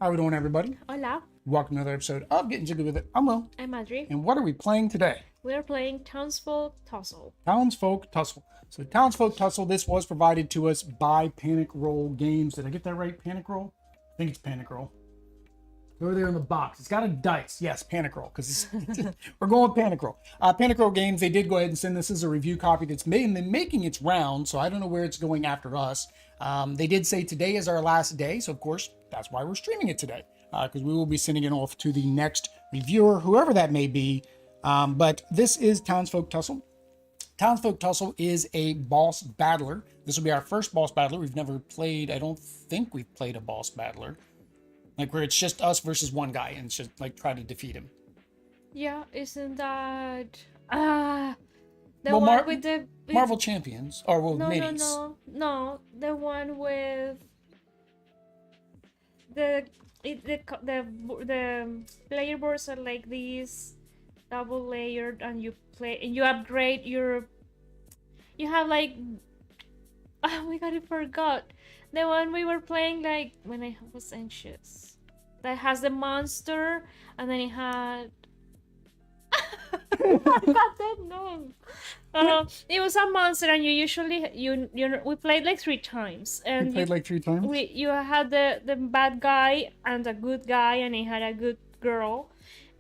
How we doing, everybody? Hola, Welcome to another episode of Getting Jiggy With It. I'm Will. I'm Adri. And what are we playing today? We're playing Townsfolk Tussle. Townsfolk Tussle. So Townsfolk Tussle, this was provided to us by Panic Roll Games. Did I get that right? Panic Roll? I think it's Panic Roll. Over there in the box. It's got a dice. Yes, Panic Roll, because we're going with Panic Roll. Panic Roll Games, they did go ahead and send this as a review copy that's making its round, so I don't know where it's going after us. They did say today is our last day, so of course, that's why we're streaming it today, because we will be sending it off to the next reviewer, whoever that may be. But this is Townsfolk Tussle. Townsfolk Tussle is a boss battler. This will be our first boss battler. We've never played, I don't think we've played a boss battler. Like where it's just us versus one guy and it's just like try to defeat him. Yeah, isn't that Well, one with the Marvel Champions or well, no, minis. no, the one with the player boards are like these double layered, and you play and you upgrade your. You have like, oh my god, I forgot. The one we were playing like when I was anxious. That has the monster, and then it had. I got that name. It was a monster, and you usually we played like 3 times. And We played like 3 times. you had the bad guy and a good guy, and it had a good girl,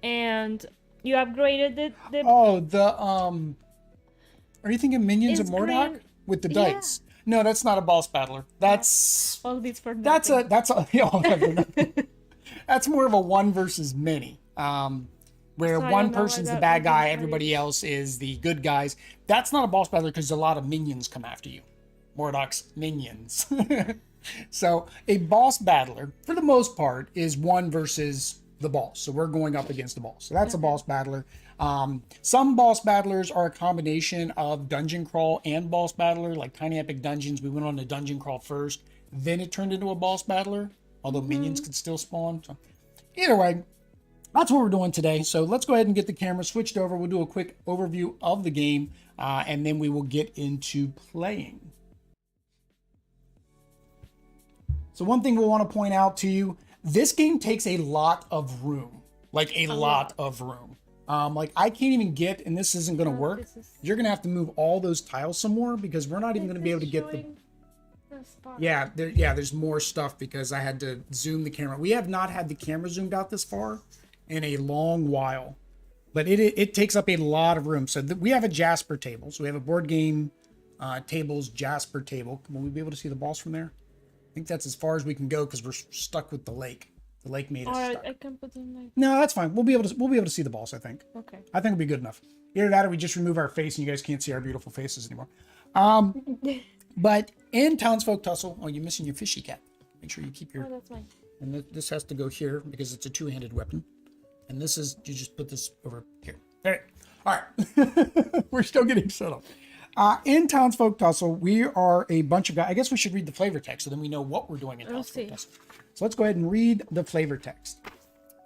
and you upgraded the. Oh, are you thinking Minions of It's Mordok green. with the Yeah. dice? No, that's not a boss battler. That's All this for nothing. that's more of a one versus many. Where So I one don't know person's what the that bad would guy, be. everybody else is the good guys. That's not a boss battler because a lot of minions come after you. Mordok's minions. So a boss battler, for the most part, is one versus the boss. So we're going up against the boss. So that's a boss battler. Some boss battlers are a combination of dungeon crawl and boss battler, like Tiny Epic Dungeons. We went on the dungeon crawl first, then it turned into a boss battler, although minions could still spawn. So either way, that's what we're doing today. So let's go ahead and get the camera switched over. We'll do a quick overview of the game, and then we will get into playing. So one thing we want to point out to you, this game takes a lot of room, like a lot of room. Like I can't even get, and this isn't going to work. You're going to have to move all those tiles some more because we're not even going to be able to get the. Yeah, there's more stuff because I had to zoom the camera. We have not had the camera zoomed out this far in a long while, but it takes up a lot of room. So we have a Jasper table. So we have a board game tables Jasper table. Will we be able to see the boss from there? I think that's as far as we can go because we're stuck with the lake. The lake made us stuck. I can put them like. No, that's fine. We'll be able to see the boss. I think. Okay. I think it'll be good enough. Either that or we just remove our face and you guys can't see our beautiful faces anymore. But in Townsfolk Tussle, oh, you're missing your fishy cat. Make sure you keep your. Oh, that's mine. And this has to go here because it's a 2-handed weapon. And this is, you just put this over here. There. All right. We're still getting set up. In Townsfolk Tussle, we are a bunch of guys. I guess we should read the flavor text so then we know what we're doing in Townsfolk Tussle. So let's go ahead and read the flavor text.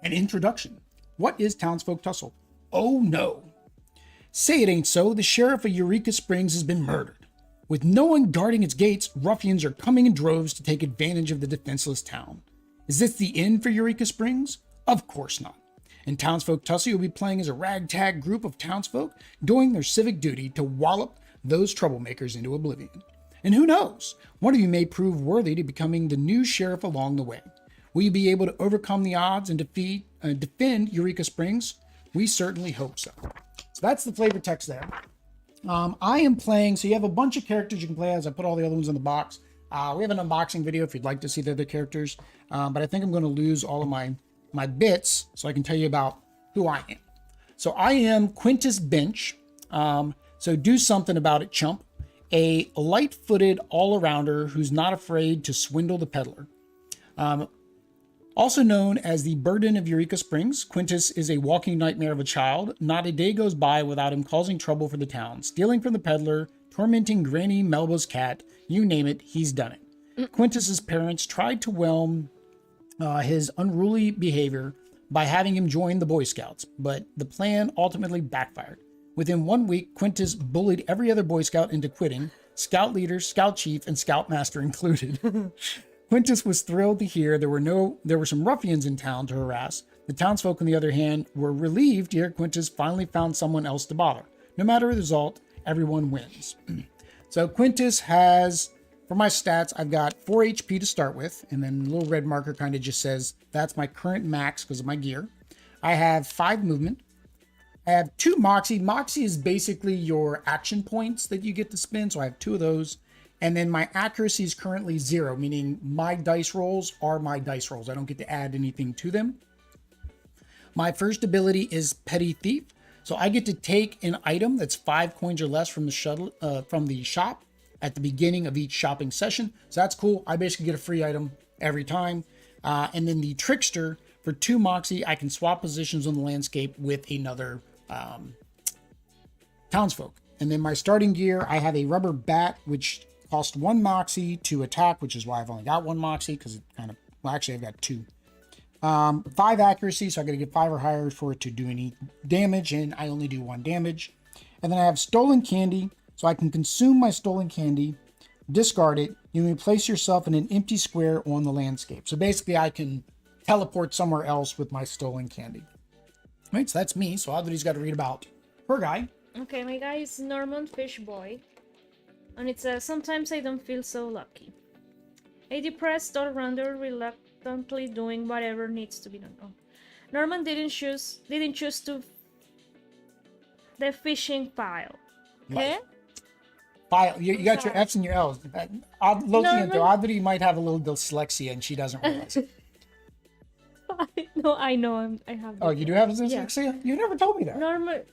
An introduction. What is Townsfolk Tussle? Oh no. Say it ain't so. The sheriff of Eureka Springs has been murdered. With no one guarding its gates, ruffians are coming in droves to take advantage of the defenseless town. Is this the end for Eureka Springs? Of course not. In Townsfolk Tussle, you'll be playing as a ragtag group of townsfolk doing their civic duty to wallop those troublemakers into oblivion. And who knows, one of you may prove worthy to becoming the new sheriff along the way. Will you be able to overcome the odds and defend Eureka Springs? We certainly hope so. So that's the flavor text there. I am playing, so you have a bunch of characters you can play as. I put all the other ones in the box. We have an unboxing video if you'd like to see the other characters, but I think I'm going to lose all of my bits so I can tell you about who I am. So I am Quintus Bench. So do something about it, chump. A light-footed all-arounder who's not afraid to swindle the peddler. Also known as the burden of Eureka Springs, Quintus is a walking nightmare of a child. Not a day goes by without him causing trouble for the town, stealing from the peddler, tormenting Granny Melba's cat, you name it, he's done it. Quintus's parents tried to whelm his unruly behavior by having him join the Boy Scouts, but the plan ultimately backfired. Within 1 week, Quintus bullied every other Boy Scout into quitting, Scout leader, Scout chief, and Scoutmaster included. Quintus was thrilled to hear there were some ruffians in town to harass. The townsfolk, on the other hand, were relieved to hear Quintus finally found someone else to bother. No matter the result, everyone wins. So Quintus has, for my stats, I've got 4 HP to start with, and then the little red marker kind of just says that's my current max because of my gear. I have 5 movement. I have 2 Moxie. Moxie is basically your action points that you get to spin, so I have 2 of those. And then my accuracy is currently 0, meaning my dice rolls are my dice rolls. I don't get to add anything to them. My first ability is Petty Thief. So I get to take an item that's 5 coins or less from the shop at the beginning of each shopping session. So that's cool. I basically get a free item every time. And then the Trickster, for 2 Moxie, I can swap positions on the landscape with another townsfolk. And then my starting gear, I have a rubber bat, which cost 1 Moxie to attack, which is why I've only got 1 Moxie, because it kind of, well, actually I've got 2. 5 accuracy, so I got to get 5 or higher for it to do any damage, and I only do 1 damage. And then I have stolen candy, so I can consume my stolen candy, discard it. You may place yourself in an empty square on the landscape. So basically I can teleport somewhere else with my stolen candy. Right, so that's me. So Audrey's got to read about her guy. Okay, my guy is Norman Fish Boy. And it says, sometimes I don't feel so lucky. A depressed all-rounder reluctantly doing whatever needs to be done. Oh. Norman didn't choose to the fishing pile. Okay? Right. File. You got your F's and your L's. Audrey might have a little dyslexia and she doesn't realize it. No, I know. I have. Oh, you do have dyslexia? Yeah. You never told me that. Norman,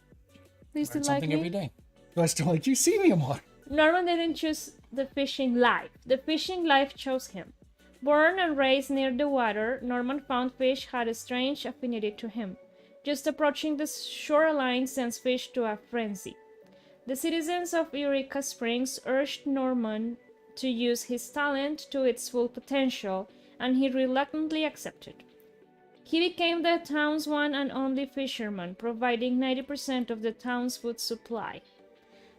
do you still like something me? every day. Do I still like you? See me more. Norman didn't choose the fishing life. The fishing life chose him. Born and raised near the water, Norman found fish had a strange affinity to him. Just approaching the shoreline sends fish to a frenzy. The citizens of Eureka Springs urged Norman to use his talent to its full potential, and he reluctantly accepted. He became the town's one and only fisherman, providing 90% of the town's food supply.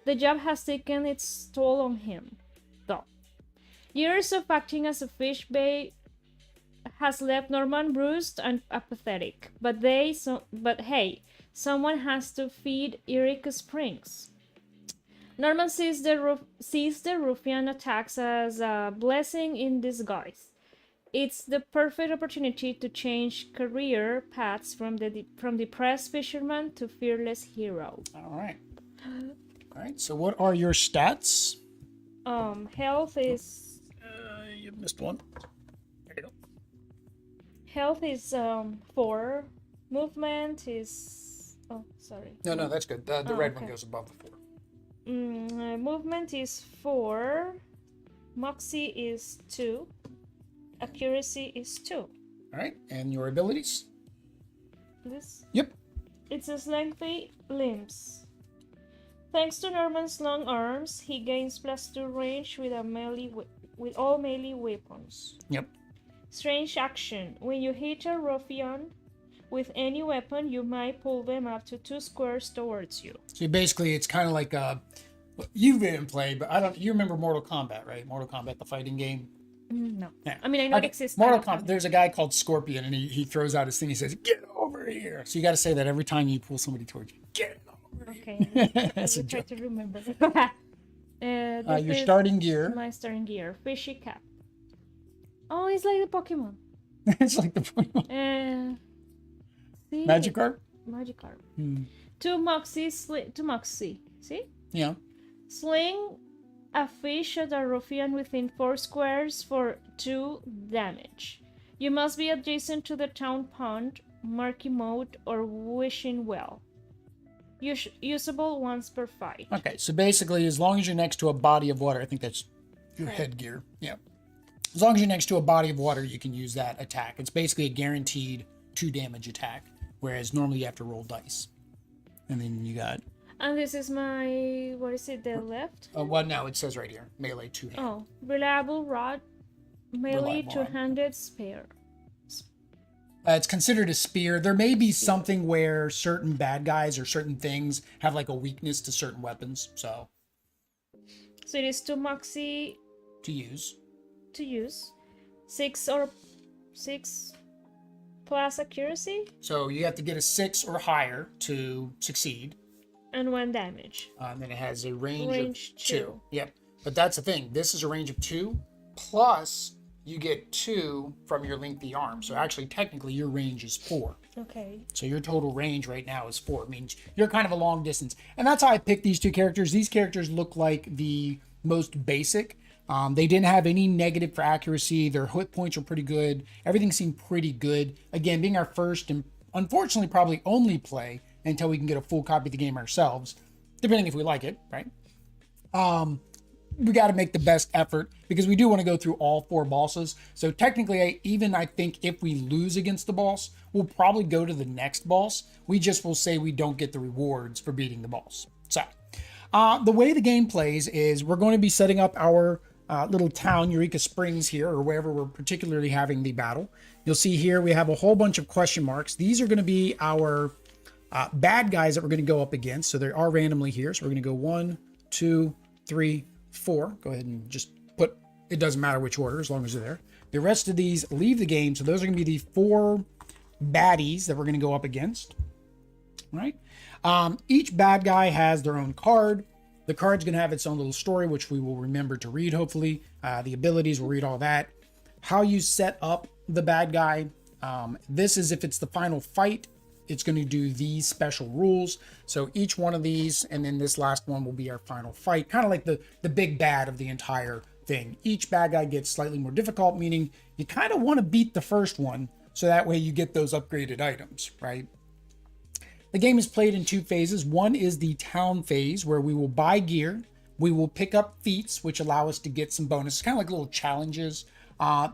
The job has taken its toll on him, though. Years of acting as a fish bait has left Norman bruised and apathetic. But hey, someone has to feed Eureka Springs. Norman sees the ruffian attacks as a blessing in disguise. It's the perfect opportunity to change career paths from depressed fisherman to fearless hero. All right. So what are your stats? Health is... you missed one. There you go. Health is 4. Movement is... Oh, sorry. No, that's good. The red one goes above the 4. Movement is 4. Moxie is 2. Accuracy is 2. All right. And your abilities? This? Yep. It says lengthy limbs. Thanks to Norman's long arms, he gains +2 range with all melee weapons. Yep. Strange action. When you hit a ruffian with any weapon, you might pull them up to 2 squares towards you. So basically, it's kind of like you didn't play, but you remember Mortal Kombat, right? Mortal Kombat, the fighting game. No. Yeah. I mean, I know it exists. Mortal Kombat. There's a guy called Scorpion, and he throws out his thing. He says, "Get over here!" So you got to say that every time you pull somebody towards you. Get over here. Okay. That's a try joke. to remember. Your starting gear. My starting gear. Fishy cap. Oh, it's like the Pokemon. It's like the Pokemon. See? Magikarp. Magikarp. 2 Moxie. 2 Moxie. See? Yeah. Sling a fish at a ruffian within 4 squares for 2 damage. You must be adjacent to the town pond, murky moat, or wishing well. Usable once per fight. Okay, so basically, as long as you're next to a body of water, I think that's your headgear. Yeah. As long as you're next to a body of water, you can use that attack. It's basically a guaranteed 2 damage attack, whereas normally you have to roll dice. And then you got... And this is my... What is it? The left? Well, no, it says right here. Melee 2-handed. Oh. Reliable rod. Melee 2-handed spear. It's considered a spear. There may be something where certain bad guys or certain things have like a weakness to certain weapons. So it is 2 Moxie... To use. 6 plus accuracy So you have to get a 6 or higher to succeed. and 1 damage. And then it has a range Range of 2. 2. Yep. But that's the thing. This is a range of 2, plus you get 2 from your lengthy arm. So actually, technically, your range is 4. Okay. So your total range right now is 4. It means you're kind of a long distance. And that's how I picked these two characters. These characters look like the most basic. They didn't have any negative for accuracy. Their hit points were pretty good. Everything seemed pretty good. Again, being our first and unfortunately probably only play until we can get a full copy of the game ourselves, depending if we like it, right? We got to make the best effort because we do want to go through all 4 bosses. So technically, I think if we lose against the boss, we'll probably go to the next boss. We just will say we don't get the rewards for beating the boss. So the way the game plays is we're going to be setting up our little town, Eureka Springs here, or wherever we're particularly having the battle. You'll see here we have a whole bunch of question marks. These are going to be our bad guys that we're going to go up against. So they are randomly here. So we're going to go 1, 2, 3, 4. Go ahead and just put, it doesn't matter which order as long as they're there. The rest of these leave the game. So those are going to be the 4 baddies that we're going to go up against. Right? Each bad guy has their own card. The card's going to have its own little story, which we will remember to read, hopefully. The abilities, we'll read all that. How you set up the bad guy. This is if it's the final fight, it's going to do these special rules. So each one of these, and then this last one will be our final fight. Kind of like the big bad of the entire thing. Each bad guy gets slightly more difficult, meaning you kind of want to beat the first one, so that way you get those upgraded items, right? The game is played in 2 phases. One is the town phase, where we will buy gear. We will pick up feats, which allow us to get some bonuses, kind of like little challenges.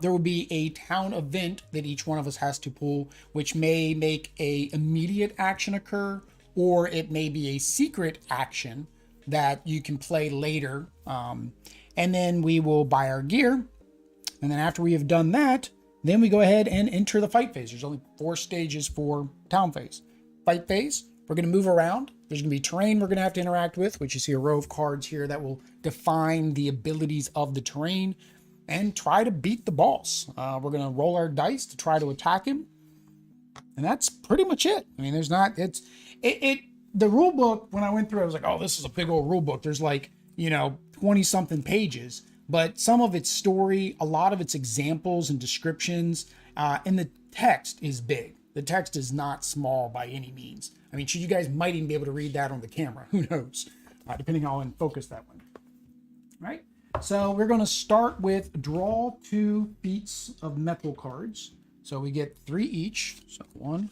There will be a town event that each one of us has to pull, which may make a immediate action occur, or it may be a secret action that you can play later. And then we will buy our gear. And then after we have done that, then we go ahead and enter the fight phase. There's only 4 stages for town phase. Fight phase, we're going to move around. There's going to be terrain we're going to have to interact with, which you see a row of cards here that will define the abilities of the terrain, and try to beat the boss. We're going to roll our dice to try to attack him. And that's pretty much it. I mean, there's not, the rule book, when I went through, I was like, oh, this is a big old rule book. There's like, 20 something pages, but some of its story, a lot of its examples and descriptions, and the text is big. The text is not small by any means. I mean, you guys might even be able to read that on the camera. Who knows? Depending on how in focus that one. Right? So we're going to start with draw 2 feats of metal cards. So we get 3 each. So 1,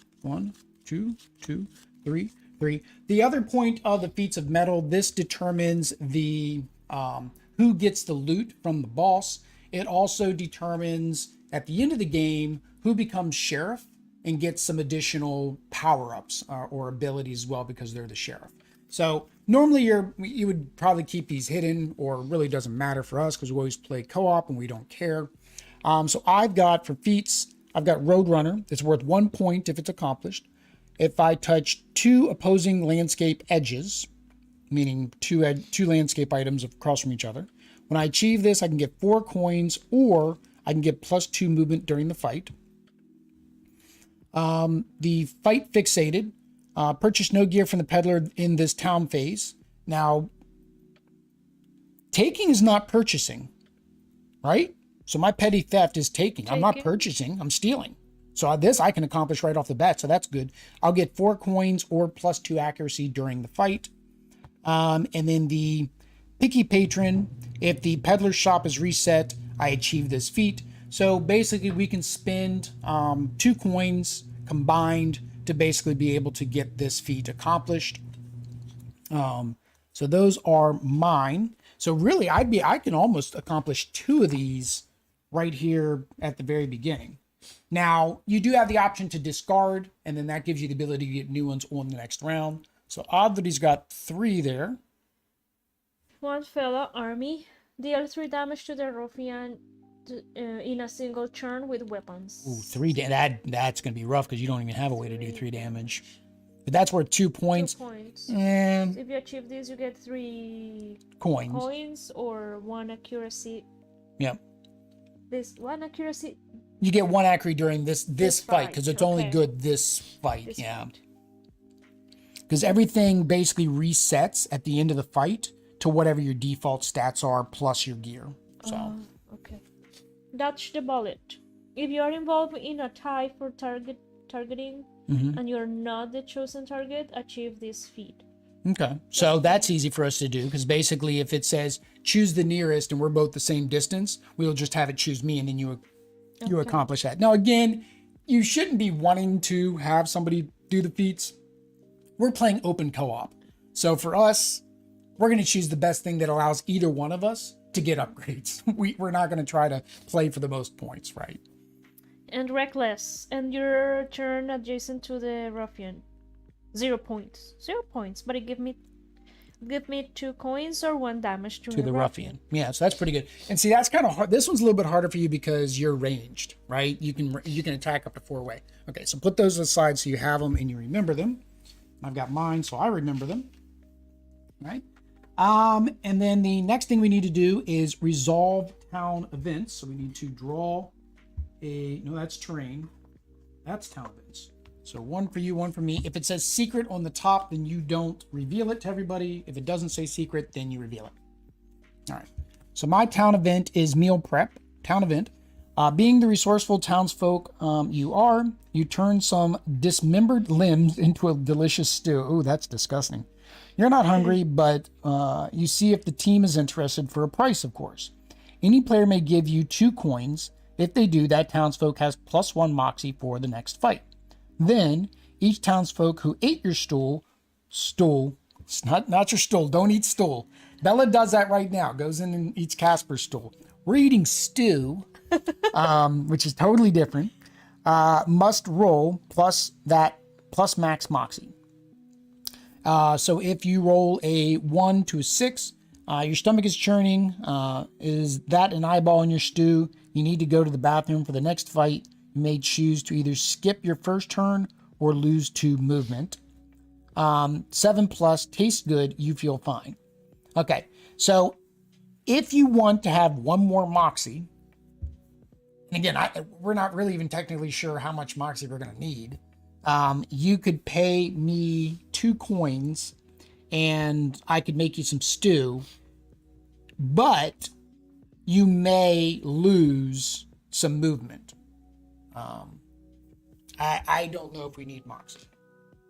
2, 2, 3, 3. The other point of the feats of metal, this determines the who gets the loot from the boss. It also determines at the end of the game who becomes sheriff and gets some additional power-ups or abilities as well because they're the sheriff. So normally you would probably keep these hidden, or it really doesn't matter for us because we always play co-op and we don't care. So I've got, for feats, I've got Roadrunner. It's worth 1 point if it's accomplished. If I touch 2 opposing landscape edges, meaning two landscape items across from each other. When I achieve this, I can get 4 coins, or I can get +2 movement during the fight. The fight fixated. Purchase no gear from the peddler in this town phase. Now, taking is not purchasing, right? So my petty theft is taking. I'm not purchasing, I'm stealing. So this I can accomplish right off the bat, so that's good. I'll get 4 coins or +2 accuracy during the fight. And then the picky patron, if the peddler's shop is reset, I achieve this feat. So basically we can spend 2 coins combined to basically be able to get this feat accomplished. So those are mine. So really I can almost accomplish 2 of these right here at the very beginning. Now you do have the option to discard, and then that gives you the ability to get new ones on the next round. So odd that he's got 3 there. One fellow army deal 3 damage to the ruffian in a single turn with weapons. Ooh, 3 that's gonna be rough because you don't even have a way to do 3 damage. But that's worth 2 points. 2 points. And If you achieve this, you get 3 coins. coins or 1 accuracy. Yep. This one accuracy. You get 1 accuracy during this fight, because it's only okay. good this fight. This Yeah. fight. Because everything basically resets at the end of the fight to whatever your default stats are plus your gear. So. Okay. Dodge the bullet. If you are involved in a tie for targeting and you're not the chosen target, achieve this feat. Okay. So that's easy for us to do, because basically if it says choose the nearest and we're both the same distance, we'll just have it choose me and then you accomplish that. Now, again, you shouldn't be wanting to have somebody do the feats. We're playing open co-op. So for us, we're going to choose the best thing that allows either one of us to get upgrades. We're not going to try to play for the most points, right? And reckless. And your turn adjacent to the ruffian. 0 points. 0 points, but it give me 2 coins or 1 damage to the ruffian. Yeah, so that's pretty good. And see, that's kind of hard. This one's a little bit harder for you because you're ranged, right? You can attack up to 4-way. Okay, so put those aside so you have them and you remember them. I've got mine, so I remember them. Right? And then the next thing we need to do is resolve town events. So we need to draw no, that's terrain. That's town events. So 1 for you, 1 for me. If it says secret on the top, then you don't reveal it to everybody. If it doesn't say secret, then you reveal it. All right. So my town event is meal prep. Town event. Being the resourceful townsfolk you turn some dismembered limbs into a delicious stew. Oh, that's disgusting. You're not hungry, but you see if the team is interested for a price, of course. Any player may give you 2 coins. If they do, that townsfolk has +1 moxie for the next fight. Then, each townsfolk who ate your stool, it's not your stool, don't eat stool. Bella does that right now, goes in and eats Casper's stool. We're eating stew, which is totally different. Must roll plus max moxie. So if you roll a 1 to a 6, your stomach is churning. Is that an eyeball in your stew? You need to go to the bathroom for the next fight. You may choose to either skip your first turn or lose 2 movement. 7+, tastes good, you feel fine. Okay, so if you want to have 1 more moxie, and again, we're not really even technically sure how much moxie we're going to need. You could pay me 2 coins and I could make you some stew, but you may lose some movement. I don't know if we need moxie.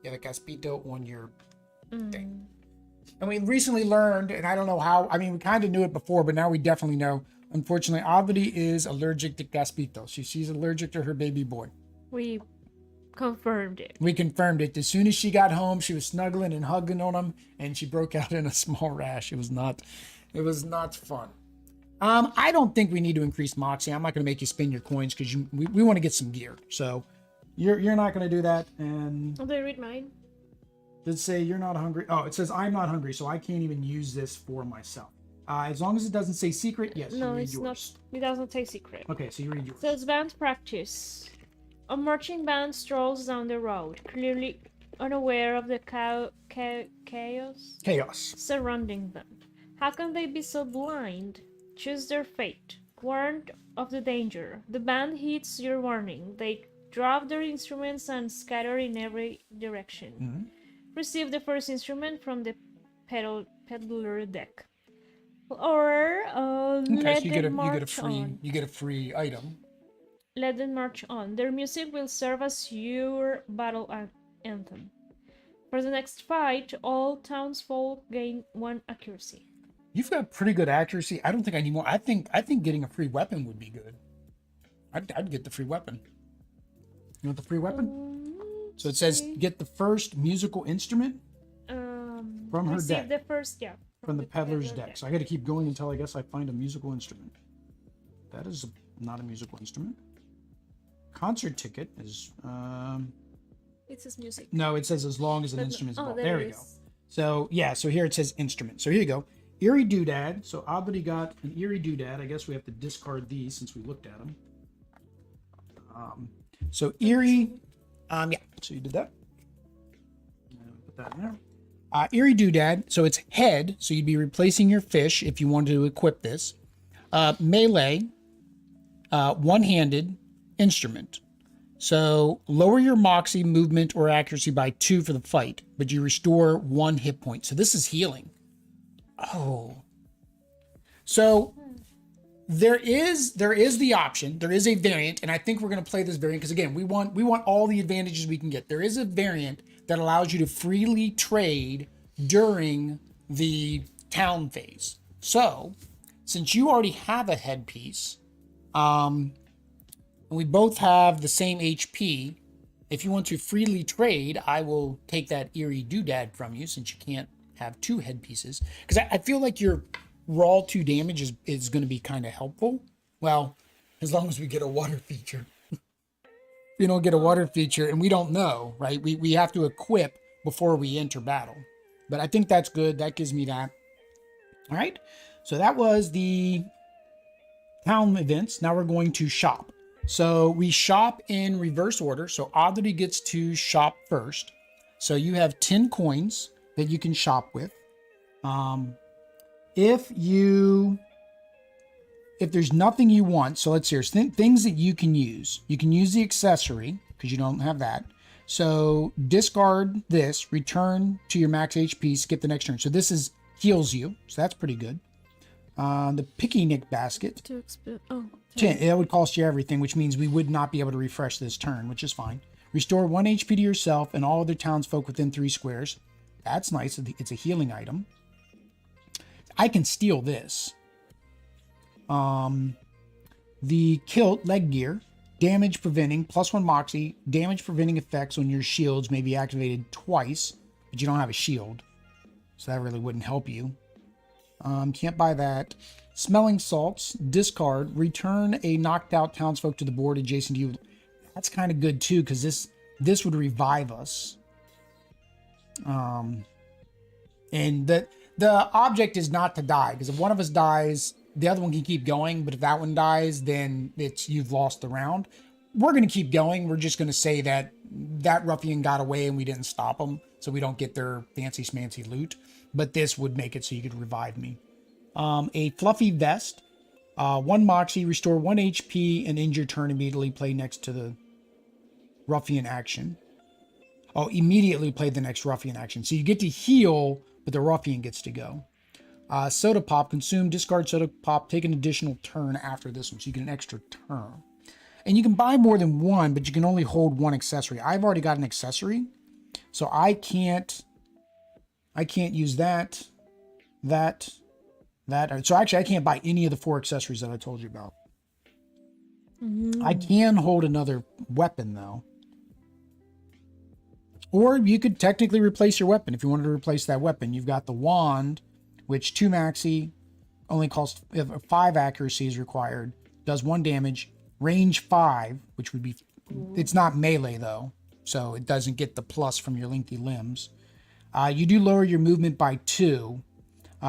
You have a Caspito on your thing. And we recently learned, and I don't know how, I mean, we kind of knew it before, but now we definitely know. Unfortunately, Avadi is allergic to Caspito. She's allergic to her baby boy. We confirmed it. We confirmed it. As soon as she got home, she was snuggling and hugging on him, and she broke out in a small rash. It was not fun. I don't think we need to increase moxie. I'm not going to make you spend your coins because we want to get some gear. So you're not going to do that. And Did I read mine? Did it say you're not hungry? Oh, it says I'm not hungry, so I can't even use this for myself. As long as it doesn't say secret, yes. No, you read it's yours. not. It doesn't say secret. Okay, so you read yours. So it's band practice. A marching band strolls down the road, clearly unaware of the chaos surrounding them. How can they be so blind? Choose their fate. Warned of the danger, the band heeds your warning. They drop their instruments and scatter in every direction. Mm-hmm. Receive the first instrument from the peddler deck. Or let them march on. You get a free item. Let them march on. Their music will serve as your battle anthem. For the next fight, all townsfolk gain 1 accuracy. You've got pretty good accuracy. I don't think I need more. I think getting a free weapon would be good. I'd get the free weapon. You want the free weapon? So it says get the first musical instrument from her deck. The first, yeah. From the peddler's deck. So I got to keep going until I guess I find a musical instrument. That is not a musical instrument. Concert ticket is. It says music. No, it says as long as an instrument is involved. There we go. Is. So yeah, so here it says instrument. So here you go. Eerie doodad. So Abadi got an eerie doodad. I guess we have to discard these since we looked at them. So eerie. Yeah. So you did that. Put that in there. Eerie doodad. So it's head. So you'd be replacing your fish if you wanted to equip this. Melee. one-handed instrument. So lower your moxie, movement, or accuracy by 2 for the fight, but you restore 1 hit point. So this is healing. Oh. So there is the option. There is a variant, and I think we're going to play this variant because again, we want all the advantages we can get. There is a variant that allows you to freely trade during the town phase. So since you already have a headpiece, we both have the same HP. If you want to freely trade, I will take that eerie doodad from you since you can't have 2 headpieces. Because I feel like your raw 2 damage is going to be kind of helpful. Well, as long as we get a water feature. We don't get a water feature, and we don't know, right? We have to equip before we enter battle. But I think that's good. That gives me that. All right. So that was the town events. Now we're going to shop. So we shop in reverse order. So Oddity gets to shop first. So you have 10 coins that you can shop with. If there's nothing you want, so let's hear things that you can use. You can use the accessory because you don't have that. So discard this, return to your max HP, skip the next turn. So this heals you. So that's pretty good. The picnic basket. 10. It would cost you everything, which means we would not be able to refresh this turn, which is fine. Restore 1 HP to yourself and all other townsfolk within 3 squares. That's nice. It's a healing item. I can steal this. The kilt leg gear, damage preventing, +1 moxie, damage preventing effects on your shields may be activated twice, but you don't have a shield. So that really wouldn't help you. Can't buy that. Smelling salts, discard, return a knocked out townsfolk to the board adjacent to you. That's kind of good too, because this would revive us. And the object is not to die, because if one of us dies, the other one can keep going, but if that one dies, then you've lost the round. We're going to keep going. We're just going to say that ruffian got away and we didn't stop them, so we don't get their fancy smancy loot. But this would make it so you could revive me. A fluffy vest, 1 moxie, restore 1 HP, and end your turn immediately. Play next to the ruffian action. Oh, immediately play the next ruffian action. So you get to heal, but the ruffian gets to go. Soda pop, consume, discard soda pop, take an additional turn after this one, so you get an extra turn. And you can buy more than one, but you can only hold 1 accessory. I've already got an accessory, so I can't use that. So actually, I can't buy any of the 4 accessories that I told you about. I can hold another weapon, though. Or you could technically replace your weapon. If you wanted to replace that weapon, you've got the wand, which 2 maxi, only costs 5 accuracy is required, does 1 damage, range 5, which would be, it's not melee though, so it doesn't get the plus from your lengthy limbs. You do lower your movement by 2.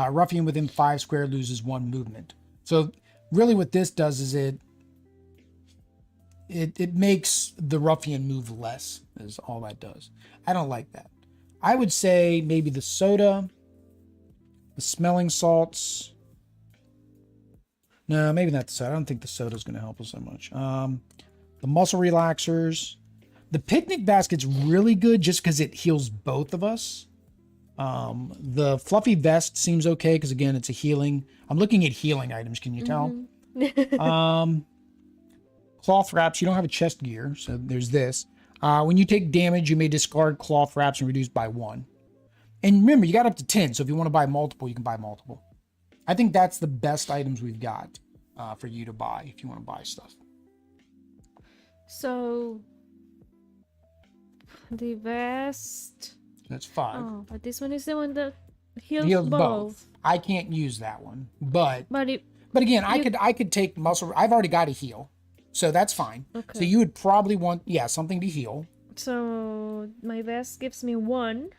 Ruffian within 5 square loses 1 movement. So really what this does is it makes the ruffian move less, is all that does. I don't like that. I would say maybe the soda, the smelling salts. No, maybe not the soda. I don't think the soda is going to help us so much. The muscle relaxers. The picnic basket's really good just because it heals both of us. The fluffy vest seems okay because, again, it's a healing. I'm looking at healing items. Can you tell? Cloth wraps. You don't have a chest gear, so there's this. When you take damage, you may discard cloth wraps and reduce by 1. And remember, you got up to 10, so if you want to buy multiple, you can buy multiple. I think that's the best items we've got for you to buy if you want to buy stuff. So, the vest. That's 5. Oh, but this one is the one that heals both. I can't use that one, but you again, I could take muscle. I've already got a heal, so that's fine. Okay. So you would probably want something to heal. So my vest gives me 1.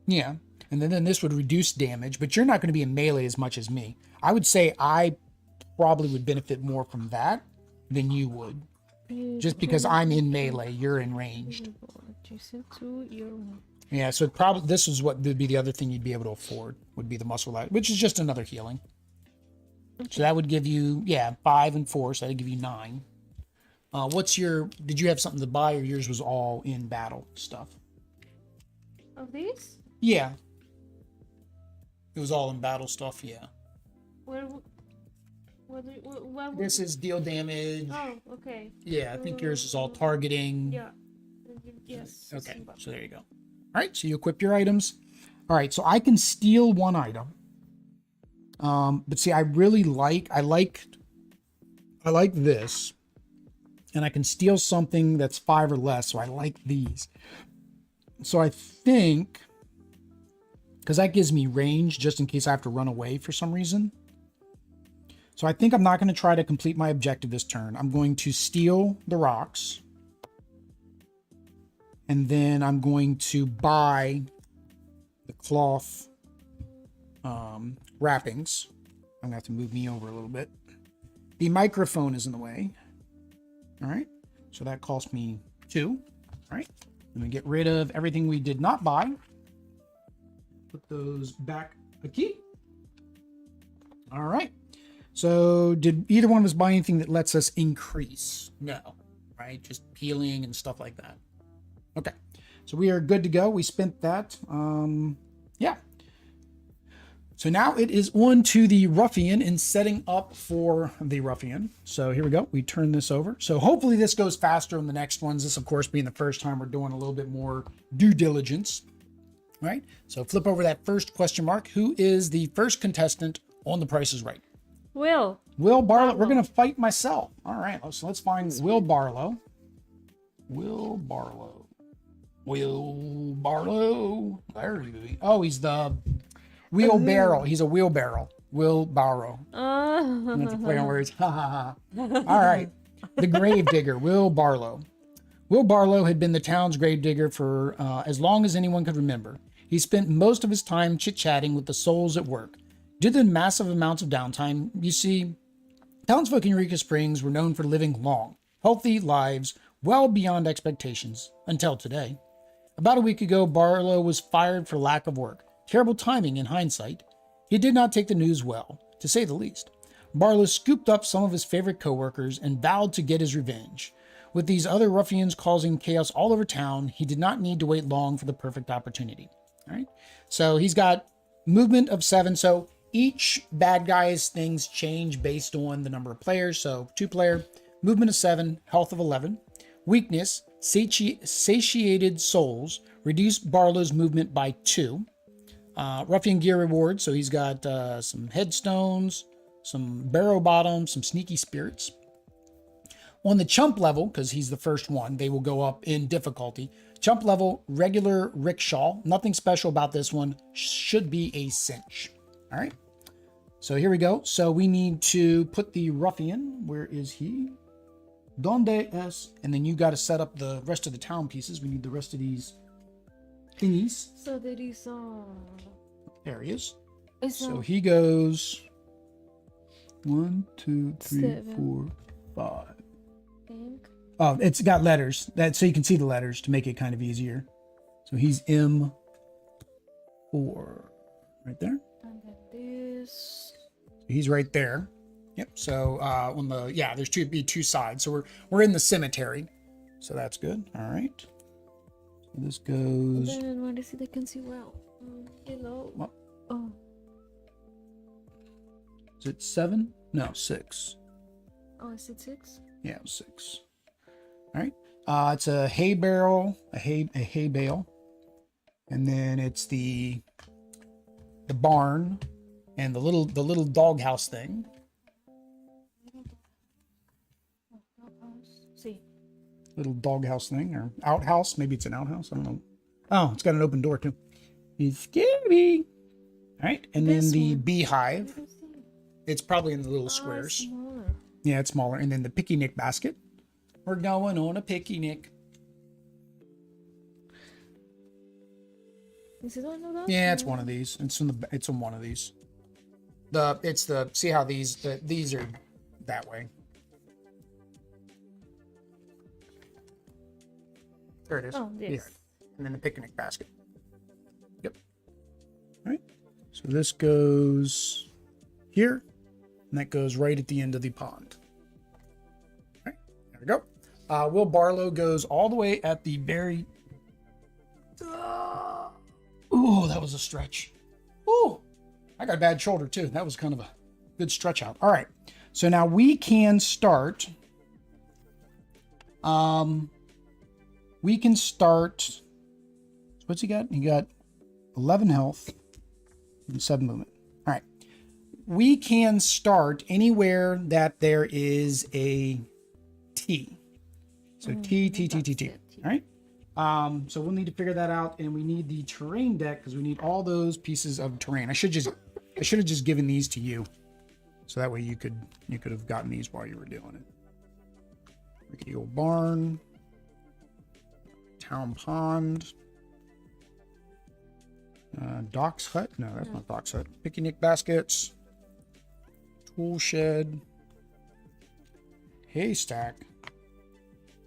Yeah, and then this would reduce damage, but you're not going to be in melee as much as me. I would say I probably would benefit more from that than you would, just because I'm in melee, you're in ranged. Yeah, so probably this is what would be the other thing you'd be able to afford, would be the muscle light, which is just another healing. So that would give you, yeah, 5 and 4. So that'd give you 9. Did you have something to buy, or yours was all in battle stuff? Of these? Yeah. It was all in battle stuff, yeah. What This is deal damage. Oh, okay. Yeah, I think yours is all targeting. Yeah. Yes. Okay, so there you go. All right, so you equip your items. All right, so I can steal one item. But see, I like this. And I can steal something that's 5 or less, so I like these. So I think, because that gives me range just in case I have to run away for some reason. So I think I'm not going to try to complete my objective this turn. I'm going to steal the rocks. And then I'm going to buy the cloth wrappings. I'm going to have to move me over a little bit. The microphone is in the way. All right. So that cost me 2. All right. Let me get rid of everything we did not buy. Put those back a key. All right. So did either one of us buy anything that lets us increase? No. Right. Just healing and stuff like that. Okay. So we are good to go. We spent that. Yeah. So now it is on to the Ruffian and setting up for the Ruffian. So here we go. We turn this over. So hopefully this goes faster on the next ones. This, of course, being the first time we're doing a little bit more due diligence. All right. So flip over that first question mark. Who is the first contestant on The Price is Right? Will Barlow. We're going to fight myself. All right. So let's find Will Barlow. Will Barlow. There he is. Oh, he's the wheelbarrow. He's a wheelbarrow. Will Barrow. I have to play on words. Ha ha ha. All right. The Gravedigger, Will Barlow. Will Barlow had been the town's gravedigger for as long as anyone could remember. He spent most of his time chit-chatting with the souls at work. Due to the massive amounts of downtime, you see, townsfolk in Eureka Springs were known for living long, healthy lives well beyond expectations, until today. About a week ago, Barlow was fired for lack of work. Terrible timing in hindsight. He did not take the news well, to say the least. Barlow scooped up some of his favorite co-workers and vowed to get his revenge. With these other ruffians causing chaos all over town, he did not need to wait long for the perfect opportunity. All right. So he's got movement of 7. So each bad guy's things change based on the number of players. So 2-player, movement of 7, health of 11. Weakness, satiated souls, reduced Barlow's movement by 2. Ruffian gear reward, so he's got some headstones, some barrow bottoms, some sneaky spirits. On the chump level, because he's the first one, they will go up in difficulty. Chump level, regular rickshaw. Nothing special about this one. Should be a cinch. All right. So here we go. So we need to put the Ruffian. Where is he? Donde es? And then you got to set up the rest of the town pieces. We need the rest of these thingies. So there is There he is. So he goes 1, 2, 3, 7. 4, 5. Think. Oh, it's got letters. That so you can see the letters to make it kind of easier. So he's M4 right there. And then this. He's right there. Yep. So on the there's two sides. So we're in the cemetery. So that's good. All right. So this goes. Then what is it? I can see well. Below. What? Oh. Is it 7? No, 6. Oh, is it 6? Yeah, 6. All right. It's a hay barrel, a hay bale, and then it's the barn and the little doghouse thing. See. Little doghouse thing or outhouse. Maybe it's an outhouse. I don't know. Oh, it's got an open door too. It's scary. All right, and then the beehive. It's probably in the little squares. It's smaller. Yeah, it's smaller. And then the picnic basket. We're going on a picnic. Is it one of those? Yeah, it's one of these. It's on one of these. See how these are that way. There it is. Oh, yes. Yeah. And then the picnic basket. Yep. All right. So this goes here. And that goes right at the end of the pond. All right, there we go. Will Barlow goes all the way at the very... Ooh, that was a stretch. Ooh, I got a bad shoulder too. That was kind of a good stretch out. All right, so now we can start... we can start... What's he got? He got 11 health and 7 movement. All right. We can start anywhere that there is a T. So T. All right. So we'll need to figure that out, and we need the terrain deck because we need all those pieces of terrain. I should have just given these to you, so that way you could have gotten these while you were doing it. Rickety old barn, town pond. Doc's hut? No, that's not Doc's hut. Picnic baskets. Tool shed. Haystack.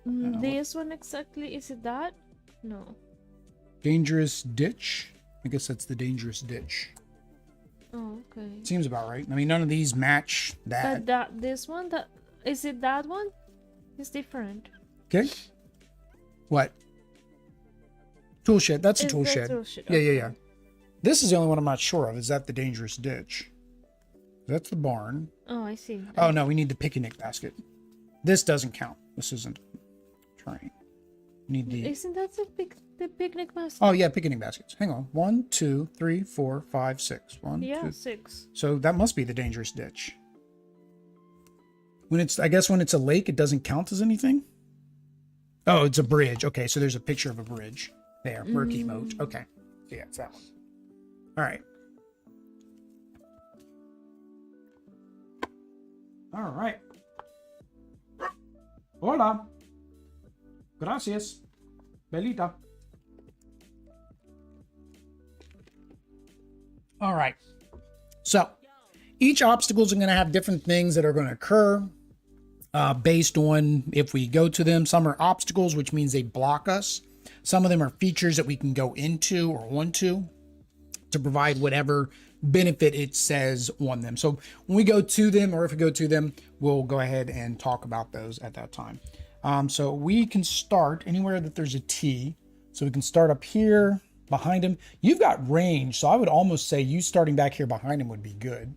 This one exactly, is it that? No. Dangerous ditch. I guess that's the dangerous ditch. Oh, okay. Seems about right. I mean, none of these match that. But this one, is it that one? It's different. Okay. What? Tool shed. That's a tool shed. Yeah. This is the only one I'm not sure of. Is that the dangerous ditch? That's the barn. Oh, I see. Oh, no, we need the picnic basket. This doesn't count. This isn't terrain. We need the... Isn't that the picnic basket? Oh, yeah, picnic baskets. Hang on. 1, 2, 3, 4, 5, 6. 1, yeah, 2. 6. So that must be the dangerous ditch. I guess when it's a lake, it doesn't count as anything? Oh, it's a bridge. Okay, so there's a picture of a bridge. There, murky moat. Okay. Yeah, it's that one. All right. All right. Hola. Gracias. Belita. All right. So each obstacles are going to have different things that are going to occur based on if we go to them. Some are obstacles, which means they block us. Some of them are features that we can go into or onto to provide whatever benefit it says on them. So when we go to them, or if we go to them, we'll go ahead and talk about those at that time. So we can start anywhere that there's a T. So we can start up here behind him. You've got range, so I would almost say you starting back here behind him would be good,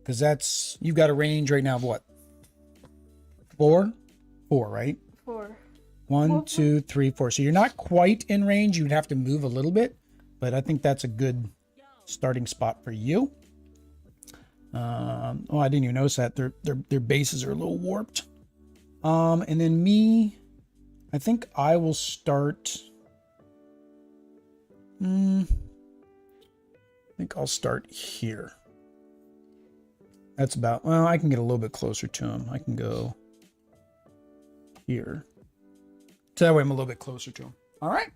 because you've got a range right now of what? 4, right? 4. 1, 2, 3, 4. So you're not quite in range. You'd have to move a little bit, but I think that's a good starting spot for you. Oh, I didn't even notice that their bases are a little warped. And then me, I think I will start. I think I'll start here. That's about, well, I can get a little bit closer to him. I can go here. So that way I'm a little bit closer to him. All right.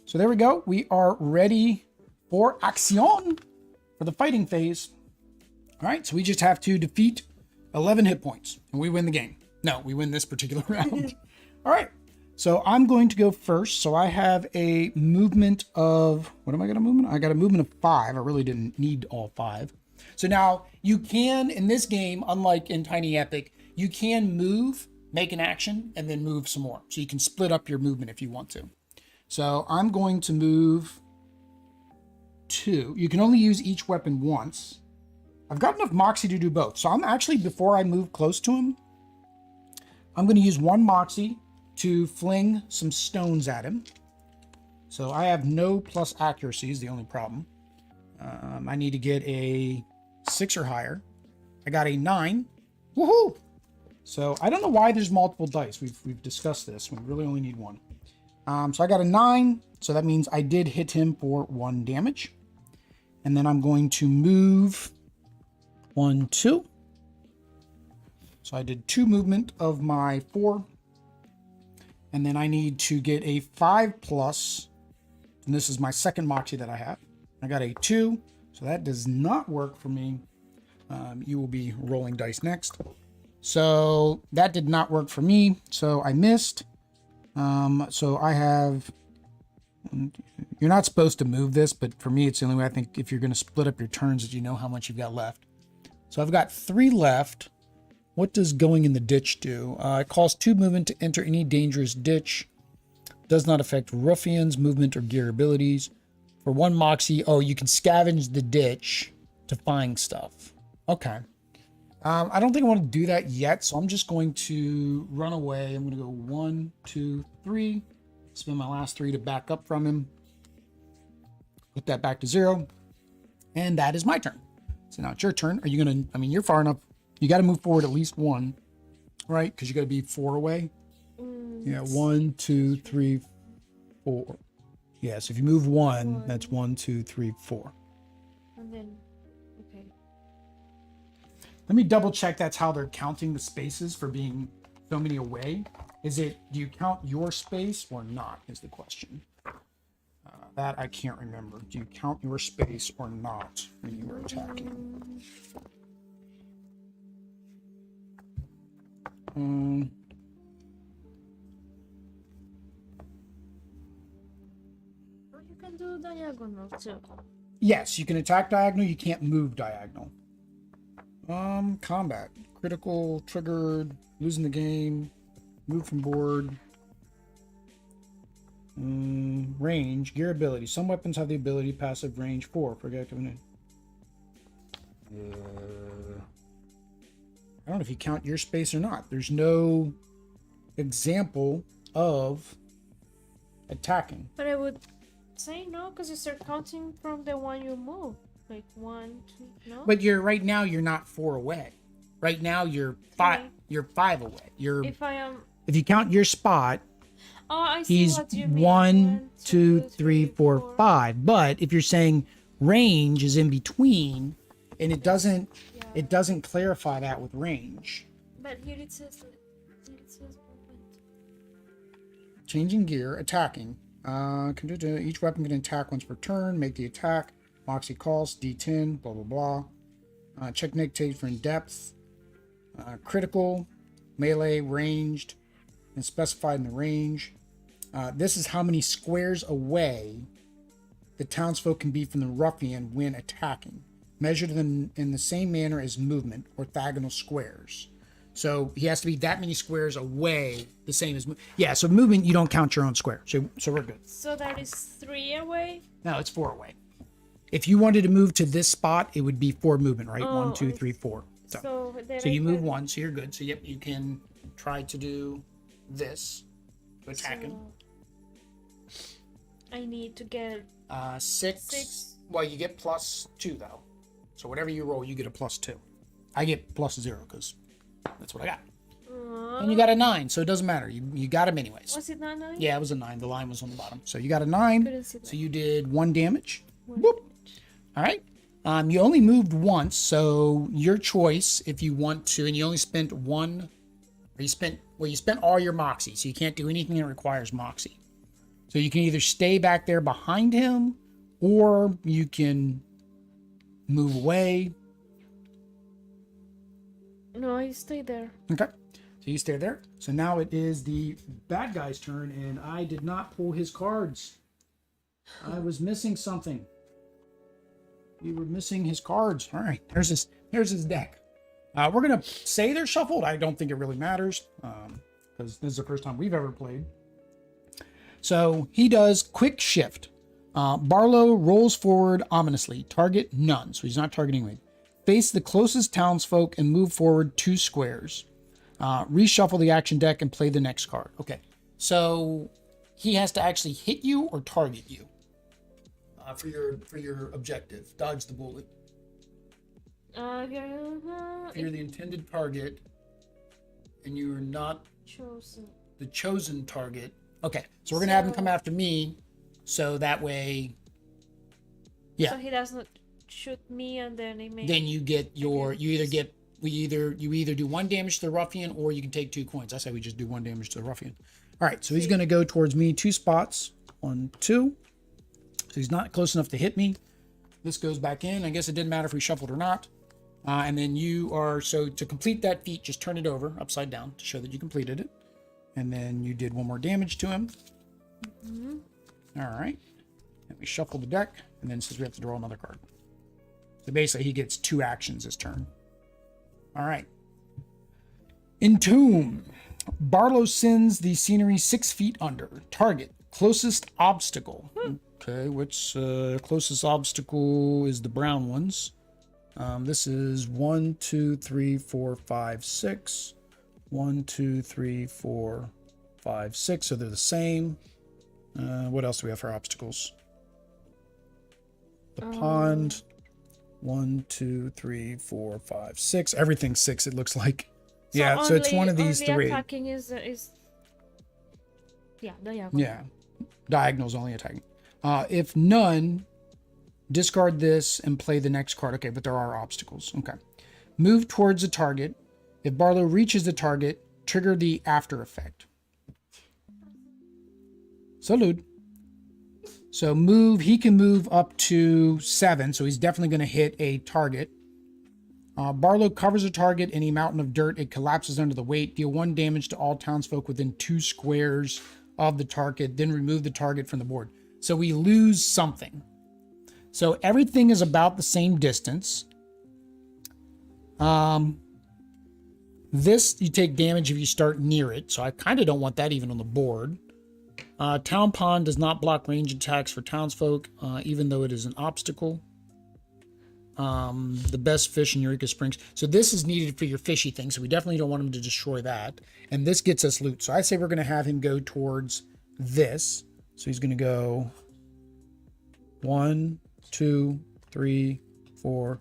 So there we go. We are ready for action, for the fighting phase. All right. So we just have to defeat 11 hit points and we win the game. No, we win this particular round. All right. So I'm going to go first. So I have a movement of, what am I got a movement? I got a movement of 5. I really didn't need all 5. So now you can, in this game, unlike in Tiny Epic, you can move, make an action, and then move some more. So you can split up your movement if you want to. So I'm going to move 2. You can only use each weapon once. I've got enough Moxie to do both. So I'm actually, before I move close to him, I'm going to use 1 Moxie to fling some stones at him. So I have no plus accuracy is the only problem. I need to get a 6 or higher. I got a 9. Woohoo! So I don't know why there's multiple dice. We've discussed this. We really only need 1. So I got a 9. So that means I did hit him for 1 damage. And then I'm going to move 1, 2. So I did 2 movement of my 4. And then I need to get a 5+. And this is my second Moxie that I have. I got a 2. So that does not work for me. You will be rolling dice next. So that did not work for me. So I missed. So I have... You're not supposed to move this, but for me, it's the only way I think if you're going to split up your turns that you know how much you've got left. So I've got 3 left. What does going in the ditch do? It costs 2 movement to enter any dangerous ditch. Does not affect ruffians, movement, or gear abilities. For 1 moxie, oh, you can scavenge the ditch to find stuff. Okay. I don't think I want to do that yet, so I'm just going to run away. I'm going to go 1, 2, 3. Spend my last 3 to back up from him. Put that back to 0. And that is my turn. So now it's your turn. Are you going to, I mean, you're far enough. You got to move forward at least 1, right? Because you got to be 4 away. Yeah, 1, 2, 3, 4. Yeah, so if you move 1, that's 1, 2, 3, 4. And then, okay. Let me double check that's how they're counting the spaces for being so many away. Is it, do you count your space or not, is the question. That I can't remember. Do you count your space or not when you are attacking? You can do diagonal too. Yes, you can attack diagonal. You can't move diagonal. Combat. Critical, triggered, losing the game, move from board. Range, gear ability. Some weapons have the ability passive range 4. Forget I don't know if you count your space or not. There's no example of attacking. But I would say no, because you start counting from the one you move. Like 1, 2, no? But you're right now you're not 4 away. Right now you're 5 Okay. you're 5 away. If you count your spot, Oh, I see he's what you mean. 1, 2, 3, 4, 5. But if you're saying range is in between, and it doesn't clarify that with range. But here it says movement. Changing gear, attacking. Each weapon can attack once per turn. Make the attack. Moxie cost D10. Blah blah blah. Check dictate for in depth. Critical, melee, ranged, and specified in the range. This is how many squares away the townsfolk can be from the ruffian when attacking, measured in the same manner as movement, orthogonal squares. So he has to be that many squares away, the same as yeah. So movement, you don't count your own square. So we're good. So that is 3 away. No, it's 4 away. If you wanted to move to this spot, it would be 4 movement, right? Oh, 1, 2, 3, 4. So you move 1, so you're good. So yep, you can try to do this to attack him. I need to get 6. Well, you get +2 though. So whatever you roll, you get a +2. I get +0 because that's what I got. And you got a 9, so it doesn't matter. You got him anyways. Was it not 9? Yeah, it was a 9. The line was on the bottom. So you got a 9. Couldn't see that. So you did 1 damage. One Whoop. damage. All right. You only moved once, so your choice if you want to, and you only spent 1. Or you spent all your moxie, so you can't do anything that requires moxie. So you can either stay back there behind him, or you can move away. No, I stay there. Okay. So you stay there. So now it is the bad guy's turn, and I did not pull his cards. I was missing something. You were missing his cards. All right. Here's his deck. We're gonna say they're shuffled. I don't think it really matters because this is the first time we've ever played. So he does quick shift. Barlow rolls forward ominously. Target none. So he's not targeting me. Face the closest townsfolk and move forward 2 squares. Reshuffle the action deck and play the next card. Okay. So he has to actually hit you or target you for your objective. Dodge the bullet. If you're the intended target and you are not the chosen target. Okay, so we're gonna have him come after me, so that way, yeah. So he does not shoot me, and then he makes. Then you get your you either do 1 damage to the ruffian, or you can take 2 coins. I say we just do 1 damage to the ruffian. All right, so he's gonna go towards me 2 spots. 1, 2. So he's not close enough to hit me. This goes back in. I guess it didn't matter if we shuffled or not. And then you are, so to complete that feat, just turn it over upside down to show that you completed it. And then you did 1 more damage to him. Mm-hmm. All right. And we shuffle the deck, and then it says we have to draw another card. So basically he gets 2 actions this turn. All right. Entomb. Barlow sends the scenery 6 feet under. Target. Closest obstacle. Okay, which closest obstacle is the brown ones. This is 1, 2, 3, 4, 5, 6. 1, 2, 3, 4, 5, 6. So they're the same. What else do we have for obstacles? The pond. 1, 2, 3, 4, 5, 6. Everything's 6, it looks like. So yeah, so it's one of these only 3. Attacking is yeah, diagonal. Yeah, diagonal's only attacking. If none, discard this and play the next card. Okay, but there are obstacles. Okay. Move towards the target. If Barlow reaches the target, trigger the after effect. Salute. So move, he can move up to 7, so he's definitely going to hit a target. Barlow covers a target in a mountain of dirt. It collapses under the weight. Deal 1 damage to all townsfolk within 2 squares of the target, then remove the target from the board. So we lose something. So everything is about the same distance. This, you take damage if you start near it, so I kind of don't want that even on the board. Town Pond does not block range attacks for townsfolk, even though it is an obstacle. The best fish in Eureka Springs. So this is needed for your fishy thing, so we definitely don't want him to destroy that. And this gets us loot. So I say we're going to have him go towards this. So he's going to go 1, 2, 3, 4,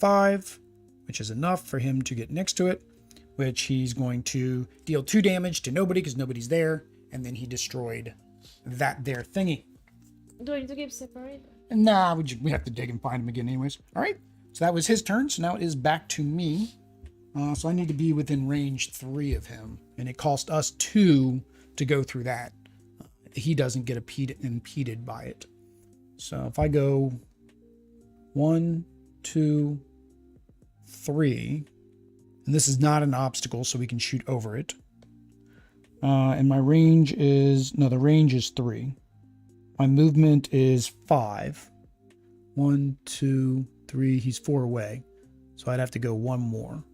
5, which is enough for him to get next to it, which he's going to deal 2 damage to nobody because nobody's there. And then he destroyed that there thingy. Do I need to keep separate? Nah, we have to dig and find him again anyways. All right, so that was his turn. So now it is back to me. So I need to be within range 3 of him. And it cost us 2 to go through that. He doesn't get impeded by it. So if I go 1, 2, 3, and this is not an obstacle, so we can shoot over it. And my range is, no, the range is 3. My movement is 5. 1, 2, 3. He's 4 away. So I'd have to go 1 more.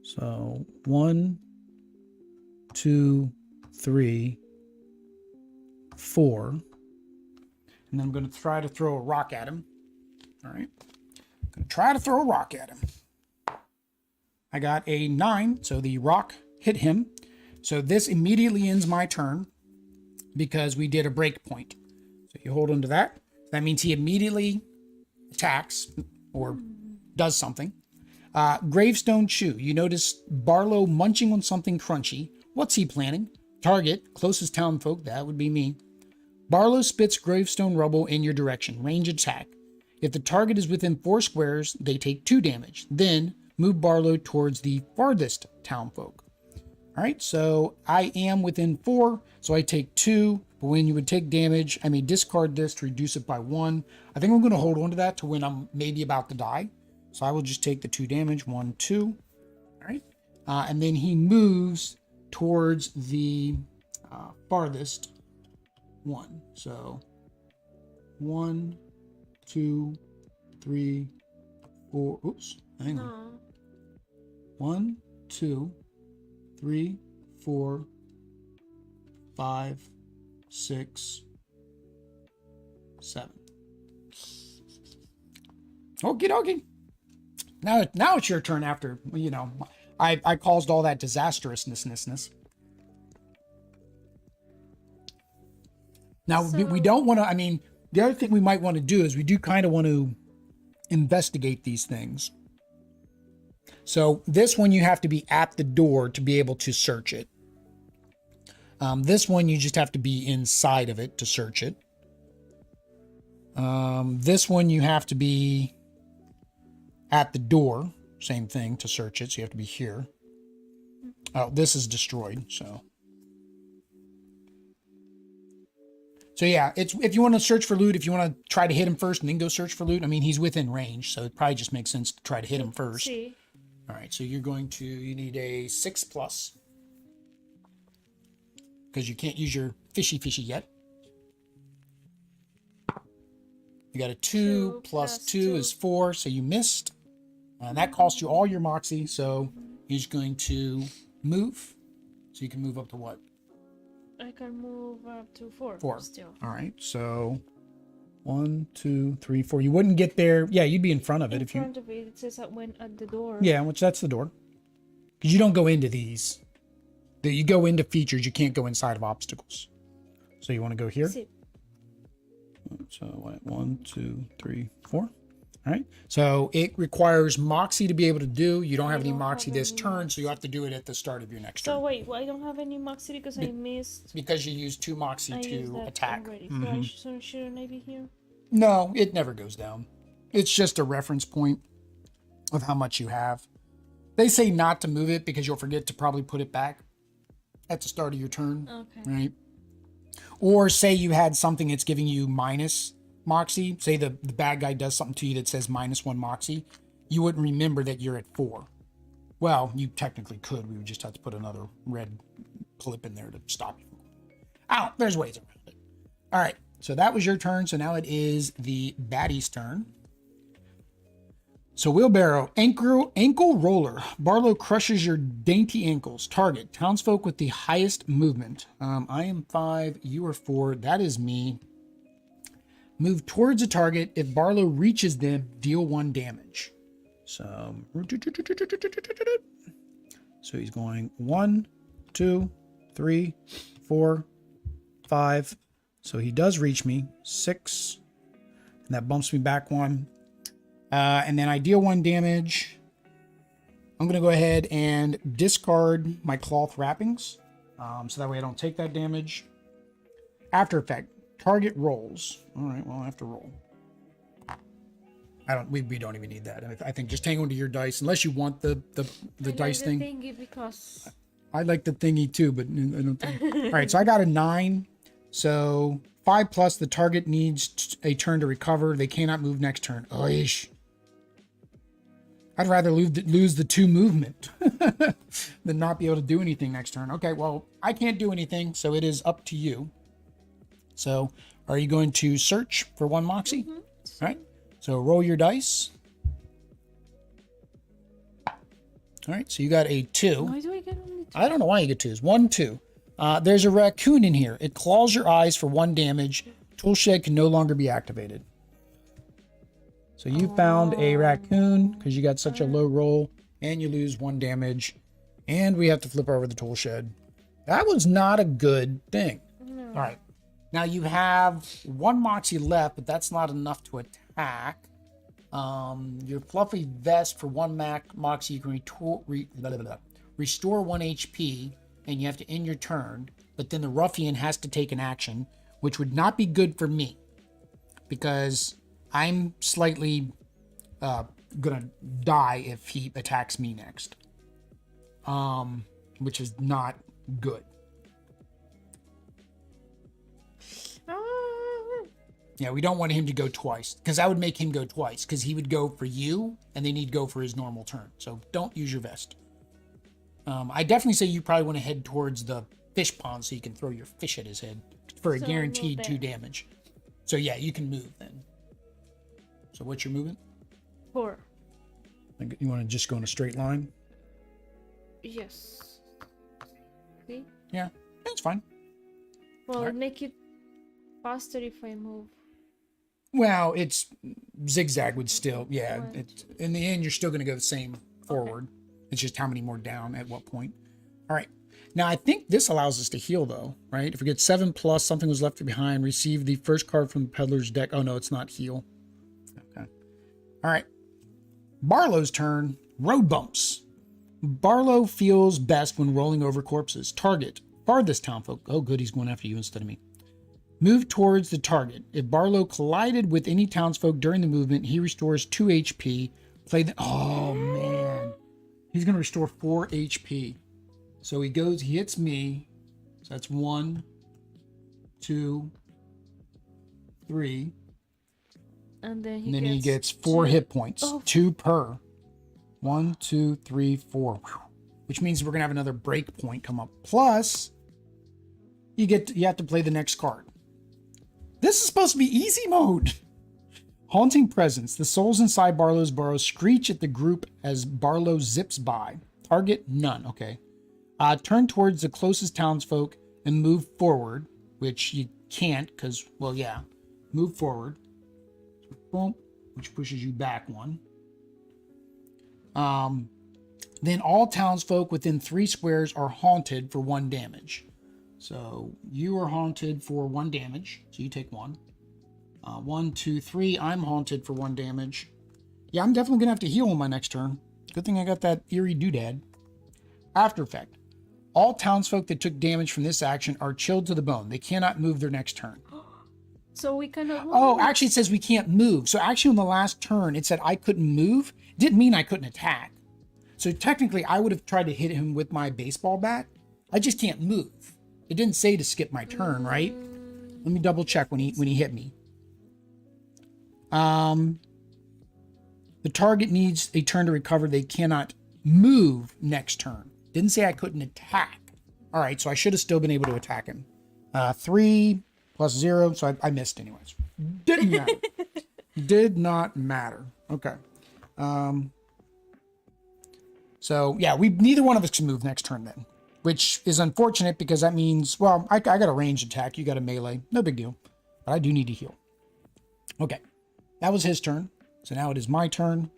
So 1, 2, 3, 4. And then I'm going to try to throw a rock at him. All right. I'm going to try to throw a rock at him. I got a 9, so the rock hit him. So this immediately ends my turn because we did a break point. So you hold on to that. That means he immediately attacks or does something. Gravestone Chew. You notice Barlow munching on something crunchy. What's he planning? Target, closest townfolk, that would be me. Barlow spits gravestone rubble in your direction. Range attack. If the target is within 4 squares, they take 2 damage. Then move Barlow towards the farthest townfolk. All right, so I am within 4, so I take 2. But when you would take damage, I may discard this to reduce it by 1. I think I'm going to hold on to that to when I'm maybe about to die. So I will just take the 2 damage, 1, 2. All right, and then he moves towards the farthest one. So 1, 2, 3, 4. Oops, hang on. 1, 2, 3, 4, 5, 6, 7. Okie dokie. Now it's your turn after, you know, I caused all that disastrousness. Now, we don't want to, I mean, the other thing we might want to do is we do kind of want to investigate these things. So this one, you have to be at the door to be able to search it. This one, you just have to be inside of it to search it. This one, you have to be at the door. Same thing to search it. So you have to be here. Oh, this is destroyed. So yeah, it's if you want to search for loot, if you want to try to hit him first and then go search for loot. I mean, he's within range, so it probably just makes sense to try to hit him first. See. All right, so you need a 6+. Because you can't use your fishy yet. You got a 2 plus 2 is 4, so you missed. And that costs you all your moxie. So he's going to move. So you can move up to what? I can move up to 4. 4. Still. All right. So 1, 2, 3, 4. You wouldn't get there. Yeah, you'd be in front of it if you. In front of it, it says that went at the door. Yeah, which that's the door. Because you don't go into these. You go into features. You can't go inside of obstacles. So you want to go here. Sit. So 1, 2, 3, 4. All right. So it requires moxie to be able to do. You don't have any moxie this turn, so you have to do it at the start of your next turn. So wait, well, I don't have any moxie because I missed. Because you used 2 moxie to attack. So shouldn't I be here? No, it never goes down. It's just a reference point of how much you have. They say not to move it because you'll forget to probably put it back at the start of your turn. Okay. Right. Or say you had something that's giving you minus moxie. Say the bad guy does something to you that says -1 moxie. You wouldn't remember that you're at 4. Well, you technically could. We would just have to put another red clip in there to stop you. Oh, there's ways around it. All right. So that was your turn. So now it is the baddie's turn. So wheelbarrow, ankle roller. Barlow crushes your dainty ankles. Target, townsfolk with the highest movement. I am 5, you are 4. That is me. Move towards a target. If Barlow reaches them, deal 1 damage. So he's going 1, 2, 3, 4, 5. So he does reach me. 6. And that bumps me back 1. And then I deal 1 damage. I'm going to go ahead and discard my cloth wrappings. So that way I don't take that damage. After effect, target rolls. All right, well, I have to roll. We don't even need that. I think just hang on to your dice, unless you want the dice thing. Because I like the thingy too, but I don't think. All right, so I got a 9. So 5 plus, the target needs a turn to recover. They cannot move next turn. Oish. I'd rather lose the 2 movement than not be able to do anything next turn. Okay, well, I can't do anything, so it is up to you. So, are you going to search for 1 moxie? All right. So roll your dice. All right. So you got a 2. Why do I get only 2? I don't know why you get 2s. 1, 2. There's a raccoon in here. It claws your eyes for 1 damage. Toolshed can no longer be activated. So you found a raccoon because you got such a low roll, and you lose 1 damage. And we have to flip over the toolshed. That was not a good thing. No. All right. Now you have 1 moxie left, but that's not enough to attack. Your fluffy vest for 1 moxie, you can restore 1 HP, and you have to end your turn. But then the ruffian has to take an action, which would not be good for me, because I'm slightly gonna die if he attacks me next, which is not good. Yeah, we don't want him to go twice, because that would make him go twice, because he would go for you, and then he'd go for his normal turn. So don't use your vest. I definitely say you probably want to head towards the fish pond so you can throw your fish at his head for a guaranteed 2 damage. So yeah, you can move then. So what's your movement? 4. You want to just go in a straight line? Yes. See? Yeah, that's fine. Well, right. Make it faster if I move. Well, it's zigzag would still, yeah. In the end, you're still going to go the same forward. Okay. It's just how many more down at what point. All right. Now, I think this allows us to heal, though, right? If we get 7 plus, something was left behind, receive the first card from the peddler's deck. Oh, no, it's not heal. Okay. All right. Barlow's turn. Road bumps. Barlow feels best when rolling over corpses. Target. Farthest townfolk. Oh, good. He's going after you instead of me. Move towards the target. If Barlow collided with any townsfolk during the movement, he restores 2 HP. Play the... Oh, man. He's going to restore 4 HP. So he hits me. So that's 1, 2, 3. And then he gets 4 hit points. Oh. 2 per. 1, 2, 3, 4. Whew. Which means we're going to have another break point come up. Plus, you have to play the next card. This is supposed to be easy mode. Haunting presence. The souls inside Barlow's burrow screech at the group as Barlow zips by. Target, none. Okay. Turn towards the closest townsfolk and move forward, which you can't because, well, yeah. Move forward. Boom, which pushes you back one. Then all townsfolk within 3 squares are haunted for 1 damage. So you are haunted for 1 damage. So you take 1. 1, 2, 3. I'm haunted for 1 damage. Yeah, I'm definitely gonna have to heal on my next turn. Good thing I got that eerie doodad. After effect. All townsfolk that took damage from this action are chilled to the bone. They cannot move their next turn. So we cannot move. Oh, actually it says we can't move. So actually on the last turn, it said I couldn't move. It didn't mean I couldn't attack. So technically I would have tried to hit him with my baseball bat. I just can't move. It didn't say to skip my turn, right? Let me double check when he hit me. The target needs a turn to recover. They cannot move next turn. Didn't say I couldn't attack. All right, so I should have still been able to attack him. 3 plus 0, so I missed anyways. Didn't matter. Did not matter. Okay. So yeah, neither one of us can move next turn then, which is unfortunate because that means, well, I got a ranged attack. You got a melee. No big deal. But I do need to heal. Okay. That was his turn. So now it is my turn.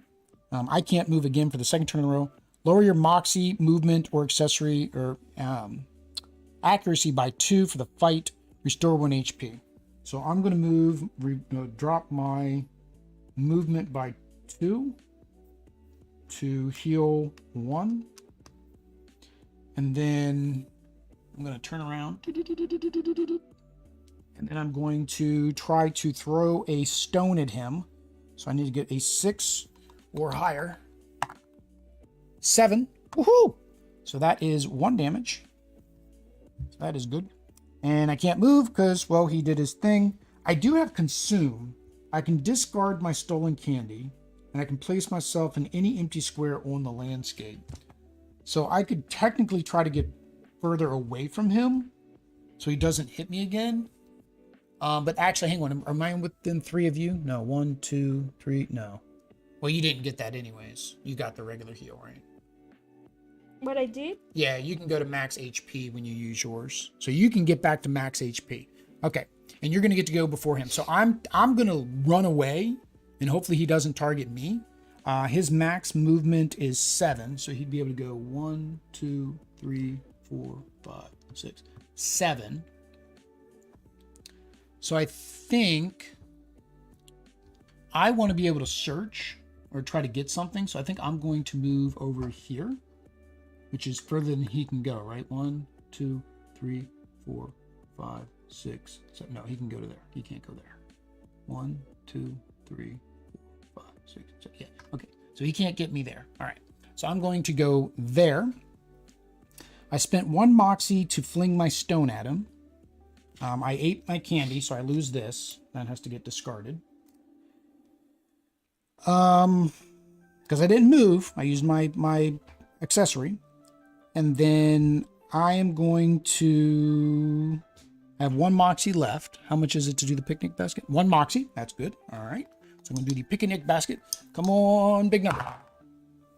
I can't move again for the second turn in a row. Lower your moxie, movement, or accessory, or accuracy by 2 for the fight. Restore 1 HP. So I'm going to drop my movement by 2 to heal 1. And then I'm going to turn around. And then I'm going to try to throw a stone at him. So I need to get a 6 or higher. 7. Woohoo! So that is 1 damage. So that is good. And I can't move because, well, he did his thing. I do have consume. I can discard my stolen candy. And I can place myself in any empty square on the landscape. So I could technically try to get further away from him so he doesn't hit me again. But actually, hang on. Am I within 3 of you? No. 1, 2, 3. No. Well, you didn't get that anyways. You got the regular heal, right? What I did? Yeah, you can go to max HP when you use yours. So you can get back to max HP. Okay. And you're going to get to go before him. So I'm going to run away, and hopefully he doesn't target me. His max movement is 7. So he'd be able to go 1, 2, 3, 4, 5, 6, 7. So I think I want to be able to search or try to get something. So I think I'm going to move over here, which is further than he can go, right? 1, 2, 3, 4, 5, 6, 7. No, he can go to there. He can't go there. 1, 2, 3, 4, 5, 6, 7. Yeah. Okay. So he can't get me there. All right. So I'm going to go there. I spent 1 moxie to fling my stone at him. I ate my candy, so I lose this. That has to get discarded. Because I didn't move, I used my accessory. And then I am going to have 1 moxie left. How much is it to do the picnic basket? 1 moxie. That's good. All right. So I'm going to do the picnic basket. Come on, big number.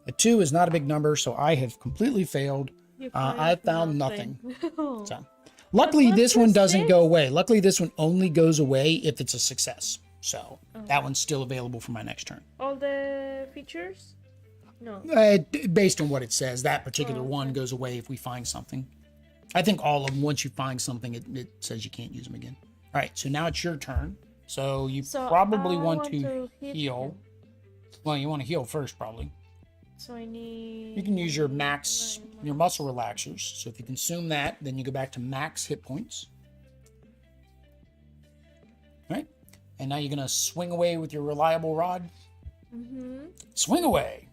A 2 is not a big number, so I have completely failed. I found nothing. So, luckily, this one doesn't go away. Luckily, this one only goes away if it's a success. So that one's still available for my next turn. All the features? No. Based on what it says, that particular one goes away if we find something. I think all of them, once you find something, it says you can't use them again. All right, so now it's your turn. So you probably want to heal. Well, you want to heal first, probably. So I need... You can use your max, your muscle relaxers. So if you consume that, then you go back to max hit points. All right. And now you're going to swing away with your reliable rod. Mm-hmm. Swing away.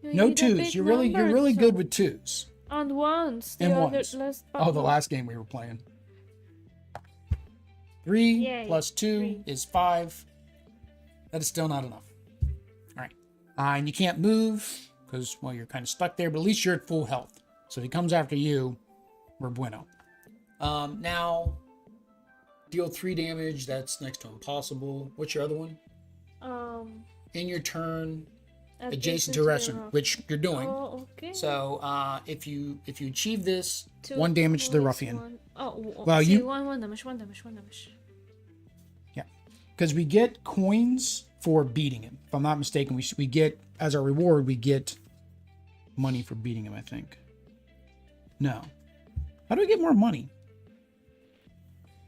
No 2s. You're really good with 2s. And 1s. And 1s. Oh, the last game we were playing. 3 plus 2 is 5. That is still not enough. All right. And you can't move because, well, you're kind of stuck there, but at least you're at full health. So if he comes after you, we're bueno. Now, Deal 3 damage. That's next to impossible. What's your other one? In your turn, adjacent to restaurant, which you're doing. Oh, okay. So if you achieve this, 1 damage to the ruffian. Well, you one damage. Yeah, because we get coins for beating him. If I'm not mistaken, we get as our reward we get money for beating him. I think. No, how do we get more money?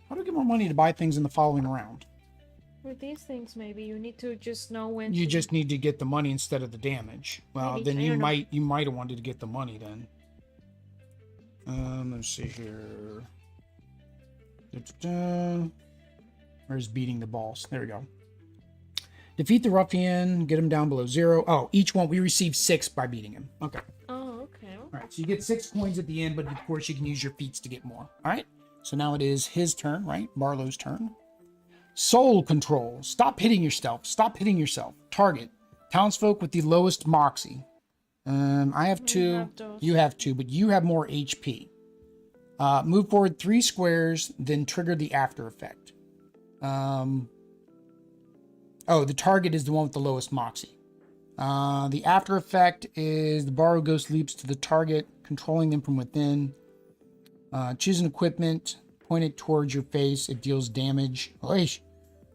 How do we get more money to buy things in the following round? With these things, maybe you need to just know when. You just need to get the money instead of the damage. Well, Maybe, then you might have wanted to get the money then. Let's see here. Da-da-da. Where's beating the boss? There we go. Defeat the ruffian. Get him down below 0. Oh, each one we receive 6 by beating him. Okay. Oh, okay. All right. So you get 6 coins at the end, but of course you can use your feats to get more. All right. So now it is his turn, right? Barlow's turn. Soul control. Stop hitting yourself. Stop hitting yourself. Target. Townsfolk with the lowest moxie. I have 2. You have 2, but you have more HP. Move forward 3 squares, then trigger the after effect. Oh, the target is the one with the lowest moxie. The after effect is the borrow ghost leaps to the target, controlling them from within. Choose an equipment, point it towards your face. It deals damage. Oish.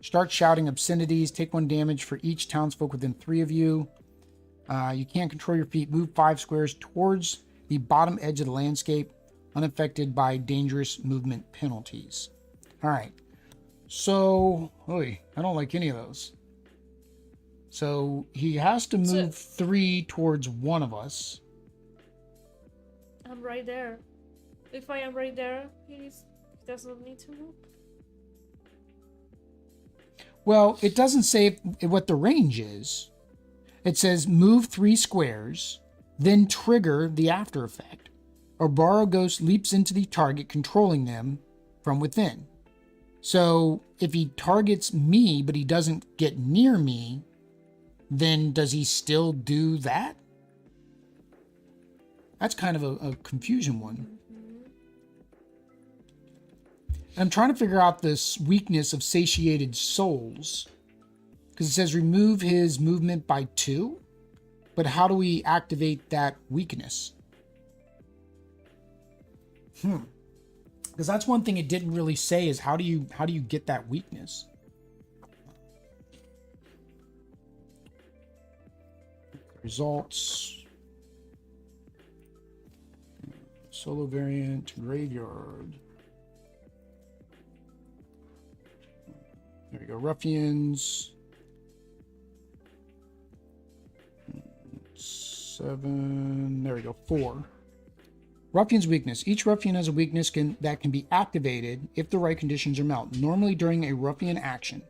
Start shouting obscenities. Take 1 damage for each townsfolk within 3 of you. You can't control your feet. Move 5 squares towards the bottom edge of the landscape, unaffected by dangerous movement penalties. All right. So, I don't like any of those. So he has to move 3 towards one of us. I'm right there. If I am right there, he doesn't need to move. Well, it doesn't say what the range is. It says move 3 squares, then trigger the after effect. Or borrow ghost leaps into the target, controlling them from within. So if he targets me, but he doesn't get near me, then does he still do that? That's kind of a confusion one. I'm trying to figure out this weakness of satiated souls. Because it says remove his movement by 2. But how do we activate that weakness? Because that's one thing it didn't really say is how do you get that weakness? Results. Solo variant, graveyard. There we go. Ruffians. 7. There we go. 4. Ruffian's weakness. Each ruffian has a weakness that can be activated if the right conditions are met, normally during a ruffian action.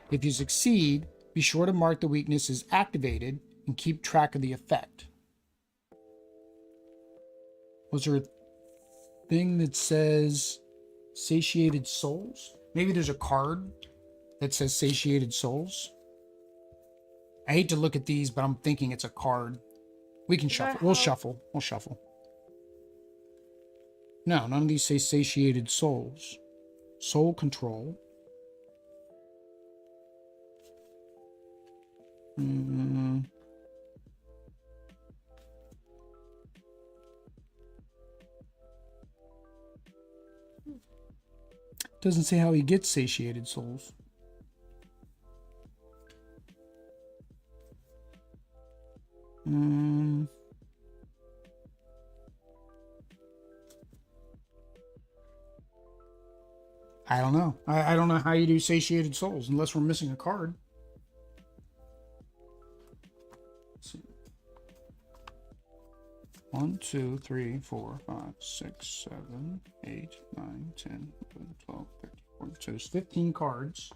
If you succeed, be sure to mark the weakness as activated and keep track of the effect. Was there a thing that says satiated souls? Maybe there's a card that says satiated souls. I hate to look at these, but I'm thinking it's a card. We can shuffle. We'll shuffle. No, none of these say satiated souls. Soul control. Doesn't say how he gets satiated souls. I don't know. I don't know how you do satiated souls unless we're missing a card. Let's see. 1, 2, 3, 4, 5, 6, 7, 8, 9, 10, 11, 12, 13, 14. So there's 15 cards.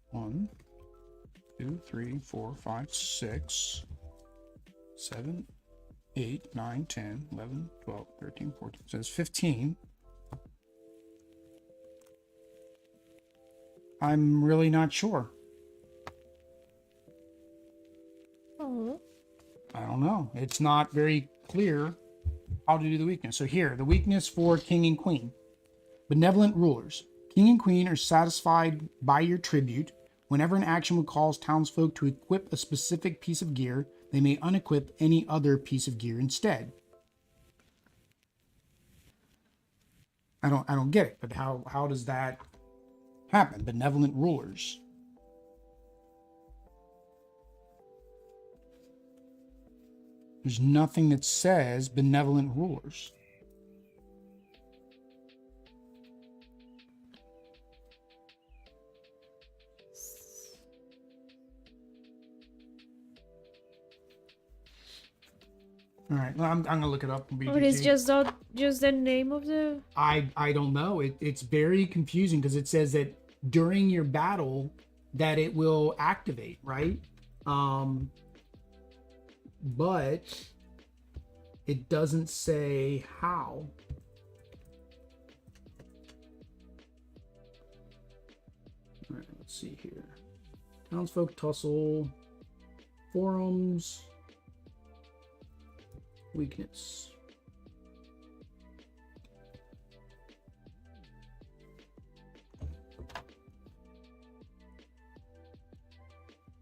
1, 2, 3, 4, 5, 6, 7, 8, 9, 10, 11, 12, 13, 14. So there's 15. I'm really not sure. Oh. I don't know. It's not very clear how to do the weakness. So here, the weakness for king and queen. Benevolent rulers. King and queen are satisfied by your tribute. Whenever an action would cause townsfolk to equip a specific piece of gear, they may unequip any other piece of gear instead. I don't get it, but how does that happen? Benevolent rulers. There's nothing that says benevolent rulers. All right, well, I'm gonna look it up. Or it's just the name of the. I don't know. It's very confusing because it says that during your battle that it will activate, right? But it doesn't say how. All right, let's see here. Townsfolk Tussle forums. Weakness.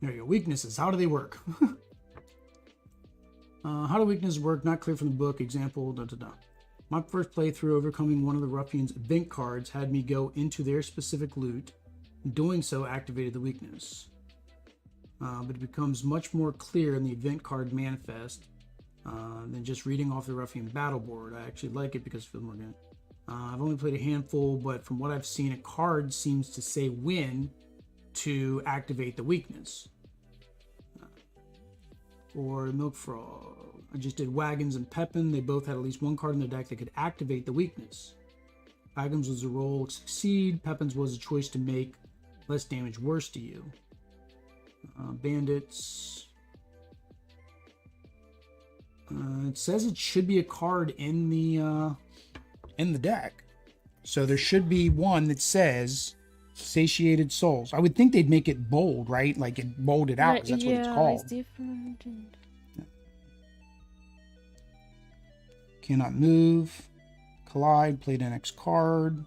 There you go. Weaknesses. How do they work? How do weaknesses work? Not clear from the book. Example. Da, da, da. My first playthrough overcoming one of the Ruffians' event cards had me go into their specific loot. Doing so activated the weakness. But it becomes much more clear in the event card manifest than just reading off the Ruffian battle board. I actually like it because it feels more good. I've only played a handful, but from what I've seen, a card seems to say win to activate the weakness. Or Milk Frog. I just did Waggums and Pepin. They both had at least one card in their deck that could activate the weakness. Waggums was a roll succeed. Pepin's was a choice to make less damage worse to you. Bandits. It says it should be a card in the deck. So there should be one that says Satiated Souls. I would think they'd make it bold, right? Like it bold it out because that's what it's called. It's different. Cannot move. Collide. Played an X card.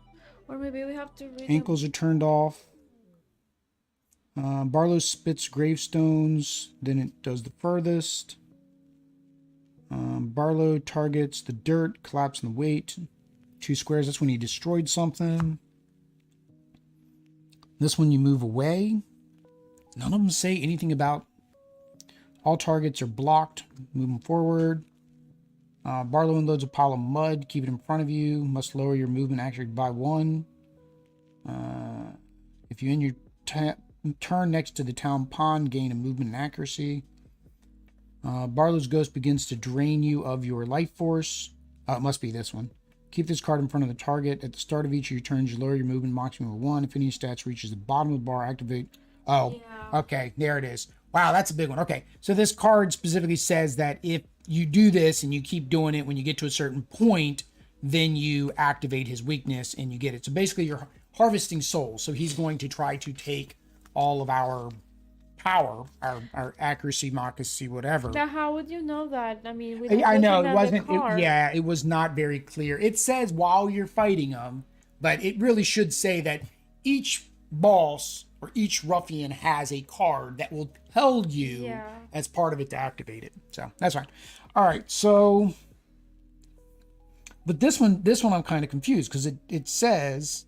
Or maybe we have to read Ankles are turned off. Barlow spits gravestones. Then it does the furthest. Barlow targets the dirt, collapsing the weight. 2 squares, that's when he destroyed something. This one you move away. None of them say anything about all targets are blocked. Moving forward. Barlow unloads a pile of mud. Keep it in front of you. Must lower your movement actually by 1. If you end your turn next to the town pond, gain a movement and accuracy. Barlow's ghost begins to drain you of your life force. It must be this one. Keep this card in front of the target. At the start of each of your turns, you lower your movement maximum of 1. If any stats reaches the bottom of the bar, activate. Oh, yeah. Okay, there it is. Wow, that's a big one. Okay, so this card specifically says that if you do this and you keep doing it, when you get to a certain point, then you activate his weakness and you get it. So basically, you're harvesting souls. So he's going to try to take all of our power, our accuracy, mocacy, whatever. Now, how would you know that? I mean, I know it wasn't. It was not very clear. It says while you're fighting them, but it really should say that each boss or each ruffian has a card that will tell you as part of it to activate it. So that's fine. All right. So, but this one I'm kind of confused because it says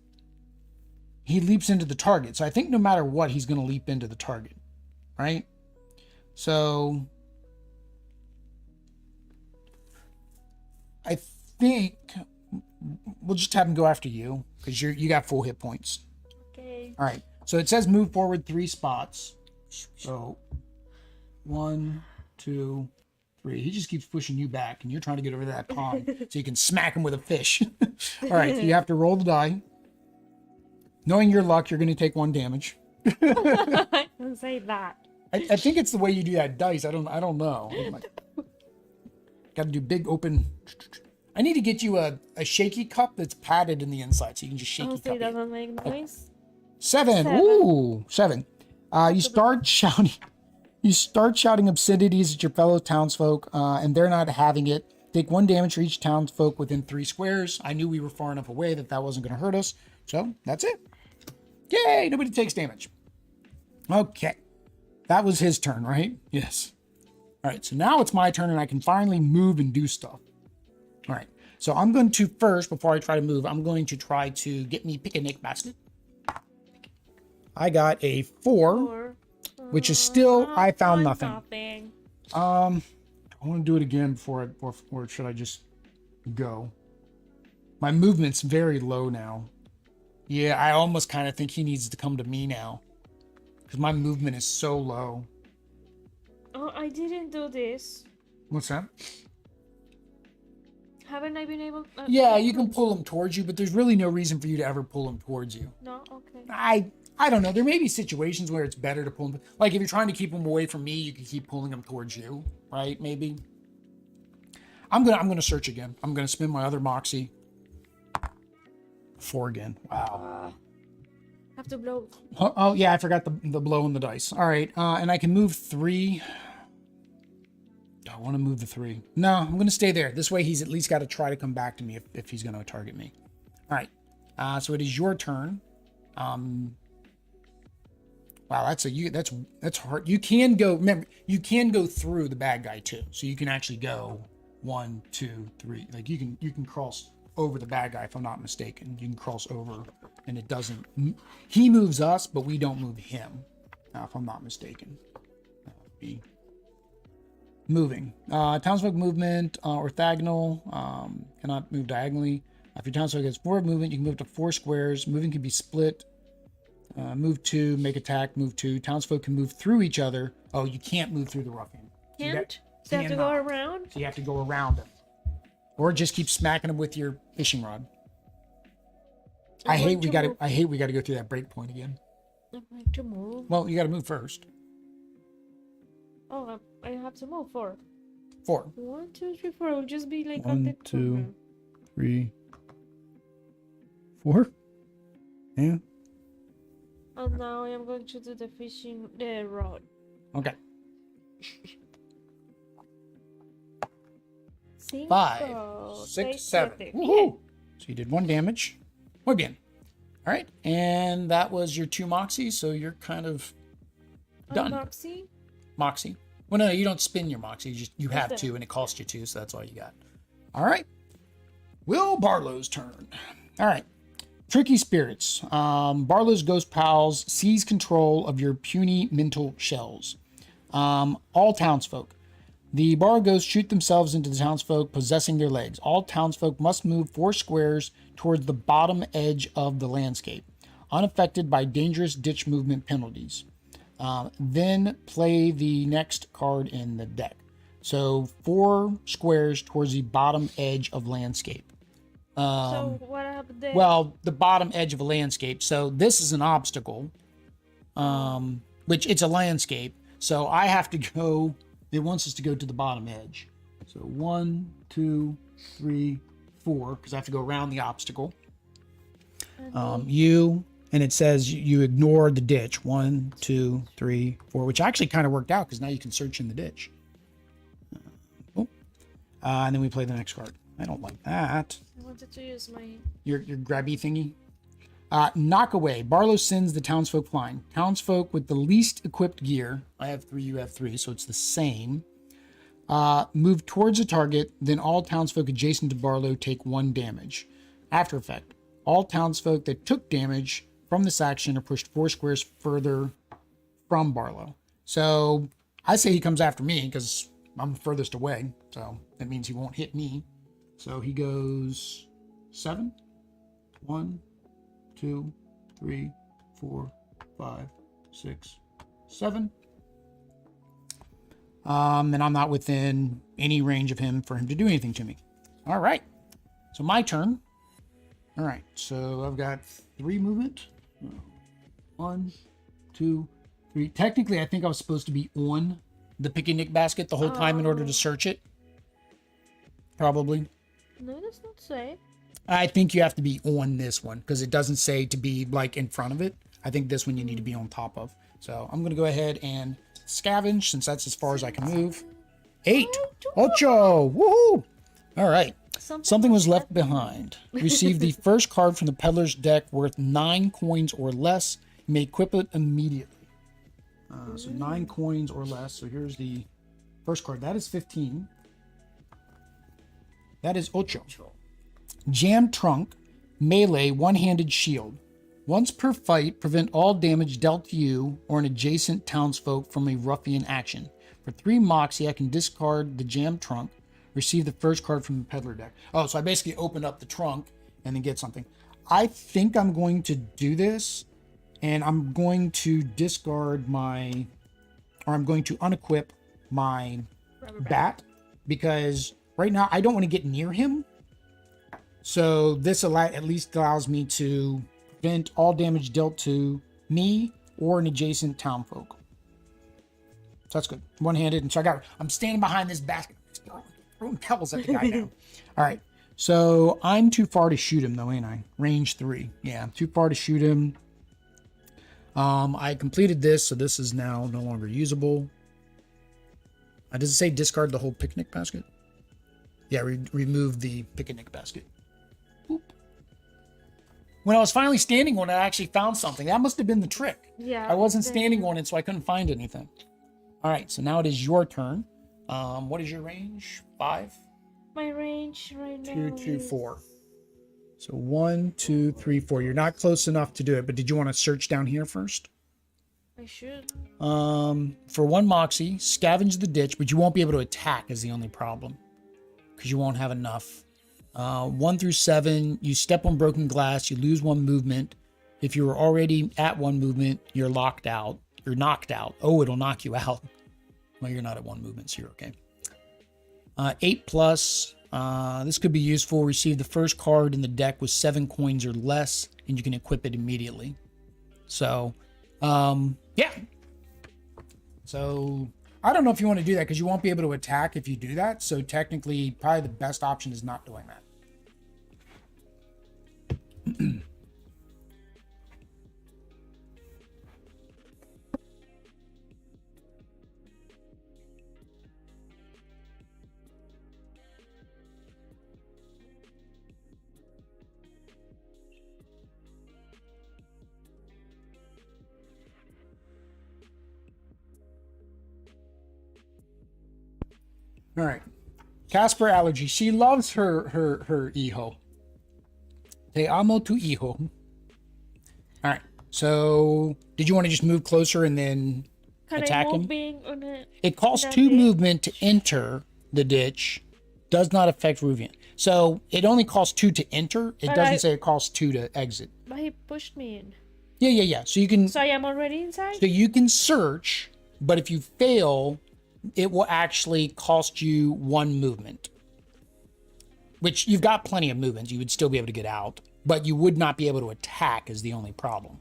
he leaps into the target. So I think no matter what, he's going to leap into the target. Right? So I think we'll just have him go after you because you got full hit points. Okay. All right. So it says move forward 3 spots. So 1, 2, 3. He just keeps pushing you back, and you're trying to get over to that pond so you can smack him with a fish. All right. So you have to roll the die. Knowing your luck, you're going to take 1 damage. Don't say that. I think it's the way you do that dice. I don't know. Got to do big open. I need to get you a shaky cup that's padded in the inside, so you can just shaky cup it. It doesn't make noise. 7. Ooh, 7. You start shouting. You start shouting obscenities at your fellow townsfolk, and they're not having it. Take 1 damage for each townsfolk within 3 squares. I knew we were far enough away that wasn't going to hurt us, so that's it. Yay, nobody takes damage. Okay. That was his turn, right? Yes. All right, so now it's my turn and I can finally move and do stuff. All right, so I'm going to first, before I try to move, I'm going to try to get me picnic basket. I got a 4, which is still, I found nothing. I want to do it again or should I just go? My movement's very low now. Yeah, I almost kind of think he needs to come to me now. Because my movement is so low. Oh, I didn't do this. What's that? Haven't I been able... yeah, you can pull him towards you, but there's really no reason for you to ever pull him towards you. No? Okay. I don't know. There may be situations where it's better to pull him. Like if you're trying to keep him away from me, you can keep pulling him towards you, right? Maybe. I'm gonna search again. I'm gonna spin my other Moxie. 4 again. Wow. Have to blow. Oh yeah, I forgot the blow in the dice. All right, and I can move 3. Do I want to move the 3? No, I'm gonna stay there. This way, he's at least got to try to come back to me if he's gonna target me. All right. So it is your turn. Wow, that's hard. You can go. Remember, you can go through the bad guy too. So you can actually go 1, 2, 3. Like you can cross over the bad guy if I'm not mistaken. You can cross over, and it doesn't. He moves us, but we don't move him. If I'm not mistaken. That would be moving. Townsfolk movement orthogonal. Cannot move diagonally. If your townsfolk has 4 movement, you can move to 4 squares. Moving can be split. Move 2, make attack, move 2. Townsfolk can move through each other. Oh, you can't move through the ruffian. Can't? So you have to go around? So you have to go around him. Or just keep smacking him with your fishing rod. I hate we gotta go through that break point again. I'd like to move. Well, you gotta move first. Oh, I have to move 4. 4. 1, 2, 3, 4. It will just be like 1, 2, 3, 4. Yeah. And now I am going to do the rod. Okay. 5, 6, 7. Woohoo! So you did 1 damage. Muy bien. All right, and that was your 2 Moxies, so you're kind of done. Moxie? Well, no, you don't spin your Moxie. You have 2, and it costs you 2, so that's all you got. All right. Will Barlow's turn. All right. Tricky spirits. Barlow's ghost pals seize control of your puny mental shells. All townsfolk. The Barlow ghosts shoot themselves into the townsfolk, possessing their legs. All townsfolk must move 4 squares towards the bottom edge of the landscape, unaffected by dangerous ditch movement penalties. Then play the next card in the deck. So 4 squares towards the bottom edge of landscape. So what happened there? Well, the bottom edge of a landscape. So this is an obstacle, which it's a landscape. So I have to go. It wants us to go to the bottom edge. So 1, 2, 3, 4, because I have to go around the obstacle. And it says you ignore the ditch. 1, 2, 3, 4, which actually kind of worked out because now you can search in the ditch. And then we play the next card. I don't like that. I wanted to use my... Your grabby thingy. Knock away. Barlow sends the townsfolk flying. Townsfolk with the least equipped gear. I have 3, you have 3, so it's the same. Move towards a target, then all townsfolk adjacent to Barlow take 1 damage. After effect. All townsfolk that took damage from this action are pushed 4 squares further from Barlow. So I say he comes after me because I'm furthest away. So that means he won't hit me. So he goes 7. 1, 2, 3, 4, 5, 6, 7. And I'm not within any range of him for him to do anything to me. All right. So my turn. All right. So I've got 3 movement. 1, 2, 3. Technically, I think I was supposed to be on the picnic basket the whole time in order to search it. Probably. No, it does not say. I think you have to be on this one because it doesn't say to be like in front of it. I think this one you need to be on top of. So I'm going to go ahead and scavenge since that's as far as I can move. 8. Ocho. Woohoo. All right. Something was left behind. Receive the first card from the peddler's deck worth 9 coins or less. You may equip it immediately. So 9 coins or less. So here's the first card. That is 15. That is ocho. Jam trunk, melee, one-handed shield. Once per fight, prevent all damage dealt to you or an adjacent townsfolk from a ruffian action. For 3 moxie, I can discard the jam trunk. Receive the first card from the peddler deck. Oh, so I basically open up the trunk and then get something. I think I'm going to do this, and I'm going to discard my, or I'm going to unequip my bat, because right now I don't want to get near him. So this at least allows me to prevent all damage dealt to me or an adjacent townfolk. So that's good. One-handed, and so I'm standing behind this basket. Throwing pebbles at the guy now. All right. So I'm too far to shoot him, though, ain't I? Range 3. Yeah, I'm too far to shoot him. I completed this, so this is now no longer usable. Does it say discard the whole picnic basket? Yeah, remove the picnic basket. Boop. When I was finally standing on it, I actually found something. That must have been the trick. Yeah. I wasn't standing on it, so I couldn't find anything. All right, so now it is your turn. What is your range? 5? My range right now 2, 2, 4. So 1, 2, 3, 4. You're not close enough to do it, but did you want to search down here first? I should. For 1 moxie, scavenge the ditch, but you won't be able to attack is the only problem, because you won't have enough. 1 through 7, you step on broken glass, you lose 1 movement. If you were already at 1 movement, you're locked out. You're knocked out. Oh, it'll knock you out. Well, you're not at 1 movement, so you're okay. 8 plus. This could be useful. Receive the first card in the deck with 7 coins or less, and you can equip it immediately. So, yeah. So, I don't know if you want to do that, because you won't be able to attack if you do that. So, technically, probably the best option is not doing that. All right. Casper allergy. She loves her hijo. Te amo tu hijo. All right. So, did you want to just move closer and then attack him? It costs 2 movement to enter the ditch. Does not affect Ruffian. So, it only costs 2 to enter. It doesn't say it costs 2 to exit. But he pushed me in. Yeah. So you can. So I am already inside? So you can search, but if you fail, it will actually cost you 1 movement, which you've got plenty of movements. You would still be able to get out, but you would not be able to attack is the only problem,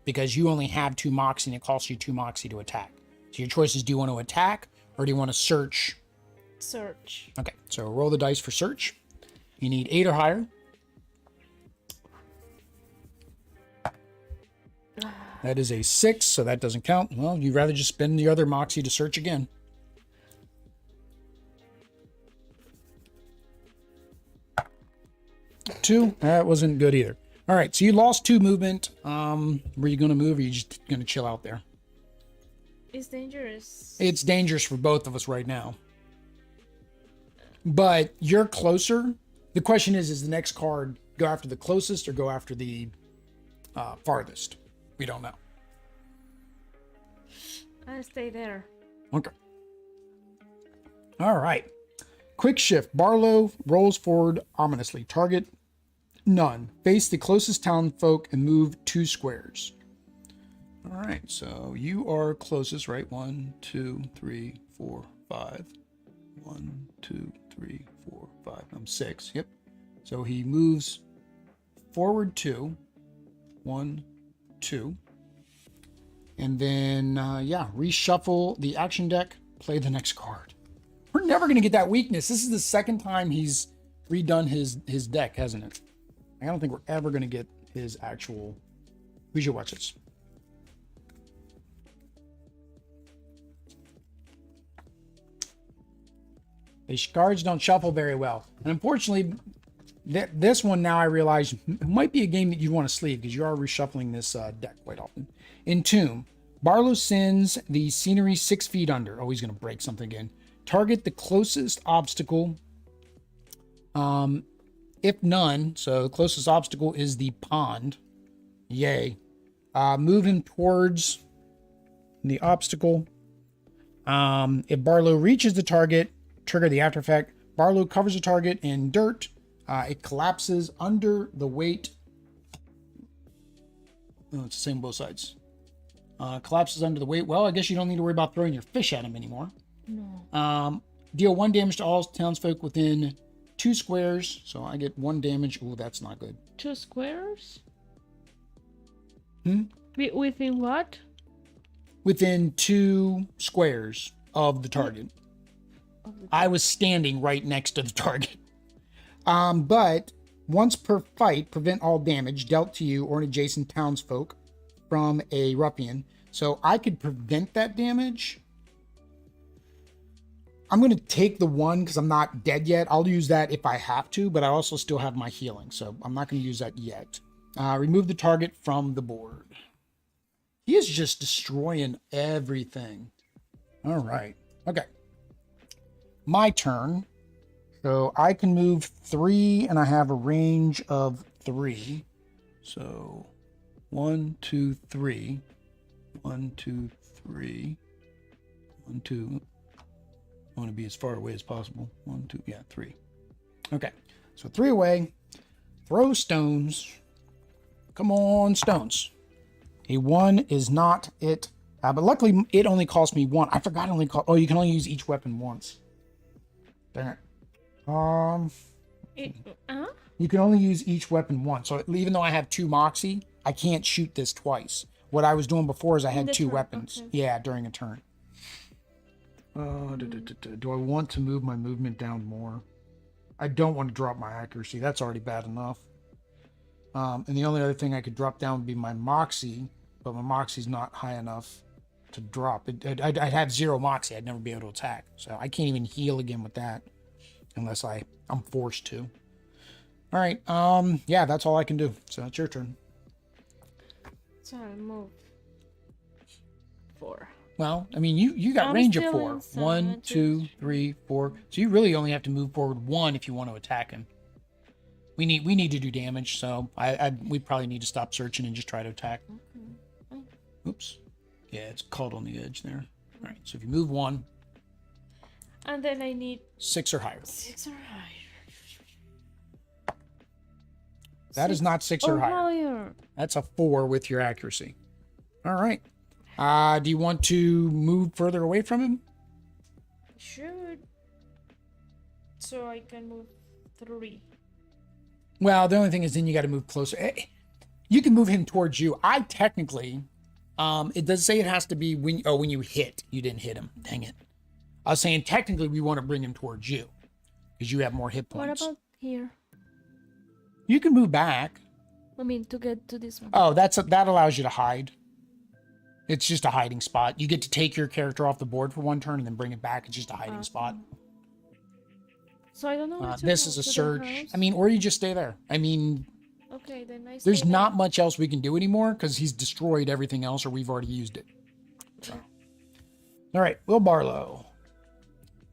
because you only have 2 moxie and it costs you 2 moxie to attack. So your choice is, do you want to attack or do you want to search? Search. Okay, so roll the dice for search. You need 8 or higher. That is a 6, so that doesn't count. Well, you'd rather just spend the other moxie to search again. Two, that wasn't good either. All right, so you lost 2 movement. Were you going to move, or are you just going to chill out there? It's dangerous. It's dangerous for both of us right now. But you're closer. The question is the next card go after the closest or go after the farthest? We don't know. I'll stay there. Okay. All right. Quick shift. Barlow rolls forward ominously. Target none. Face the closest townfolk and move 2 squares. All right. So you are closest, right? 1, 2, 3, 4, 5. 1, 2, 3, 4, 5. I'm 6. Yep. So he moves forward 2. 1, 2. And then, reshuffle the action deck. Play the next card. We're never going to get that weakness. This is the second time he's redone his deck, hasn't it? I don't think we're ever going to get his actual... We should watch this. These cards don't shuffle very well. And unfortunately, this one now I realize might be a game that you want to sleeve because you are reshuffling this deck quite often. Entomb. Barlow sends the scenery 6 feet under. Oh, he's going to break something again. Target the closest obstacle. If none, so the closest obstacle is the pond. Yay. Move him towards the obstacle. If Barlow reaches the target, trigger the after effect. Barlow covers the target in dirt. It collapses under the weight. Oh, it's the same both sides. Collapses under the weight. Well, I guess you don't need to worry about throwing your fish at him anymore. No. Deal 1 damage to all townsfolk within 2 squares. So I get 1 damage. Oh, that's not good. 2 squares? Hmm? Within what? Within 2 squares of the target. I was standing right next to the target. But once per fight, prevent all damage dealt to you or an adjacent townsfolk from a ruffian. So I could prevent that damage. I'm going to take the 1 because I'm not dead yet. I'll use that if I have to, but I also still have my healing. So I'm not going to use that yet. Remove the target from the board. He is just destroying everything. All right. Okay. My turn. So I can move 3 and I have a range of 3. So 1, 2, 3. 1, 2, 3. 1, 2. I want to be as far away as possible. 1, 2, yeah, 3. Okay. So 3 away. Throw stones. Come on, stones. A 1 is not it. But luckily, it only cost me 1. I forgot it only cost... Oh, you can only use each weapon once. Darn it. You can only use each weapon once. So even though I have 2 Moxie, I can't shoot this twice. What I was doing before is I had 2 weapons. Okay. Yeah, during a turn. Do I want to move my movement down more? I don't want to drop my accuracy. That's already bad enough. And the only other thing I could drop down would be my Moxie, but my Moxie's not high enough to drop. I'd have 0 Moxie. I'd never be able to attack. So I can't even heal again with that unless I'm forced to. All right. Yeah, that's all I can do. So it's your turn. So I'll move 4. Well, I mean, you got range of 4. 1, 2, 3, 4. So you really only have to move forward 1 if you want to attack him. We need to do damage, so we probably need to stop searching and just try to attack. Okay. Oops. Yeah, it's caught on the edge there. All right, so if you move 1. And then I need 6 or higher. 6 or higher. That is not 6 or higher. That's a 4 with your accuracy. All right. Do you want to move further away from him? Should. So I can move 3. Well, the only thing is then you got to move closer. You can move him towards you. I technically, it does say it has to be when you hit. You didn't hit him. Dang it. I was saying technically we want to bring him towards you because you have more hit points. What about here? You can move back. I mean, to get to this one. Oh, that allows you to hide. It's just a hiding spot. You get to take your character off the board for 1 turn and then bring it back. It's just a hiding spot. So I don't know where to this go, is a to surge. I mean, or you just stay there. I mean, okay, then I there's not much else we can do anymore because he's destroyed everything else or we've already used it. So. All right, Will Barlow.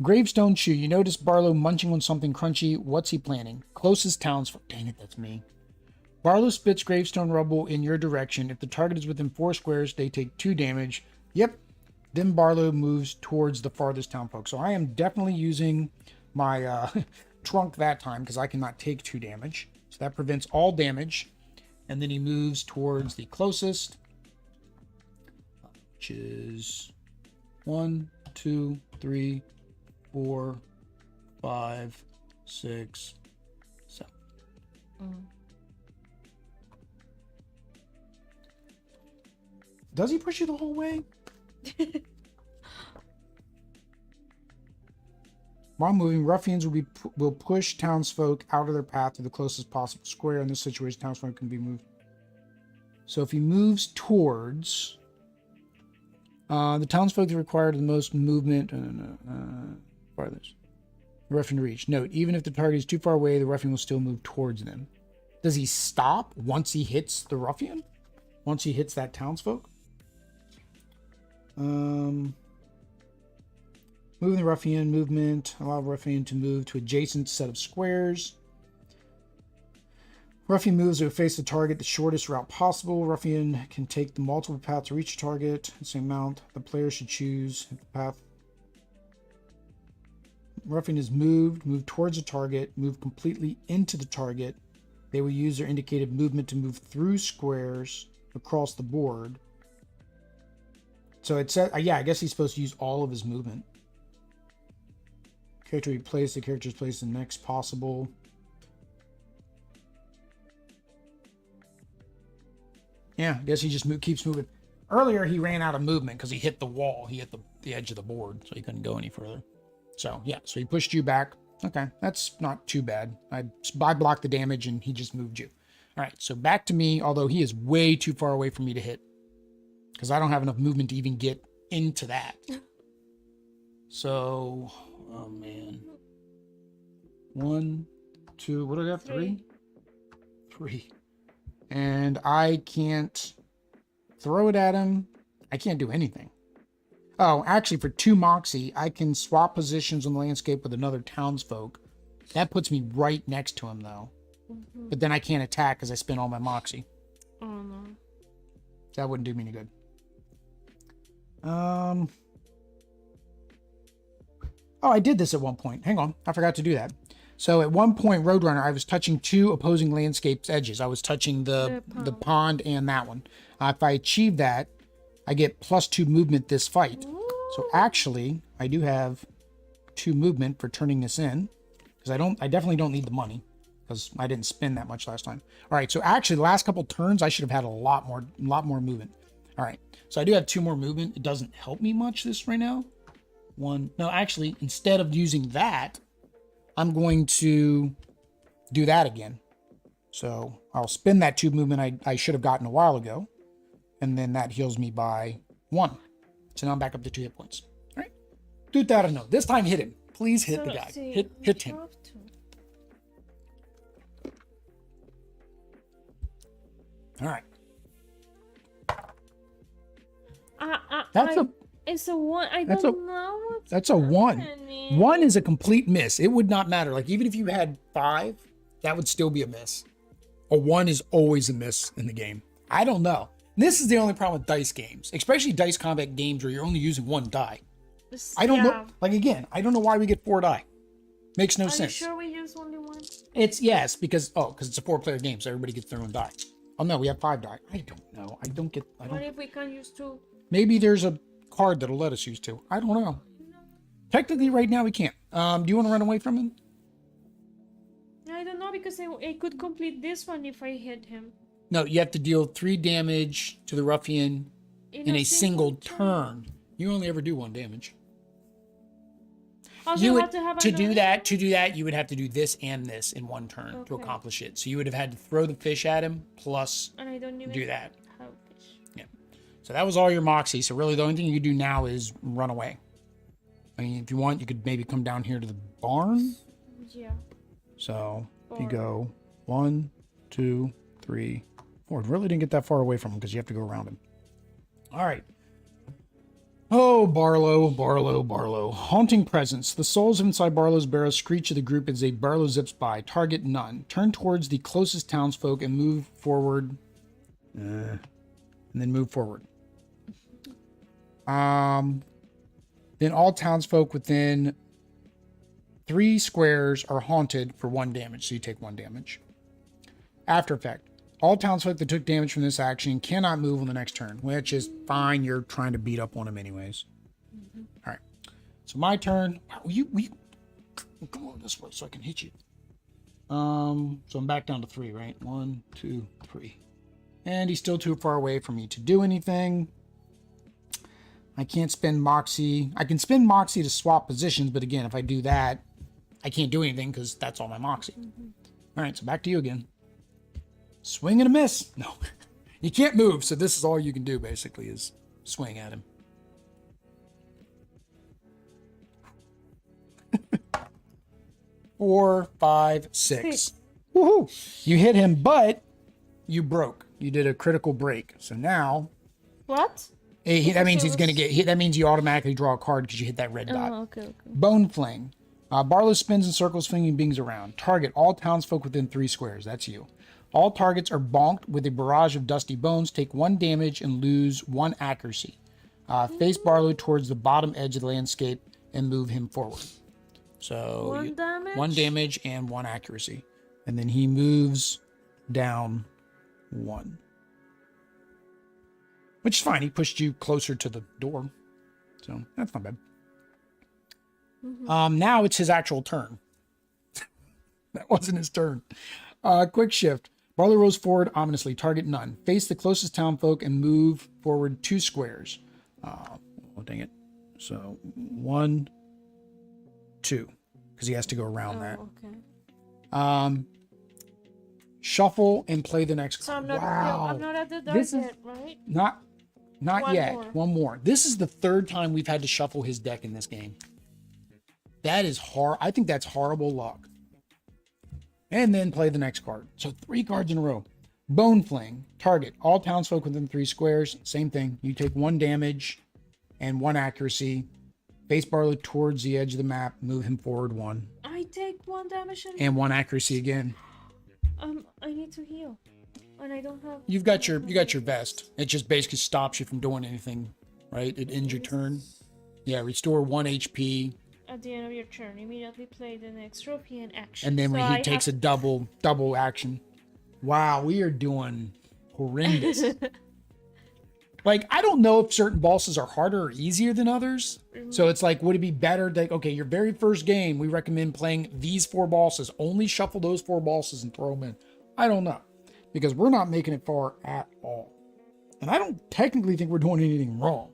Gravestone Shoe. You notice Barlow munching on something crunchy. What's he planning? Closest towns. Dang it, that's me. Barlow spits gravestone rubble in your direction. If the target is within 4 squares, they take 2 damage. Yep. Then Barlow moves towards the farthest townfolk. So I am definitely using my trunk that time because I cannot take 2 damage. So that prevents all damage. And then he moves towards the closest, which is 1, 2, 3, 4, 5, 6, 7. Does he push you the whole way? While moving, ruffians will push townsfolk out of their path to the closest possible square. In this situation, townsfolk can be moved. So if he moves towards the townsfolk that require the most movement, farthest. the ruffian to reach. Note, even if the target is too far away, the ruffian will still move towards them. Does he stop once he hits the ruffian? Once he hits that townsfolk? Moving the ruffian, movement. Allow ruffian to move to adjacent set of squares. Ruffian moves to face the target the shortest route possible. Ruffian can take the multiple paths to reach the target. The same amount. The player should choose if the path. Ruffian is moved towards the target, move completely into the target. They will use their indicated movement to move through squares across the board. So it said, yeah, I guess he's supposed to use all of his movement. Character replace, the character is placed the next possible. Yeah, I guess he just keeps moving. Earlier, he ran out of movement because he hit the wall. He hit the edge of the board, so he couldn't go any further. So, yeah, so he pushed you back. Okay, that's not too bad. I blocked the damage, and he just moved you. All right, so back to me, although he is way too far away for me to hit. Because I don't have enough movement to even get into that. So, oh, man. 1, 2, what do I got? 3? 3. And I can't throw it at him. I can't do anything. Oh, actually, for 2 Moxie, I can swap positions on the landscape with another townsfolk. That puts me right next to him, though. Mm-hmm. But then I can't attack because I spent all my Moxie. Oh, no. That wouldn't do me any good. Oh, I did this at one point. Hang on. I forgot to do that. So at one point, Roadrunner, I was touching 2 opposing landscapes edges. I was touching the pond and that one. If I achieve that, I get +2 movement this fight. Ooh. So actually, I do have 2 movement for turning this in. Because I definitely don't need the money. Because I didn't spend that much last time. All right, so actually, the last couple turns, I should have had a lot more movement. All right, so I do have 2 more movement. It doesn't help me much this right now. 1, no, actually, instead of using that, I'm going to do that again. So I'll spend that 2 movement I should have gotten a while ago. And then that heals me by 1. So now I'm back up to 2 hit points. All right. Do that or no. This time hit him. Please hit the guy. Hit him. All right. It's a 1. I don't know what's That's a 1. happening. 1 is a complete miss. It would not matter. Like, even if you had 5, that would still be a miss. A 1 is always a miss in the game. I don't know. This is the only problem with dice games, especially dice combat games where you're only using 1 die. I don't know. Like, again, I don't know why we get 4 die. Makes no sense. Are you sure we use only 1? It's, yes, because it's a 4-player game, so everybody gets their own die. Oh, no, we have 5 die. I don't know. What if we can use 2? Maybe there's a card that'll let us use 2. I don't know. No. Technically, right now, we can't. Do you want to run away from him? I don't know, because I could complete this one if I hit him. No, you have to deal 3 damage to the ruffian in a single turn. You only ever do 1 damage. Also, to do that, you would have to do this and this in 1 turn to accomplish it. So you would have had to throw the fish at him plus and I don't even do that. Have fish. Yeah. So that was all your Moxie. So really, the only thing you do now is run away. I mean, if you want, you could maybe come down here to the barn. Yeah. So if you go 1, 2, 3, 4. Really didn't get that far away from him because you have to go around him. All right. Oh, Barlow. Haunting presence. The souls inside Barlow's barrow screech at the group as Barlow zips by. Target none. Turn towards the closest townsfolk and move forward. And then move forward. Then all townsfolk within 3 squares are haunted for 1 damage, so you take 1 damage. After effect. All townsfolk that took damage from this action cannot move on the next turn, which is fine. You're trying to beat up on him anyways. Mm-hmm. All right. So my turn. Wow, you come over this way so I can hit you. So I'm back down to 3, right? 1, 2, 3. And he's still too far away for me to do anything. I can't spend Moxie. I can spend Moxie to swap positions, but again, if I do that, I can't do anything because that's all my Moxie. Mm-hmm. All right, so back to you again. Swing and a miss. No, you can't move, so this is all you can do basically is swing at him. 4, 5, 6. Woohoo! You hit him, but you broke. You did a critical break. So now, What? that means he's going to get hit. That means you automatically draw a card because you hit that red dot. Oh, okay. Bone Fling. Barlow spins in circles, flinging beings around. Target all townsfolk within 3 squares. That's you. All targets are bonked with a barrage of dusty bones. Take 1 damage and lose 1 accuracy. Face Barlow towards the bottom edge of the landscape and move him forward. So 1 damage? 1 damage and 1 accuracy. And then he moves down 1. Which is fine. He pushed you closer to the door. So that's not bad. Now it's his actual turn. That wasn't his turn. Quick shift. Barlow rolls forward ominously. Target none. Face the closest townfolk and move forward 2 squares. Oh, dang it. So 1, 2. Because he has to go around that. Okay. Shuffle and play the next So card. I'm not at the door yet, right? Not One yet. more. One more. This is the 3rd time we've had to shuffle his deck in this game. That is hard. I think that's horrible luck. And then play the next card. So 3 cards in a row. Bone Fling. Target all townsfolk within 3 squares. Same thing. You take 1 damage and 1 accuracy. Face Barlow towards the edge of the map. Move him forward 1. I take 1 damage And 1 accuracy again. I need to heal. And I don't have... You got your vest. It just basically stops you from doing anything, right? It ends your turn. Yeah, restore 1 HP. At the end of your turn, immediately play the next Ruffian action. And then So when he takes a double action. Wow, we are doing horrendous. Like, I don't know if certain bosses are harder or easier than others. So it's like, would it be better that, okay, your very first game, we recommend playing these 4 bosses. Only shuffle those 4 bosses and throw them in. I don't know. Because we're not making it far at all. And I don't technically think we're doing anything wrong.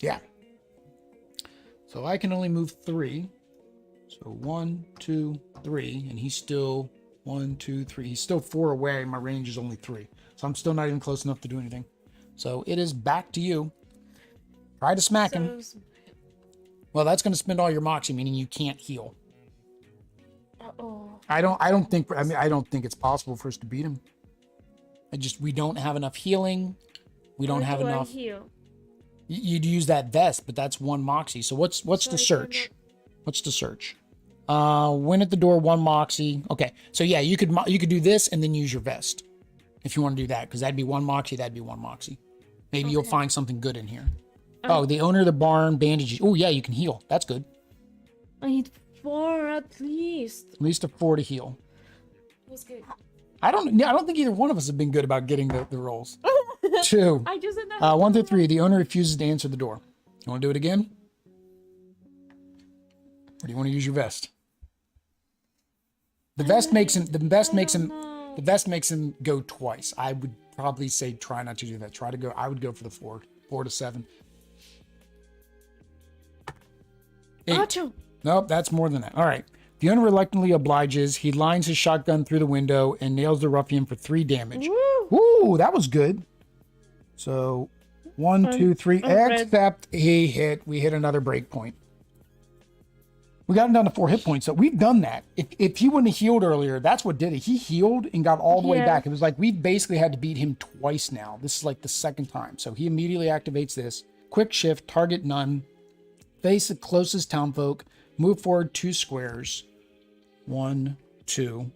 Yeah. So I can only move 3. So 1, 2, 3. And he's still 1, 2, 3. He's still 4 away. My range is only 3. So I'm still not even close enough to do anything. So it is back to you. Try to smack him. Well, that's going to spend all your moxie, meaning you can't heal. Uh-oh. I don't think it's possible for us to beat him. We don't have enough healing. We don't have enough. Heal? You'd use that vest, but that's 1 moxie. So what's the search? What's the search? Win at the door, 1 moxie. Okay. So yeah, you could do this and then use your vest. If you want to do that, because that'd be 1 moxie, that'd be 1 moxie. Maybe you'll find something good in here. Oh, the owner of the barn bandages. Oh yeah, you can heal. That's good. I need 4 at least. At least a 4 to heal. That's good. I don't think either one of us have been good about getting the rolls. 2. I just did that. 1 through 3. The owner refuses to answer the door. You want to do it again? Or do you want to use your vest? The vest makes him go twice. I would probably say try not to do that. I would go for the 4 to 7. 8. Achoo. Nope, that's more than that. All right. The owner reluctantly obliges. He lines his shotgun through the window and nails the ruffian for 3 damage. Woo, that was good. So 1, 2, 3. Except we hit another break point. We got him down to 4 hit points. So we've done that. If he wouldn't have healed earlier, that's what did it. He healed and got all the way back. It was like we've basically had to beat him twice now. This is like the 2nd time. So he immediately activates this. Quick shift, target none. Face the closest townfolk. Move forward 2 squares. 1, 2.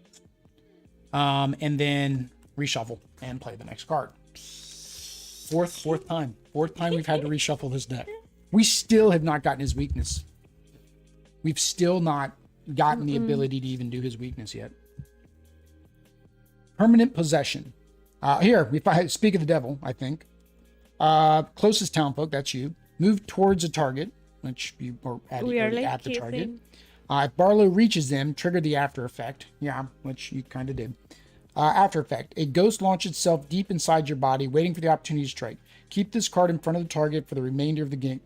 And then reshuffle and play the next card. Fourth time. 4th time we've had to reshuffle this deck. We still have not gotten his weakness. We've still not gotten the ability to even do his weakness yet. Permanent possession. Here, if I speak of the devil, I think. Closest townfolk, that's you. Move towards a target, which you are at the target. If Barlow reaches them, trigger the after effect. Yeah, which you kind of did. After effect. A ghost launches itself deep inside your body, waiting for the opportunity to strike. Keep this card in front of the target for the remainder of the game.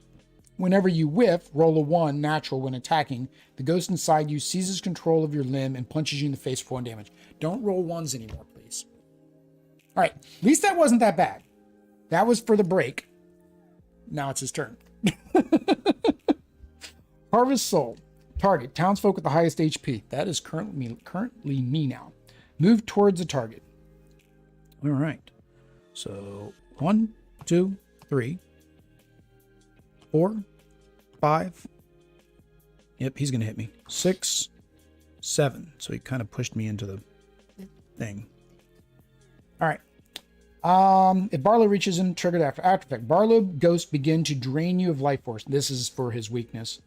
Whenever you whiff, roll a 1 natural when attacking. The ghost inside you seizes control of your limb and punches you in the face for 1 damage. Don't roll 1s anymore, please. All right. At least that wasn't that bad. That was for the break. Now it's his turn. Harvest Soul. Target. Townsfolk with the highest HP. That is currently me now. Move towards the target. All right. So 1, 2, 3, 4, 5. Yep, he's going to hit me. 6, 7. So he kind of pushed me into the thing. All right. If Barlow reaches him, triggered after effect. Barlow ghosts begin to drain you of life force. This is for his weakness.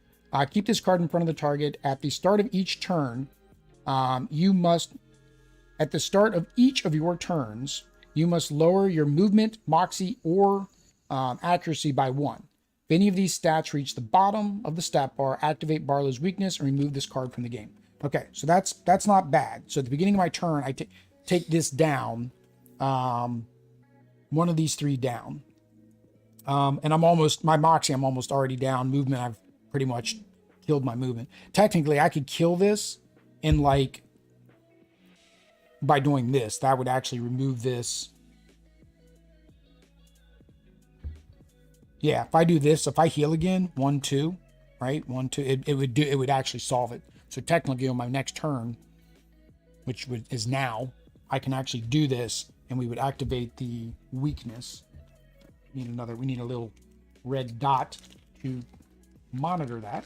Keep this card in front of the target. At the start of each turn, at the start of each of your turns, you must lower your movement, moxie, or accuracy by 1. If any of these stats reach the bottom of the stat bar, activate Barlow's weakness and remove this card from the game. Okay, so that's not bad. So at the beginning of my turn, I take this down. One of these 3 down. And I'm almost already down. Movement, I've pretty much killed my movement. Technically, I could kill this in by doing this. That would actually remove this. Yeah, if I do this, if I heal again, 1, 2, right? 1, 2, it would actually solve it. So technically on my next turn, which is now, I can actually do this and we would activate the weakness. We need a little red dot to monitor that.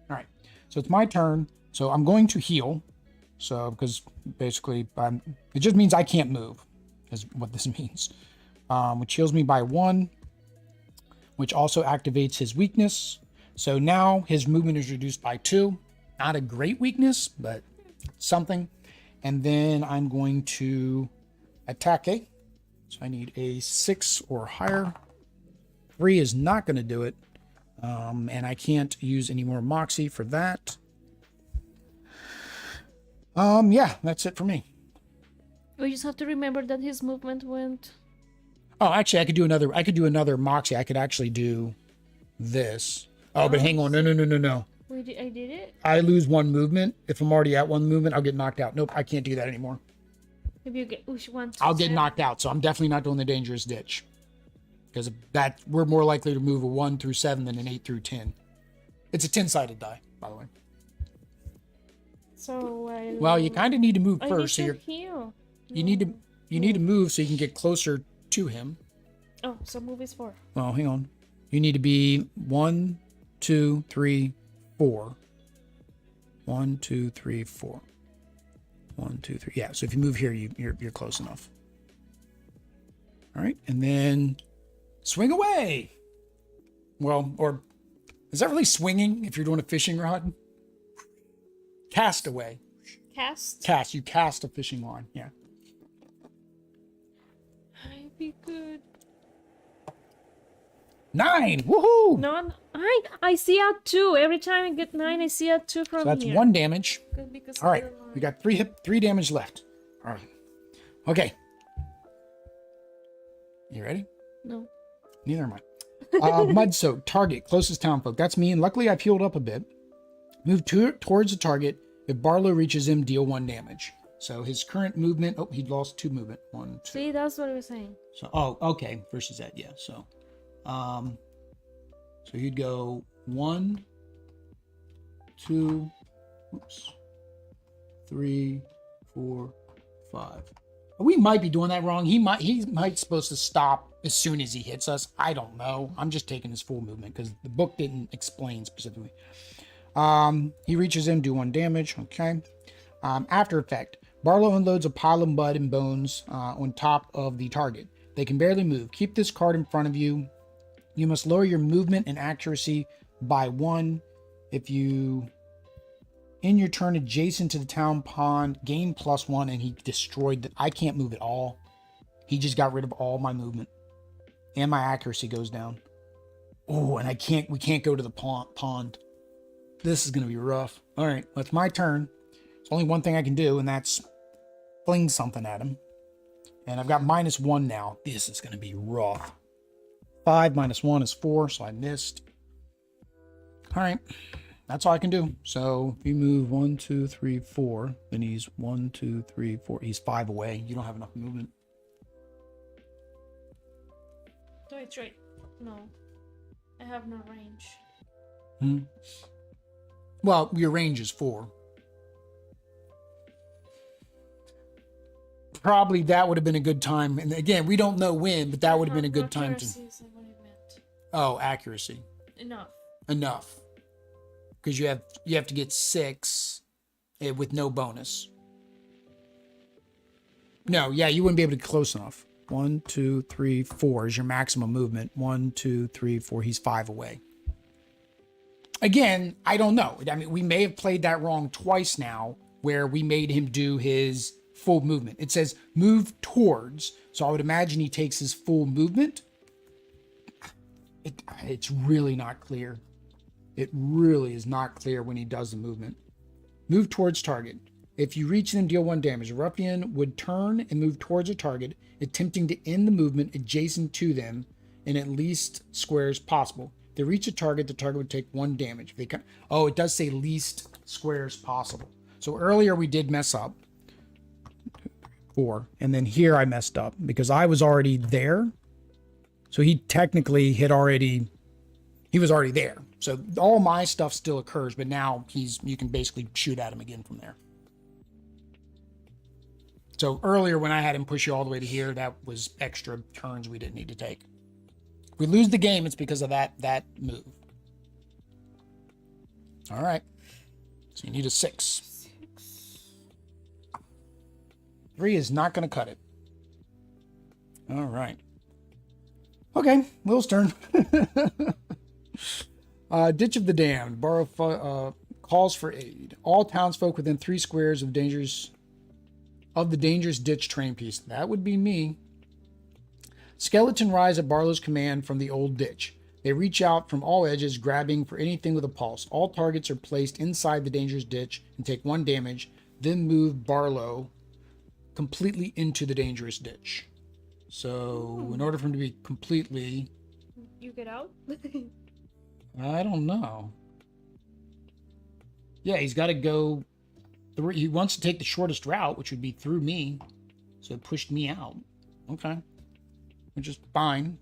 All right, so it's my turn. So I'm going to heal. So because basically it just means I can't move is what this means. Which heals me by 1, which also activates his weakness. So now his movement is reduced by 2. Not a great weakness, but something. And then I'm going to attack. So I need a 6 or higher. 3 is not going to do it. And I can't use any more moxie for that. Yeah, that's it for me. We just have to remember that his movement went. Oh, actually, I could do another moxie. I could actually do this. Oh, but hang on. No. I did it? I lose 1 movement. If I'm already at 1 movement, I'll get knocked out. Nope, I can't do that anymore. If you get one, I'll get knocked out, so I'm definitely not doing the dangerous ditch. Because that we're more likely to move a 1 through 7 than an 8 through 10. It's a 10-sided die, by the way. So well, you kind of need to move first. So heal. You need to move so you can get closer to him. Oh, so move is 4. Well, hang on. You need to be 1, 2, 3, 4. 1, 2, 3, 4. 1, 2, 3. Yeah. So if you move here, you're close enough. All right, and then swing away. Well, or is that really swinging if you're doing a fishing rod? Cast away. Cast. You cast a fishing line. Yeah. I'd be good. 9. Woohoo! No, I see a 2 every time I get 9. I see a 2 from So that's here. 1 damage. Because All right, we got 3 damage left. All right. You ready? No. Neither am I. Mud soak, target, closest townfolk. That's me, and luckily I've healed up a bit. Move towards the target. If Barlow reaches him, deal 1 damage. So his current movement, oh, he lost 2 movement. 1, 2. See, that's what I was saying. So, oh, okay, versus that, yeah. So he'd go 1, 2, 3, 4, 5. We might be doing that wrong. He might supposed to stop as soon as he hits us. I don't know. I'm just taking his full movement because the book didn't explain specifically. He reaches him, do 1 damage. Okay. After effect, Barlow unloads a pile of mud and bones on top of the target. They can barely move. Keep this card in front of you. You must lower your movement and accuracy by 1. If you in your turn adjacent to the town pond, gain +1, and he destroyed that. I can't move at all. He just got rid of all my movement. And my accuracy goes down. Oh, and we can't go to the pond. This is gonna be rough. All right, well, it's my turn. There's only one thing I can do, and that's fling something at him. And I've got -1 now. This is gonna be rough. 5 minus 1 is 4, so I missed. All right. That's all I can do. So if you move 1, 2, 3, 4, then he's 1, 2, 3, 4. He's 5 away. You don't have enough movement. Wait. No. I have no range. Well, your range is 4. Probably that would have been a good time. And again, we don't know when, but that would have been a good time to. Accuracy is what I meant. Oh, accuracy. Enough. Because you have to get 6 with no bonus. No, yeah, you wouldn't be able to get close enough. 1, 2, 3, 4 is your maximum movement. 1, 2, 3, 4. He's 5 away. Again, I don't know. I mean, we may have played that wrong twice now, where we made him do his full movement. It says move towards, so I would imagine he takes his full movement. It's really not clear. It really is not clear when he does the movement. Move towards target. If you reach them, deal 1 damage. A ruffian would turn and move towards a target, attempting to end the movement adjacent to them in at least squares possible. If they reach a target, the target would take 1 damage. If they it does say least squares possible. So earlier we did mess up. 4. And then here I messed up because I was already there. So he technically he was already there. So all my stuff still occurs, but now you can basically shoot at him again from there. So earlier when I had him push you all the way to here, that was extra turns we didn't need to take. If we lose the game, it's because of that move. All right. So you need a 6. 3 is not going to cut it. All right. Okay, Will's turn. Ditch of the Damned. Barlow calls for aid. All townsfolk within 3 squares of the dangerous ditch train piece. That would be me. Skeleton rise at Barlow's command from the old ditch. They reach out from all edges, grabbing for anything with a pulse. All targets are placed inside the dangerous ditch and take 1 damage, then move Barlow completely into the dangerous ditch. So, in order for him to be completely... You get out? I don't know. Yeah, he's got to go... He wants to take the shortest route, which would be through me. So it pushed me out. Okay. Which is fine.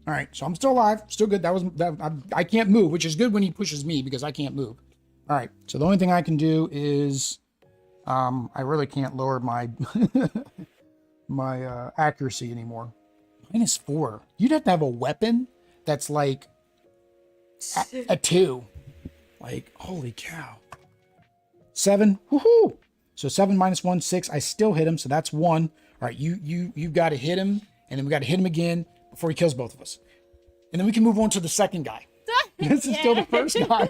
All right, so I'm still alive. Still good. I can't move, which is good when he pushes me because I can't move. All right, so the only thing I can do is... I really can't lower my... my accuracy anymore. -4. You'd have to have a weapon that's like a 2. Like, holy cow. 7. Woohoo! So 7 minus 1, 6. I still hit him, so that's 1. All right, you've got to hit him, and then we got to hit him again before he kills both of us. And then we can move on to the second guy. This is still the first guy.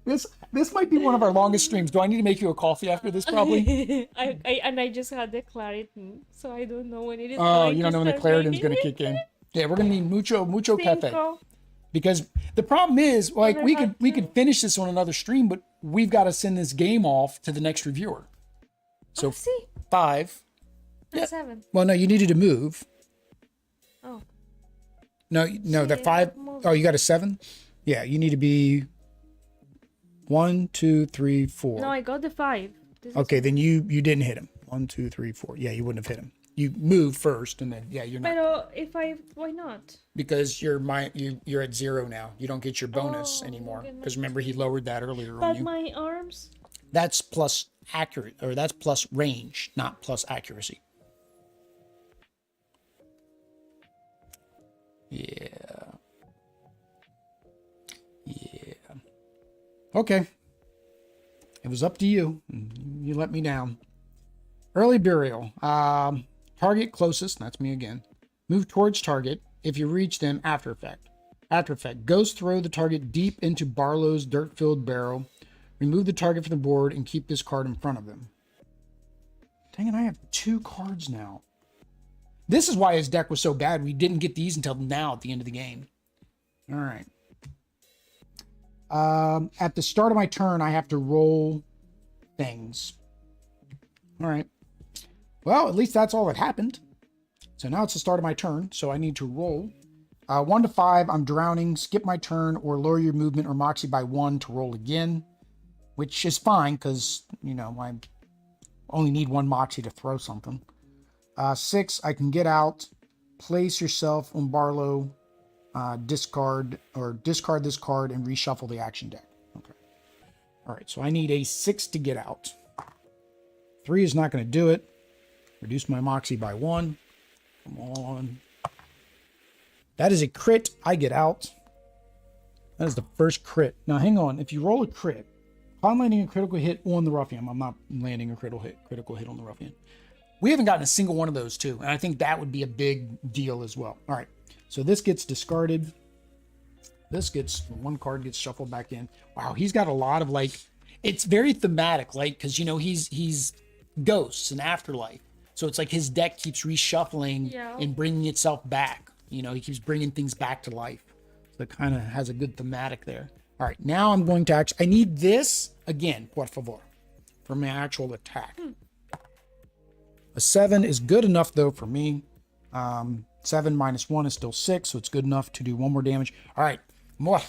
This might be one of our longest streams. Do I need to make you a coffee after this, probably? I just had the Claritin, so I don't know when it is. Oh, you don't know when the Claritin's going to kick in. Yeah, we're going to need mucho cafe. Because the problem is, like, we could finish this on another stream, but we've got to send this game off to the next reviewer. So 5. Yeah. 7. Well, no, you needed to move. Oh. No, the 5. Oh, you got a 7? Yeah, you need to be 1, 2, 3, 4. No, I got the 5. Okay, then you didn't hit him. 1, 2, 3, 4. Yeah, you wouldn't have hit him. You moved first, and then you're not. But why not? Because you're at 0 now. You don't get your bonus anymore. Because remember, he lowered that earlier on you. But my arms. That's plus accurate, or that's plus range, not plus accuracy. Yeah. Okay. It was up to you. You let me down. Early burial. Target closest. That's me again. Move towards target. If you reach them, after effect. After effect. Ghost throw the target deep into Barlow's dirt-filled barrel. Remove the target from the board and keep this card in front of them. Dang it, I have 2 cards now. This is why his deck was so bad. We didn't get these until now at the end of the game. All right. At the start of my turn, I have to roll things. All right. Well, at least that's all that happened. So now it's the start of my turn, so I need to roll. 1 to 5, I'm drowning. Skip my turn or lower your movement or moxie by 1 to roll again, which is fine because, I only need 1 moxie to throw something. 6, I can get out. Place yourself on Barlow. Discard this card and reshuffle the action deck. Okay. All right, so I need a 6 to get out. 3 is not going to do it. Reduce my moxie by 1. Come on. That is a crit. I get out. That is the first crit. Now, hang on. If you roll a crit, upon landing a critical hit on the Ruffian, I'm not landing a critical hit on the Ruffian. We haven't gotten a single one of those two, and I think that would be a big deal as well. All right, so this gets discarded. This gets, one card gets shuffled back in. Wow, he's got a lot of like, it's very thematic, like, because, you know, he's ghosts and afterlife. So it's like his deck keeps reshuffling and bringing itself back. You know, he keeps bringing things back to life. So it kind of has a good thematic there. All right, now I'm going to actually, I need this again, por favor, for my actual attack. A 7 is good enough though for me. 7 minus 1 is still 6, so it's good enough to do 1 more damage. All right, more.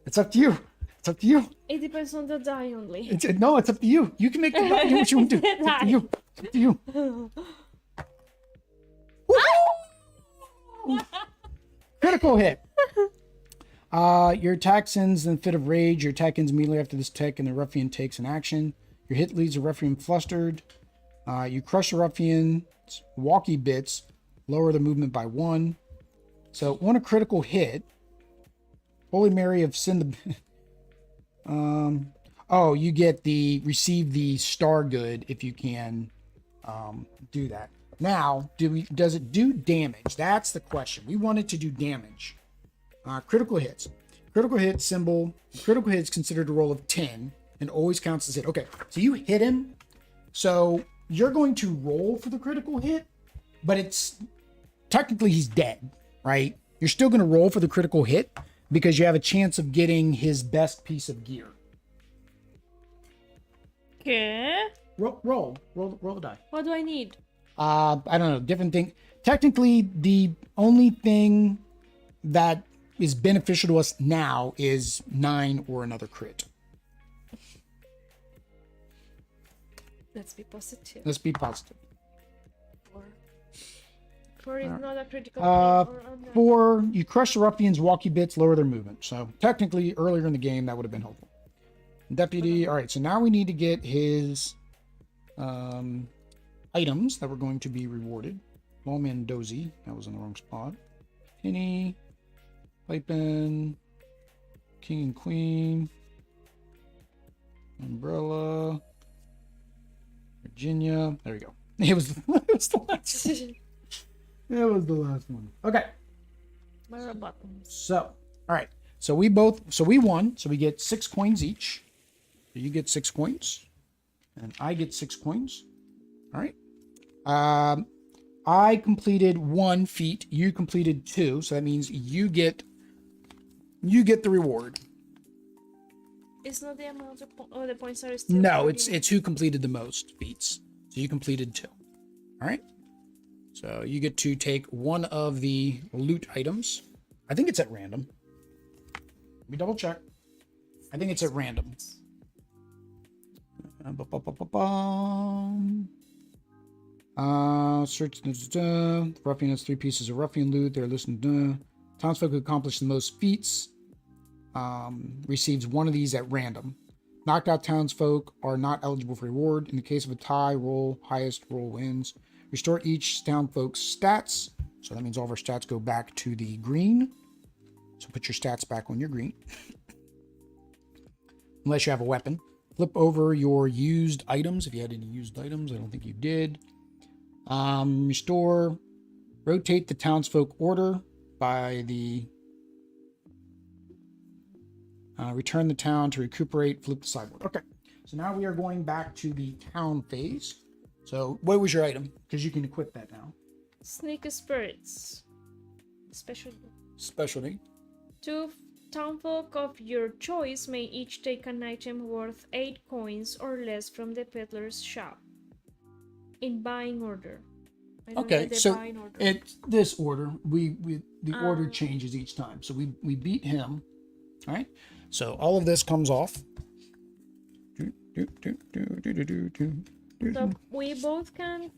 It's up to you. It's up to you. It depends on the die only. No, it's up to you. You can make the die do what you want to do. It's up to you. It's up to you. Critical hit. Your attack sends in a fit of rage. Your attack ends immediately after this attack, and the ruffian takes an action. Your hit leaves the ruffian flustered. You crush the ruffian's walkie bits, lower the movement by 1. So on a critical hit, Holy Mary of Sin the you get the receive the star good if you can do that. Now, does it do damage? That's the question. We want it to do damage. Critical hits. Critical hit symbol. Critical hit is considered a roll of 10 and always counts as hit. Okay, so you hit him. So you're going to roll for the critical hit, but it's technically he's dead, right? You're still going to roll for the critical hit because you have a chance of getting his best piece of gear. Okay. Roll the die. What do I need? I don't know, different thing. Technically, the only thing that is beneficial to us now is 9 or another crit. Let's be positive. Let's be positive. 4 is not a critical hit or under. 4, you crush the ruffians' walkie bits, lower their movement. So technically, earlier in the game, that would have been helpful. Deputy, all right, so now we need to get his items that were going to be rewarded. Lawman and Dozy, that was in the wrong spot. Penny, Pipin, King and Queen, Umbrella, Virginia. There we go. It was the last one. It was the last one. Okay. Where are buttons? So, all right. So we won. So we get 6 coins each. So you get 6 coins, and I get 6 coins. All right. I completed 1 feat. You completed 2. So that means you get the reward. It's not the amount of the points are still. No, it's who completed the most feats. So you completed 2. All right. So you get to take one of the loot items. I think it's at random. Let me double check. I think it's at random. Search. Ruffian has 3 pieces of ruffian loot. They're listed. Townsfolk who accomplished the most feats receives one of these at random. Knocked out townsfolk are not eligible for reward. In the case of a tie, highest roll wins. Restore each townsfolk's stats. So that means all of our stats go back to the green. So put your stats back on your green. Unless you have a weapon. Flip over your used items. If you had any used items, I don't think you did. Restore. Rotate the townsfolk order by the... return the town to recuperate. Flip the sideboard. Okay. So now we are going back to the town phase. So what was your item? Because you can equip that now. Sneak spirits. Specialty. 2 townfolk of your choice may each take an item worth 8 coins or less from the peddler's shop. In buying order. Okay, so it's this order. The order changes each time. So we beat him. All right. So all of this comes off. So we both can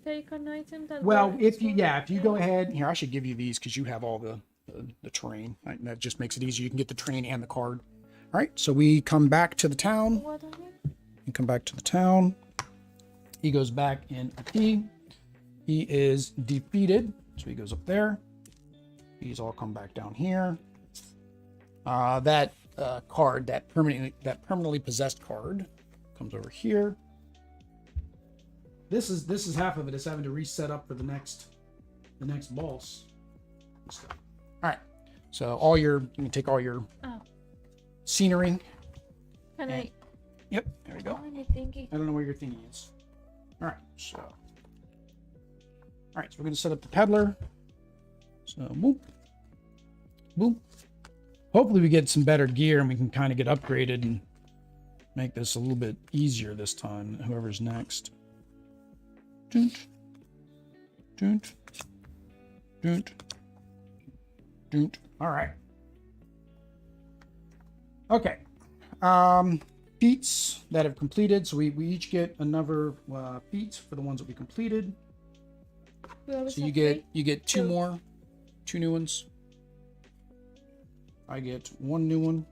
take an item that. Well, if you go ahead here, I should give you these because you have all the terrain. Right? That just makes it easier. You can get the terrain and the card. All right, so we come back to the town. What on it? And come back to the town. He goes back in a key. He is defeated, so he goes up there. These all come back down here. That card, that permanently possessed card, comes over here. This is half of it. It's having to reset up for the next boss. All right, so you can take all your scenery. Can I? Yep, there we go. How many thingy? I don't know where your thingy is. All right, so we're gonna set up the peddler. So boop, boop. Hopefully we get some better gear and we can kind of get upgraded and make this a little bit easier this time. Whoever's next. Doont, doont, doont, doont. All right. Okay. Feats that have completed. So we each get another feat for the ones that we completed. So you get two new ones. I get one new one.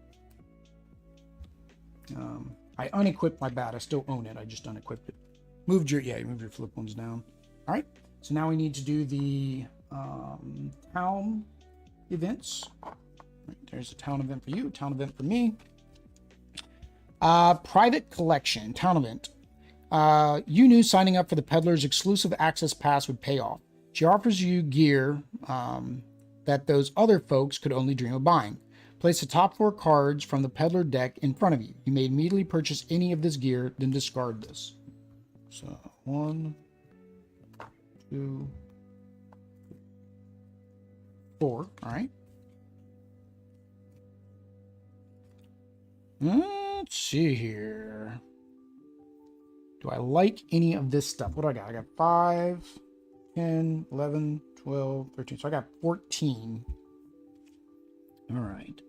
I unequipped my bat. I still own it. I just unequipped it. Move your flip ones down. All right. So now we need to do the town events. Right, there's a town event for you. Town event for me. Private collection. Town event. You knew signing up for the peddler's exclusive access pass would pay off. She offers you gear that those other folks could only dream of buying. Place the top 4 cards from the peddler deck in front of you. You may immediately purchase any of this gear, then discard this. So 1, 2, 4. All right. Let's see here. Do I like any of this stuff? What do I got? I got 5, 10, 11, 12, 13. So I got 14. All right.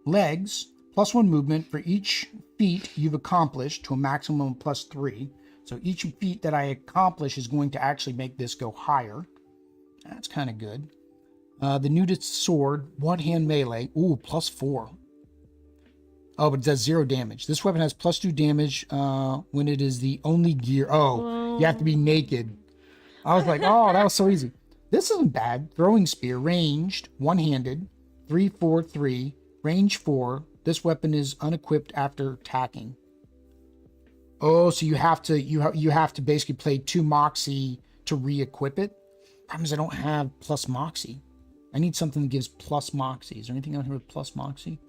Legs, +1 movement for each feat you've accomplished to a maximum of +3. So each feat that I accomplish is going to actually make this go higher. That's kind of good. The nudist sword, one-hand melee. Ooh, +4. Oh, but it does 0 damage. This weapon has +2 damage when it is the only gear. Oh, you have to be naked. I was like, oh, that was so easy. This isn't bad. Throwing spear, ranged, one-handed, 3, 4, 3, range 4. This weapon is unequipped after attacking. Oh, so you have to basically play 2 Moxie to re-equip it. Problem is I don't have plus Moxie. I need something that gives plus Moxie. Is there anything out here with plus Moxie?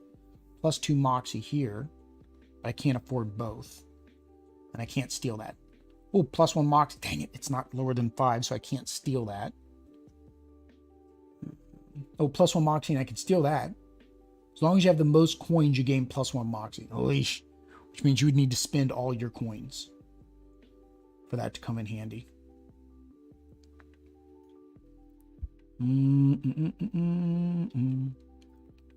+2 Moxie here, but I can't afford both, and I can't steal that. Oh, +1 Moxie. Dang it, it's not lower than 5, so I can't steal that. Oh, +1 Moxie, and I can steal that. As long as you have the most coins, you gain +1 Moxie. Which means you would need to spend all your coins for that to come in handy.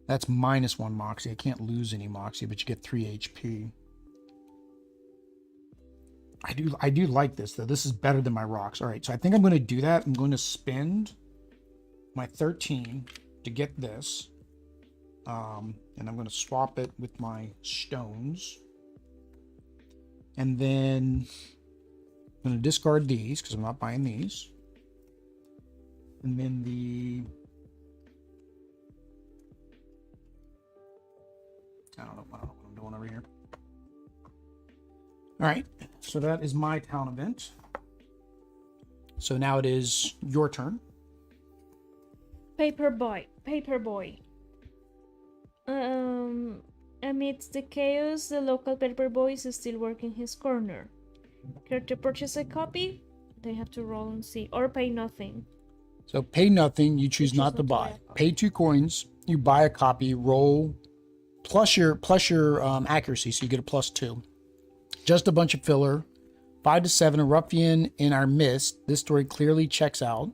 That's -1 Moxie. I can't lose any Moxie, but you get 3 HP. I do like this, though. This is better than my rocks. All right, so I think I'm going to do that. I'm going to spend my 13 to get this. And I'm going to swap it with my stones. And then I'm going to discard these because I'm not buying these. And then I don't know what I'm doing over here. All right, so that is my town event. So now it is your turn. Paperboy. Amidst the chaos, the local paperboy is still working his corner. Care to purchase a copy? They have to roll and see, or pay nothing. So pay nothing. You choose not to buy. Pay 2 coins. You buy a copy. Roll plus your accuracy, so you get a +2. Just a bunch of filler. 5 to 7. A ruffian in our midst. This story clearly checks out.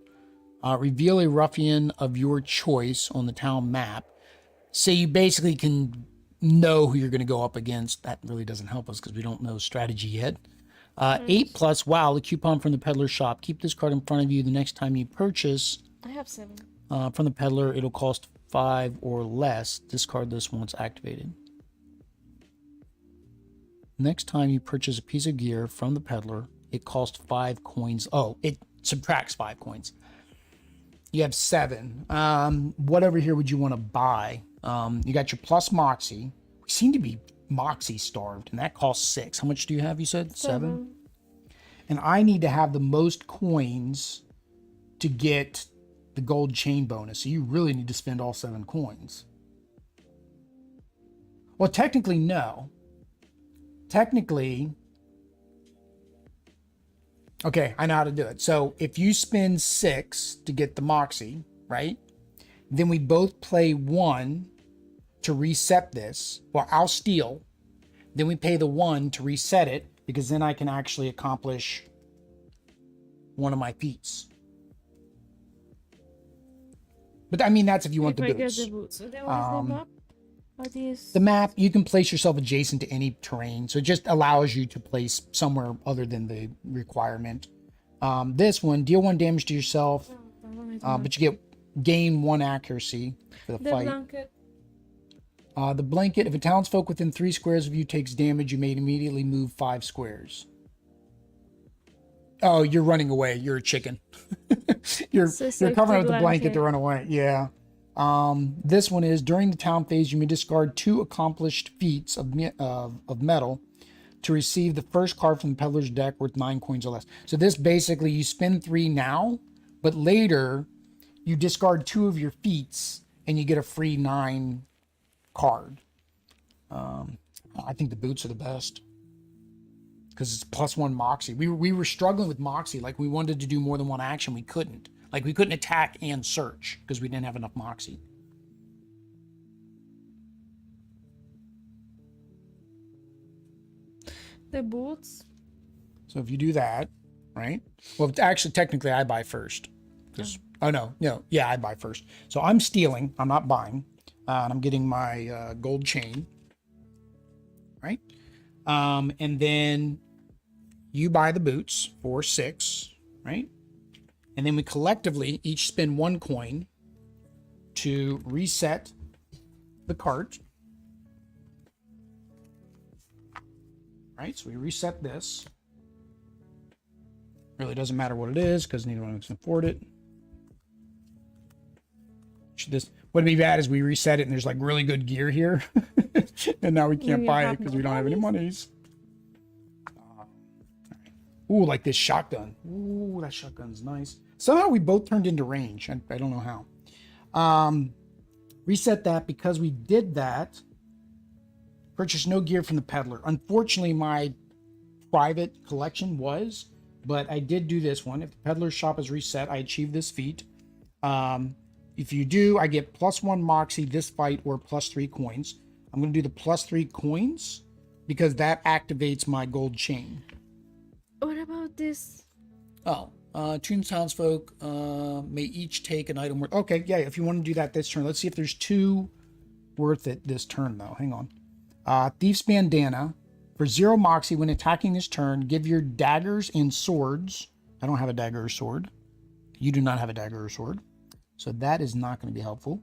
Reveal a ruffian of your choice on the town map. So you basically can know who you're going to go up against. That really doesn't help us because we don't know strategy yet. 8+. Wow, the coupon from the peddler shop. Keep this card in front of you the next time you purchase. I have 7. From the peddler, it'll cost 5 or less, discard this once activated. Next time you purchase a piece of gear from the peddler, it costs 5 coins. Oh, it subtracts 5 coins. You have 7. What over here would you want to buy? You got your plus Moxie. We seem to be Moxie starved, and that costs 6. How much do you have, you said? 7? And I need to have the most coins to get the gold chain bonus. So you really need to spend all 7 coins. Well, technically, no. Technically, okay, I know how to do it. So if you spend 6 to get the Moxie, right? Then we both play 1 to reset this. Well, I'll steal. Then we pay the 1 to reset it, because then I can actually accomplish one of my feats. But I mean, that's if you want the boots. Get the boots. So then what is the map? The map, you can place yourself adjacent to any terrain. So it just allows you to place somewhere other than the requirement. This one, deal 1 damage to yourself, but you gain 1 accuracy for the fight. Blanket. The blanket, if a townsfolk within 3 squares of you takes damage, you may immediately move 5 squares. Oh, you're running away. You're a chicken. you're covering up the blanket to run away. Yeah. This one is, during the town phase, you may discard 2 accomplished feats of metal to receive the first card from the peddler's deck worth 9 coins or less. So this basically, you spend 3 now, but later you discard 2 of your feats and you get a free 9 card. I think the boots are the best because it's +1 Moxie. We were struggling with Moxie. Like, we wanted to do more than 1 action. We couldn't. Like, we couldn't attack and search because we didn't have enough Moxie. The boots. So if you do that, right? Well, actually, technically, I buy first. Oh, no. Yeah, I buy first. So I'm stealing. I'm not buying. And I'm getting my gold chain. Right? And then you buy the boots for 6. Right? And then we collectively each spend 1 coin to reset the cart. Right? So we reset this. Really doesn't matter what it is because neither one of us can afford it. This would be bad is we reset it and there's like really good gear here. And now we can't buy it because we don't have any monies. Ooh, like this shotgun. Ooh, that shotgun's nice. Somehow we both turned into range. I don't know how. Reset that because we did that. Purchase no gear from the peddler. Unfortunately, my private collection was, but I did do this one. If the peddler's shop is reset, I achieve this feat. If you do, I get +1 Moxie this fight or +3 coins. I'm going to do the +3 coins because that activates my gold chain. What about this? Oh, townsfolk may each take an item worth. Okay, yeah, if you want to do that this turn. Let's see if there's 2 worth it this turn, though. Hang on. Thief's Bandana. For 0 Moxie, when attacking this turn, give your daggers and swords. I don't have a dagger or sword. You do not have a dagger or sword. So that is not going to be helpful.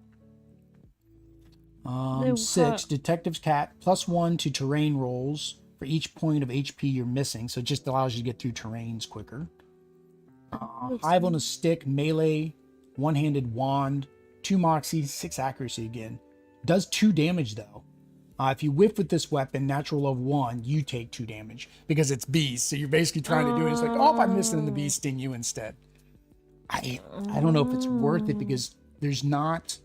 6, Detective's Cat. +1 to terrain rolls for each point of HP you're missing. So it just allows you to get through terrains quicker. Hive on a Stick, melee, one-handed wand, 2 Moxie, 6 accuracy again. Does 2 damage though. If you whiff with this weapon, natural of 1, you take 2 damage because it's bees. So you're basically trying to do it. It's like, oh, if I miss it, then the bees sting you instead. I don't know if it's worth it because there's not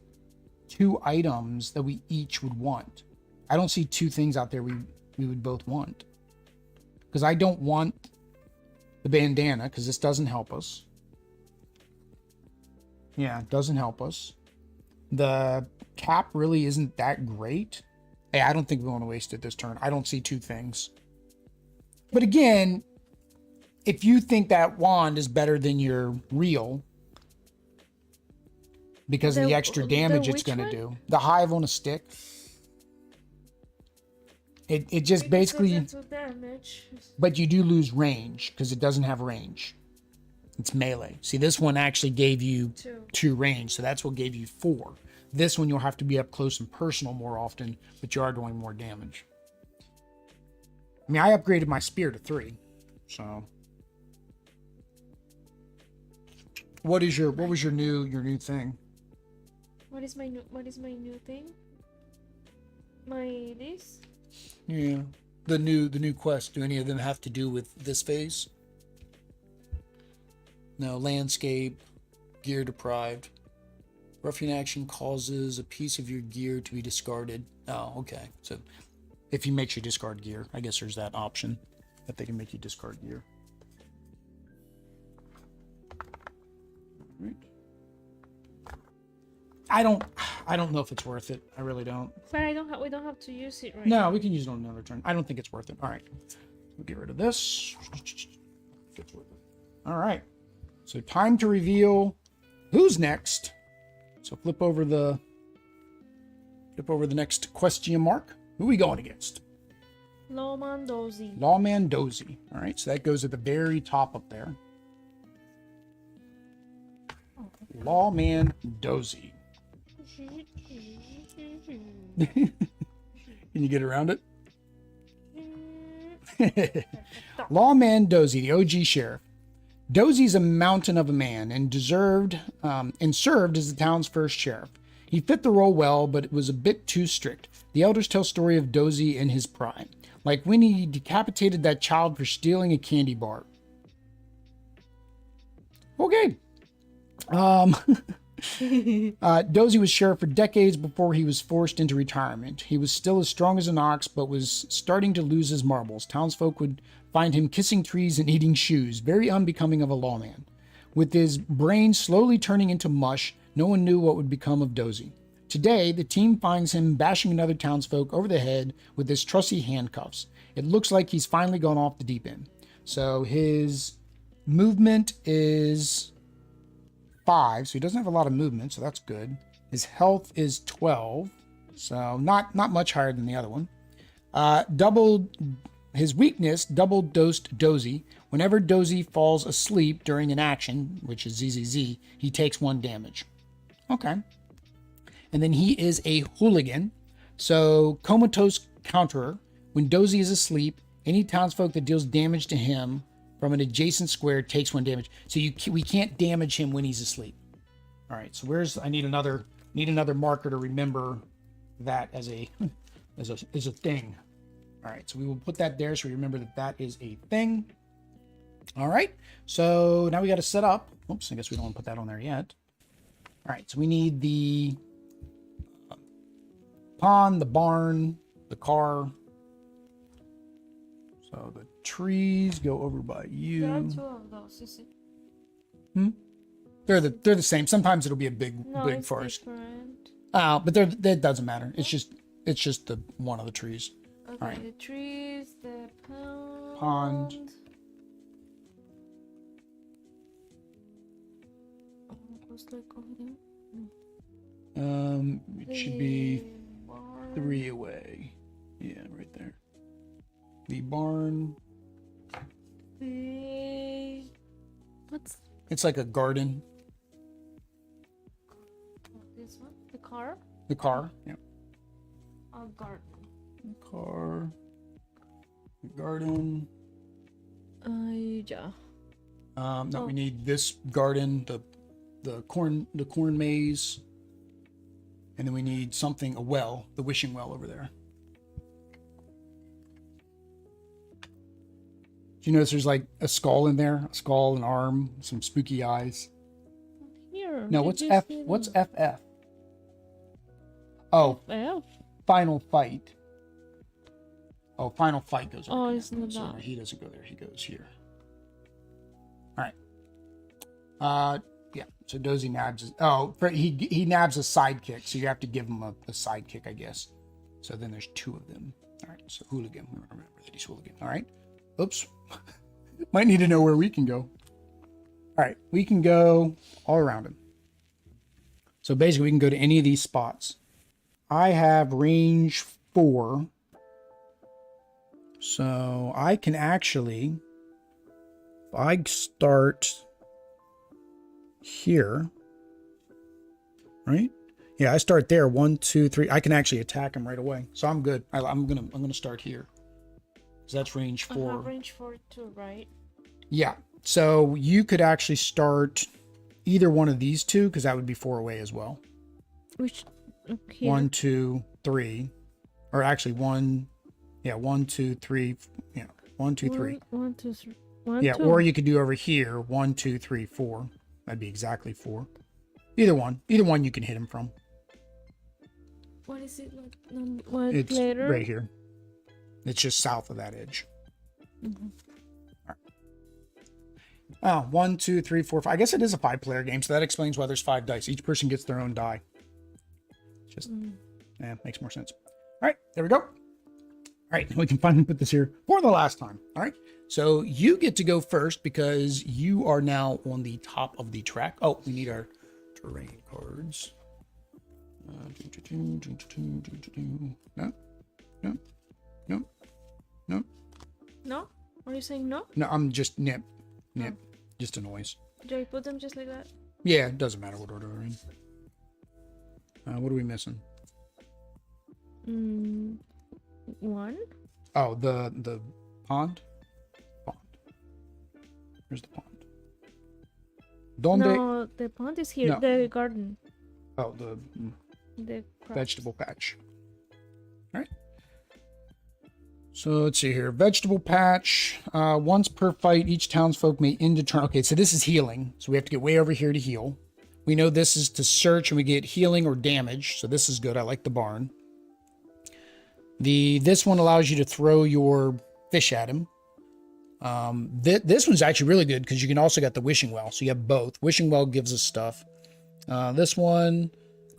2 items that we each would want. I don't see 2 things out there we would both want. Because I don't want the bandana because this doesn't help us. Yeah, it doesn't help us. The cap really isn't that great. Hey, I don't think we want to waste it this turn. I don't see 2 things. But again, if you think that wand is better than your reel because of the extra damage it's going to do. The Hive on a Stick. It just basically... But you do lose range because it doesn't have range. It's melee. See, this one actually gave you 2 range, so that's what gave you 4. This one, you'll have to be up close and personal more often, but you are doing more damage. I mean, I upgraded my spear to 3, so. What was your new thing? What is my new thing? This? Yeah. The new quest. Do any of them have to do with this phase? No, landscape, gear deprived. Ruffian action causes a piece of your gear to be discarded. Oh, okay. So if he makes you discard gear, I guess there's that option that they can make you discard gear. Right. I don't know if it's worth it. I really don't. But we don't have to use it right No, now. we can use it on another turn. I don't think it's worth it. All right. We'll get rid of this. It's worth it. All right. So time to reveal who's next. So flip over the next question mark. Who are we going against? Lawman, Dozy. Lawman, Dozy. All right. So that goes at the very top up there. Lawman, Dozy. Can you get around it? Lawman Dozy, the OG sheriff. Dozy's a mountain of a man and served as the town's first sheriff. He fit the role well, but it was a bit too strict. The elders tell story of Dozy in his prime, like when he decapitated that child for stealing a candy bar. Okay. Dozy was sheriff for decades before he was forced into retirement. He was still as strong as an ox, but was starting to lose his marbles. Townsfolk would find him kissing trees and eating shoes, very unbecoming of a lawman. With his brain slowly turning into mush, no one knew what would become of Dozy. Today, the team finds him bashing another townsfolk over the head with his trusty handcuffs. It looks like he's finally gone off the deep end. So his movement is 5, so he doesn't have a lot of movement, so that's good. His health is 12, so not much higher than the other one. His weakness, double dosed Dozy. Whenever Dozy falls asleep during an action, which is ZZZ, he takes 1 damage. Okay. And then he is a hooligan, so comatose counterer. When Dozy is asleep, any townsfolk that deals damage to him from an adjacent square takes 1 damage. So we can't damage him when he's asleep. All right. So I need another marker to remember that as a thing. All right. So we will put that there so we remember that is a thing. All right. So now we got to set up. Oops. I guess we don't want to put that on there yet. All right. So we need the pond, the barn, the car. So the trees go over by you. There are 2 of those, is it? They're the same. Sometimes it'll be a big it's forest. Different. But that doesn't matter. It's just the one of the trees. Okay, all right. The trees, the Pond. Looks like over there. It should be barn. 3 away. Yeah, right there. The barn. It's like a garden. This one? The car? The car. Yeah. A garden. The car. The garden. Yeah. No, we need this garden, the corn maze, and then we need a well, the wishing well over there. Do you notice there's like a skull in there? A skull, an arm, some spooky eyes. Here. No, what's F? What's FF? Oh, F. final fight. Oh, final fight goes over. Oh, there. it's not So that. he doesn't go there. He goes here. All right. Yeah. So Dozy nabs. He nabs a sidekick. So you have to give him a sidekick, I guess. So then there's 2 of them. All right. So hooligan. We remember that he's hooligan. All right. Oops. Might need to know where we can go. All right. We can go all around him. So basically, we can go to any of these spots. I have range 4. So I can actually, if I start here, right? Yeah, I start there. 1, 2, 3. I can actually attack him right away, so I'm good. I'm gonna start here. So that's range 4. Range 4 too, right? Yeah. So you could actually start either one of these two because that would be 4 away as well. Which here? 1, 2, 3, or actually 1. Yeah, 1, 2, 3. Yeah, 1, 2, 3. 1, 2, 3. 1, Yeah, 2. or you could do over here 1, 2, 3, 4. That'd be exactly 4. Either one you can hit him from. What is it? What It's later? right here. It's just south of that edge. Mm-hmm. Oh, 1, 2, 3, 4, 5. I guess it is a 5-player game, so that explains why there's 5 dice. Each person gets their own die. Just, yeah, makes more sense. All right, there we go. All right, we can finally put this here for the last time. All right, so you get to go first because you are now on the top of the track. Oh, we need our terrain cards. No, no, no, no. No? Are you saying no? No, I'm just nip. Just a noise. Do I put them just like that? Yeah, it doesn't matter what order we're in. What are we missing? 1. Oh, the pond. Pond. Where's the pond? Donde? No, the pond is here. No. The garden. Oh, the The crops. vegetable patch. All right. So let's see here. Vegetable patch. Once per fight, each townsfolk may end a turn. Okay, so this is healing. So we have to get way over here to heal. We know this is to search and we get healing or damage. So this is good. I like the barn. This one allows you to throw your fish at him. This one's actually really good because you can also get the wishing well. So you have both. Wishing well gives us stuff. This one,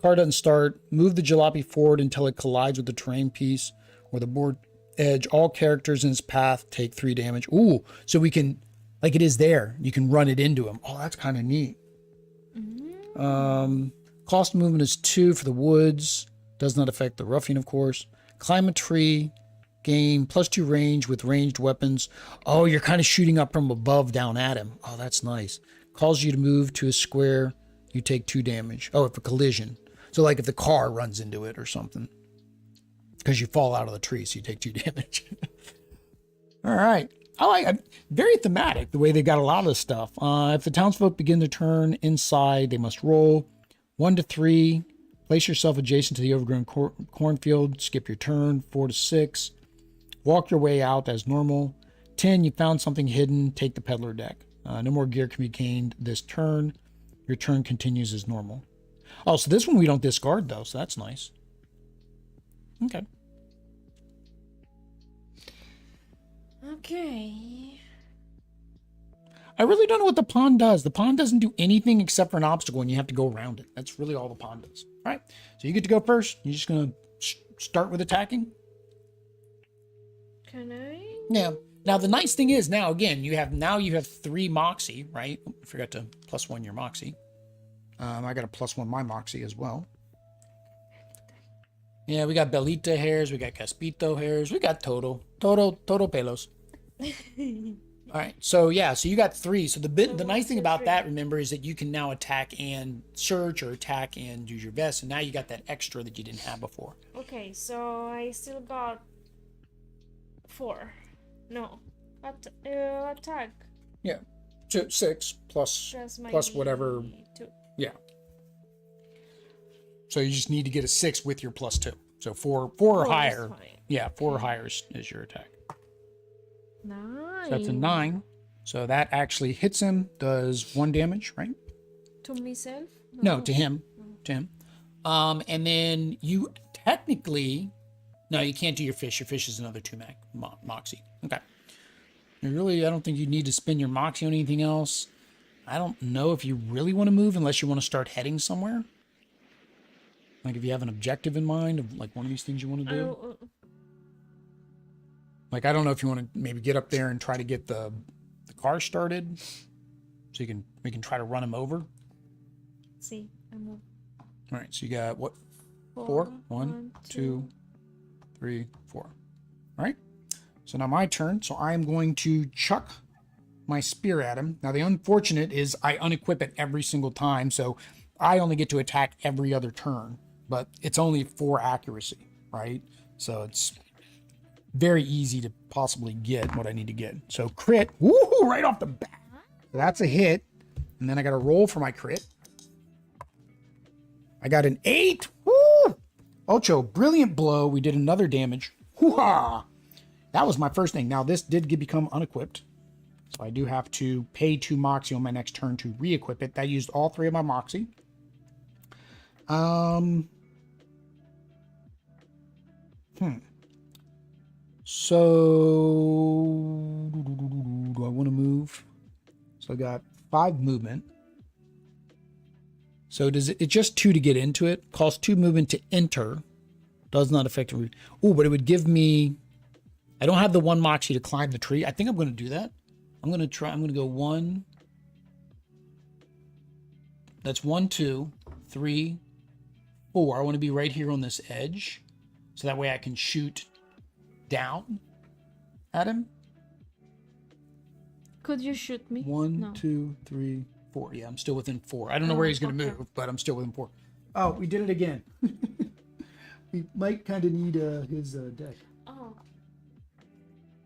card doesn't start. Move the jalopy forward until it collides with the terrain piece or the board edge. All characters in its path take 3 damage. Ooh, so we can, like it is there, you can run it into him. Oh, that's kind of neat. Cost of movement is 2 for the woods. Does not affect the ruffian, of course. Climb a tree. Gain +2 range with ranged weapons. Oh, you're kind of shooting up from above down at him. Oh, that's nice. Calls you to move to a square. You take 2 damage. Oh, if a collision. So like if the car runs into it or something. Because you fall out of the tree, so you take 2 damage. All right. I like very thematic the way they got a lot of this stuff. If the townsfolk begin to turn inside, they must roll 1 to 3. Place yourself adjacent to the overgrown cornfield. Skip your turn. 4 to 6. Walk your way out as normal. 10. You found something hidden. Take the peddler deck. No more gear can be gained this turn. Your turn continues as normal. Oh, so this one we don't discard though, so that's nice. Okay. Okay. I really don't know what the pond does. The pond doesn't do anything except for an obstacle and you have to go around it. That's really all the pond does. All right. So you get to go first. You're just going to start with attacking. Can I? Yeah. Now the nice thing is now again, you have 3 moxie, right? I forgot to +1 your moxie. I got a +1 my moxie as well. Yeah, we got Belita hairs, we got Caspito hairs, we got Todo pelos. All right, so yeah, so you got 3. So the nice thing about that, remember, is that you can now attack and search or attack and use your vest, and now you got that extra that you didn't have before. Okay, so I still got 4. No, attack. Yeah, 6 plus whatever. 2. Yeah. So you just need to get a 6 with your +2. So 4 or higher. Yeah, 4 or higher is your attack. 9. So that's a 9. So that actually hits him, does 1 damage, right? To myself? No, to him. To him. And then you technically, no, you can't do your fish. Your fish is another 2 moxie. Okay. I don't think you need to spend your moxie on anything else. I don't know if you really want to move unless you want to start heading somewhere. Like if you have an objective in mind of like one of these things you want to do. Like, I don't know if you want to maybe get up there and try to get the car started so we can try to run him over. See, I move. All right. So you got what? 4? 1, 2, 3, 4. All right. So now my turn. So I'm going to chuck my spear at him. Now the unfortunate is I unequip it every single time. So I only get to attack every other turn. but it's only 4 accuracy, right? So it's very easy to possibly get what I need to get. So crit, woohoo, right off the bat. So that's a hit. And then I got to roll for my crit. I got an 8. Woo! Ocho, brilliant blow. We did another damage. Hoo-ha! That was my first thing. Now this did become unequipped. So I do have to pay 2 Moxie on my next turn to re-equip it. That used all 3 of my Moxie. So do I want to move? So I got 5 movement. So does it? It's just 2 to get into it. Costs 2 movement to enter. Does not affect it. Oh, but it would give me. I don't have the 1 Moxie to climb the tree. I think I'm going to do that. I'm going to try. I'm going to go 1. That's 1, 2, 3, 4. I want to be right here on this edge, so that way I can shoot down at him. Could you shoot me? 1, No. 2, 3, 4. Yeah, I'm still within 4. I don't know where he's going to move, but I'm still within 4. Oh, we did it again. We might kind of need his deck. Oh.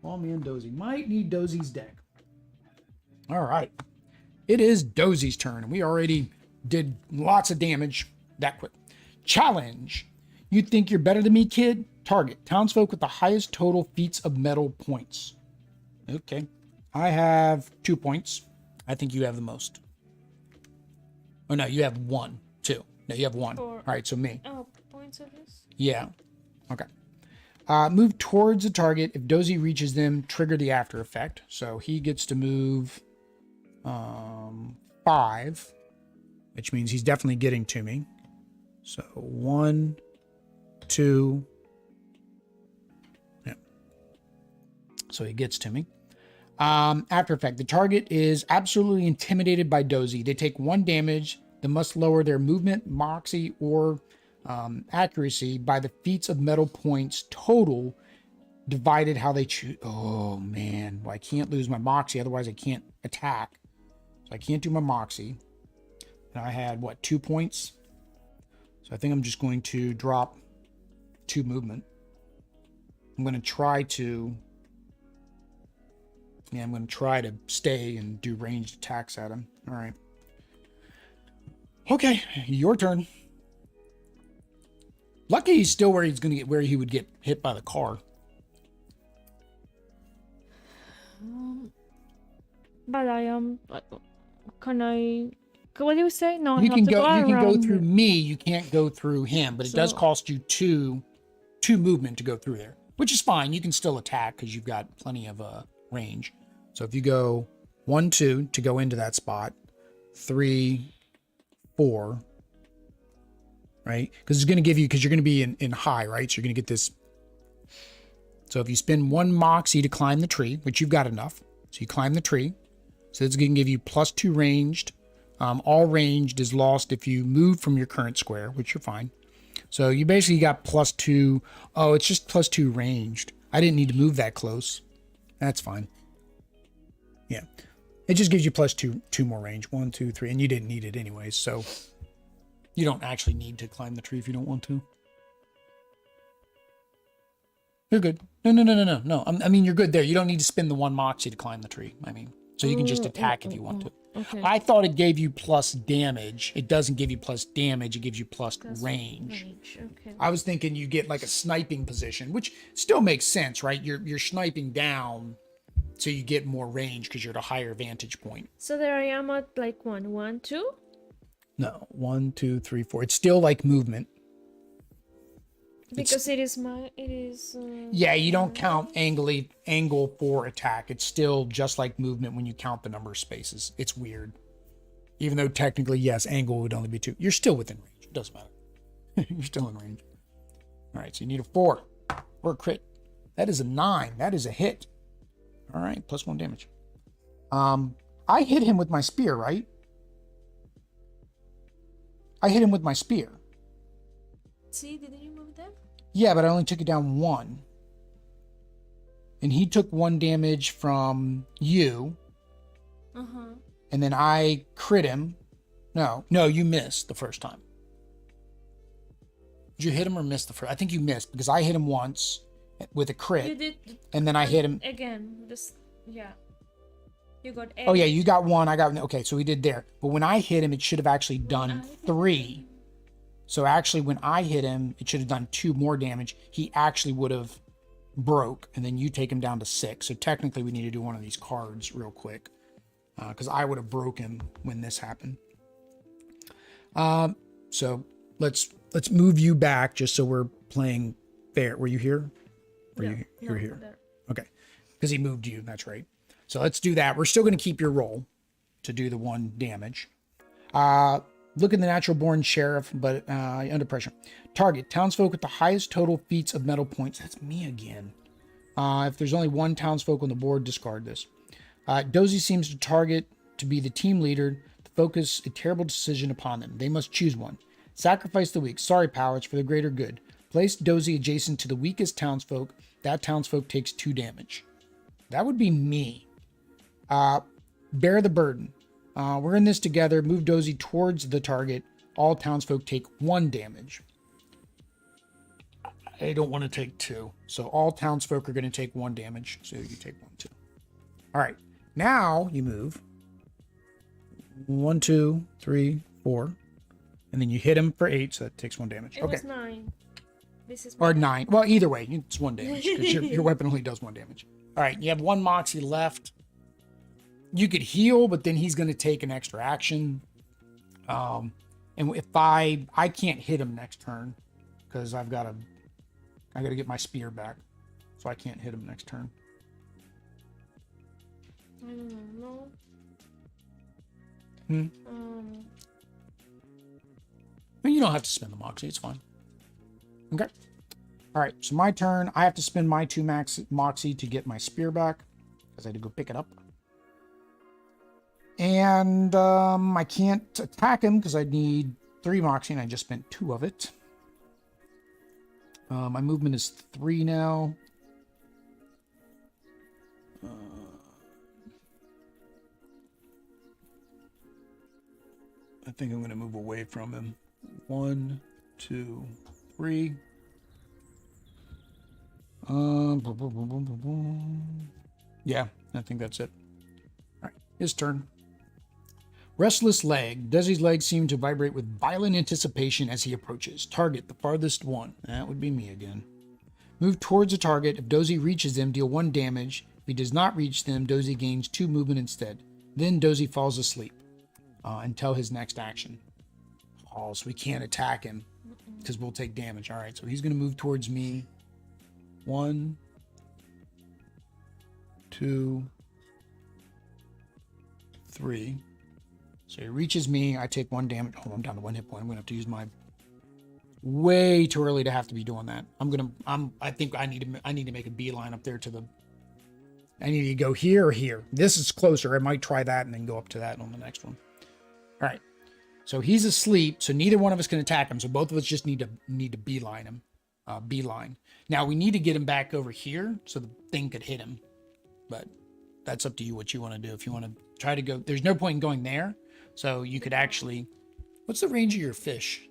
Lawman Dozy. Might need Dozy's deck. All right. It is Dozy's turn, and we already did lots of damage that quick. Challenge. You think you're better than me, kid? Target. Townsfolk with the highest total feats of metal points. Okay. I have 2 points. I think you have the most. Oh, no, you have 1, 2. No, you have 1. 4. All right, so me. Oh, points of this? Yeah. Okay. Move towards the target. If Dozy reaches them, trigger the after effect. So he gets to move 5, which means he's definitely getting to me. So 1, 2. Yeah. So he gets to me. After effect. The target is absolutely intimidated by Dozy. They take 1 damage. They must lower their movement, moxie, or accuracy by the feats of metal points total divided how they choose. Oh man, well, I can't lose my moxie, otherwise I can't attack. So I can't do my moxie. And I had what, 2 points? So I think I'm just going to drop 2 movement. I'm going to try to. Yeah, I'm going to try to stay and do ranged attacks at him. All right. Okay, your turn. Lucky he's still where he's going to get, where he would get hit by the car. But I am. Can I? What do you say? No, You I can have to go. You can go around through it. me. You can't go through him, but it does So- cost you two movement to go through there, which is fine. You can still attack because you've got plenty of range. So if you go 1, 2 to go into that spot, 3, 4, right? Because it's going to give you, because you're going to be in high, right? So you're going to get this. So if you spend 1 moxie to climb the tree, which you've got enough, so you climb the tree. So it's going to give you +2 ranged. All ranged is lost if you move from your current square, which you're fine. So you basically got +2. Oh, it's just +2 ranged. I didn't need to move that close. That's fine. Yeah. It just gives you +2 more range. 1, 2, 3. And you didn't need it anyways. So you don't actually need to climb the tree if you don't want to. You're good. No. I mean, you're good there. You don't need to spend the 1 moxie to climb the tree. I mean, so you can just attack if you want to. Okay. I thought it gave you plus damage. It doesn't give you plus damage. It gives you plus range. Okay. I was thinking you get like a sniping position, which still makes sense, right? You're sniping down, so you get more range because you're at a higher vantage point. So there I am at like 1, 2. No, 1, 2, 3, 4. It's still like movement. Because it is. Yeah, you don't count angle for attack. It's still just like movement when you count the number of spaces. It's weird. Even though technically, yes, angle would only be 2. You're still within range. It doesn't matter. You're still in range. All right, so you need a 4 or a crit. That is a 9. That is a hit. All right, +1 damage. I hit him with my spear, right? I hit him with my spear. See, didn't you move that? Yeah, but I only took it down 1. And he took 1 damage from you. Uh-huh. And then I crit him. No, you missed the first time. Did you hit him or miss the first? I think you missed because I hit him once with a You crit, did. and then I hit him. Again, just, yeah. You got 8. Oh yeah, you got 1. I got, okay, so we did there. But when I hit him, it should have actually done 3. So actually, when I hit him, it should have done 2 more damage. He actually would have broke, and then you take him down to 6. So technically, we need to do one of these cards real quick, because I would have broken when this happened. So let's move you back just so we're playing fair. Were you here? You were here? There. Okay, because he moved you. That's right. So let's do that. We're still going to keep your roll to do the 1 damage. Look at the natural born sheriff, but under pressure. Target townsfolk with the highest total feats of metal points. That's me again. If there's only 1 townsfolk on the board, discard this. Dozy seems to target to be the team leader to focus a terrible decision upon them. They must choose one. Sacrifice the weak. Sorry, pal, it's for the greater good. Place Dozy adjacent to the weakest townsfolk. That townsfolk takes 2 damage. That would be me. Bear the burden. We're in this together. Move Dozy towards the target. All townsfolk take 1 damage. I don't want to take 2. So all townsfolk are going to take 1 damage. So you take 1, 2. All right. Now you move. 1, 2, 3, 4. And then you hit him for 8. So that takes 1 damage. It was 9. This is Or 9. Well, either way, it's 1 damage. Because your weapon only does 1 damage. All right. You have 1 Moxie left. You could heal, but then he's going to take an extra action. And if I can't hit him next turn because I got to get my spear back, so I can't hit him next turn. I don't know. You don't have to spend the Moxie. It's fine. Okay. All right. So my turn. I have to spend my 2 Moxie to get my spear back because I had to go pick it up. And I can't attack him because I need 3 Moxie, and I just spent 2 of it. My movement is 3 now. I think I'm going to move away from him. 1, 2, 3. Yeah, I think that's it. All right, his turn. Restless leg. Dozy's legs seem to vibrate with violent anticipation as he approaches. Target the farthest one. That would be me again. Move towards the target. If Dozy reaches them, deal 1 damage. If he does not reach them, Dozy gains 2 movement instead. Then Dozy falls asleep until his next action. Oh, so we can't attack him because we'll take damage. All right, so he's going to move towards me. 1, 2, 3. So he reaches me. I take 1 damage. Oh, I'm down to 1 hit point. I'm gonna have to use my. Way too early to have to be doing that. I think I need to make a beeline up there to the. I need to go here or here. This is closer. I might try that and then go up to that on the next one. All right. So he's asleep. So neither one of us can attack him. So both of us just need to beeline him. Beeline. Now we need to get him back over here so the thing could hit him. But that's up to you what you want to do. If you want to try to go, there's no point in going there. So you could actually, what's the range of your fish?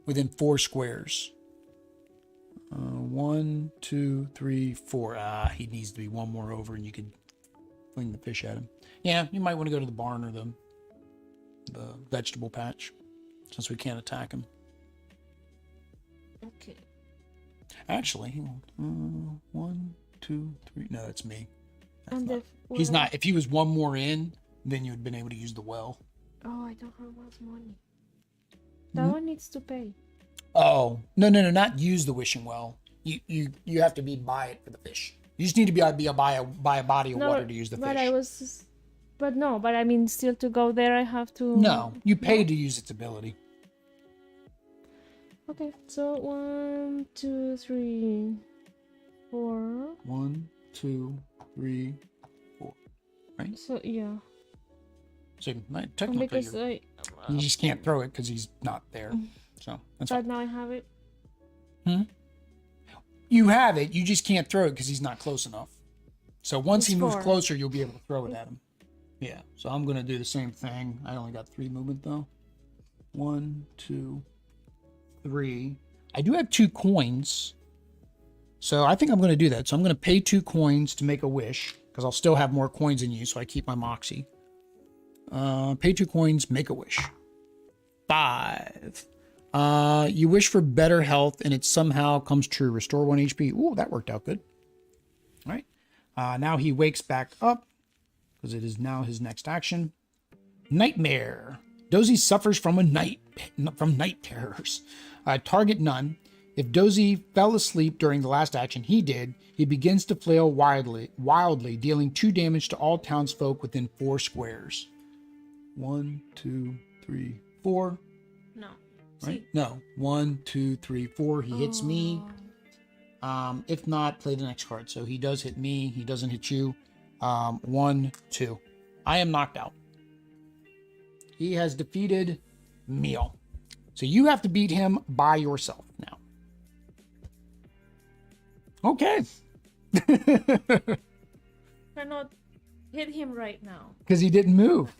Within 4 squares. 1, 2, 3, 4. He needs to be 1 more over and you could fling the fish at him. Yeah, you might want to go to the barn or the vegetable patch since we can't attack him. Okay. Actually, hang on. 1, 2, 3. No, it's me. He's not. If he was 1 more in, then you had been able to use the well. Oh, I don't have much money. That one needs to pay. Oh, no, not use the wishing well. You have to be by it for the fish. You just need to by a body of water to use the fish. But I mean, still to go there, I have to. No, you pay to use its ability. Okay, so 1, 2, 3, 4. 1, 2, 3, 4. Right? So yeah. So technically, because you just can't throw it because he's not there. So that's but now I have it. You have it. You just can't throw it because he's not close enough. So once he moves 4. closer, you'll be able to throw it at him. Yeah. So I'm gonna do the same thing. I only got 3 movement though. 1, 2, 3. I do have 2 coins. So I think I'm going to do that. So I'm going to pay 2 coins to make a wish, because I'll still have more coins than you, so I keep my moxie. Pay 2 coins, make a wish. 5. You wish for better health, and it somehow comes true. Restore 1 HP. Ooh, that worked out good. All right. Now he wakes back up, because it is now his next action. Nightmare. Dozy suffers from night terrors. Target none. If Dozy fell asleep during the last action he did, he begins to flail wildly, dealing 2 damage to all townsfolk within 4 squares. 1, 2, 3, 4. No. Right? See. No. 1, 2, 3, 4. He hits me. If not, play the next card. So he does hit me. He doesn't hit you. 1, 2. I am knocked out. He has defeated Meal. So you have to beat him by yourself now. Okay. Cannot hit him right now. Because he didn't move.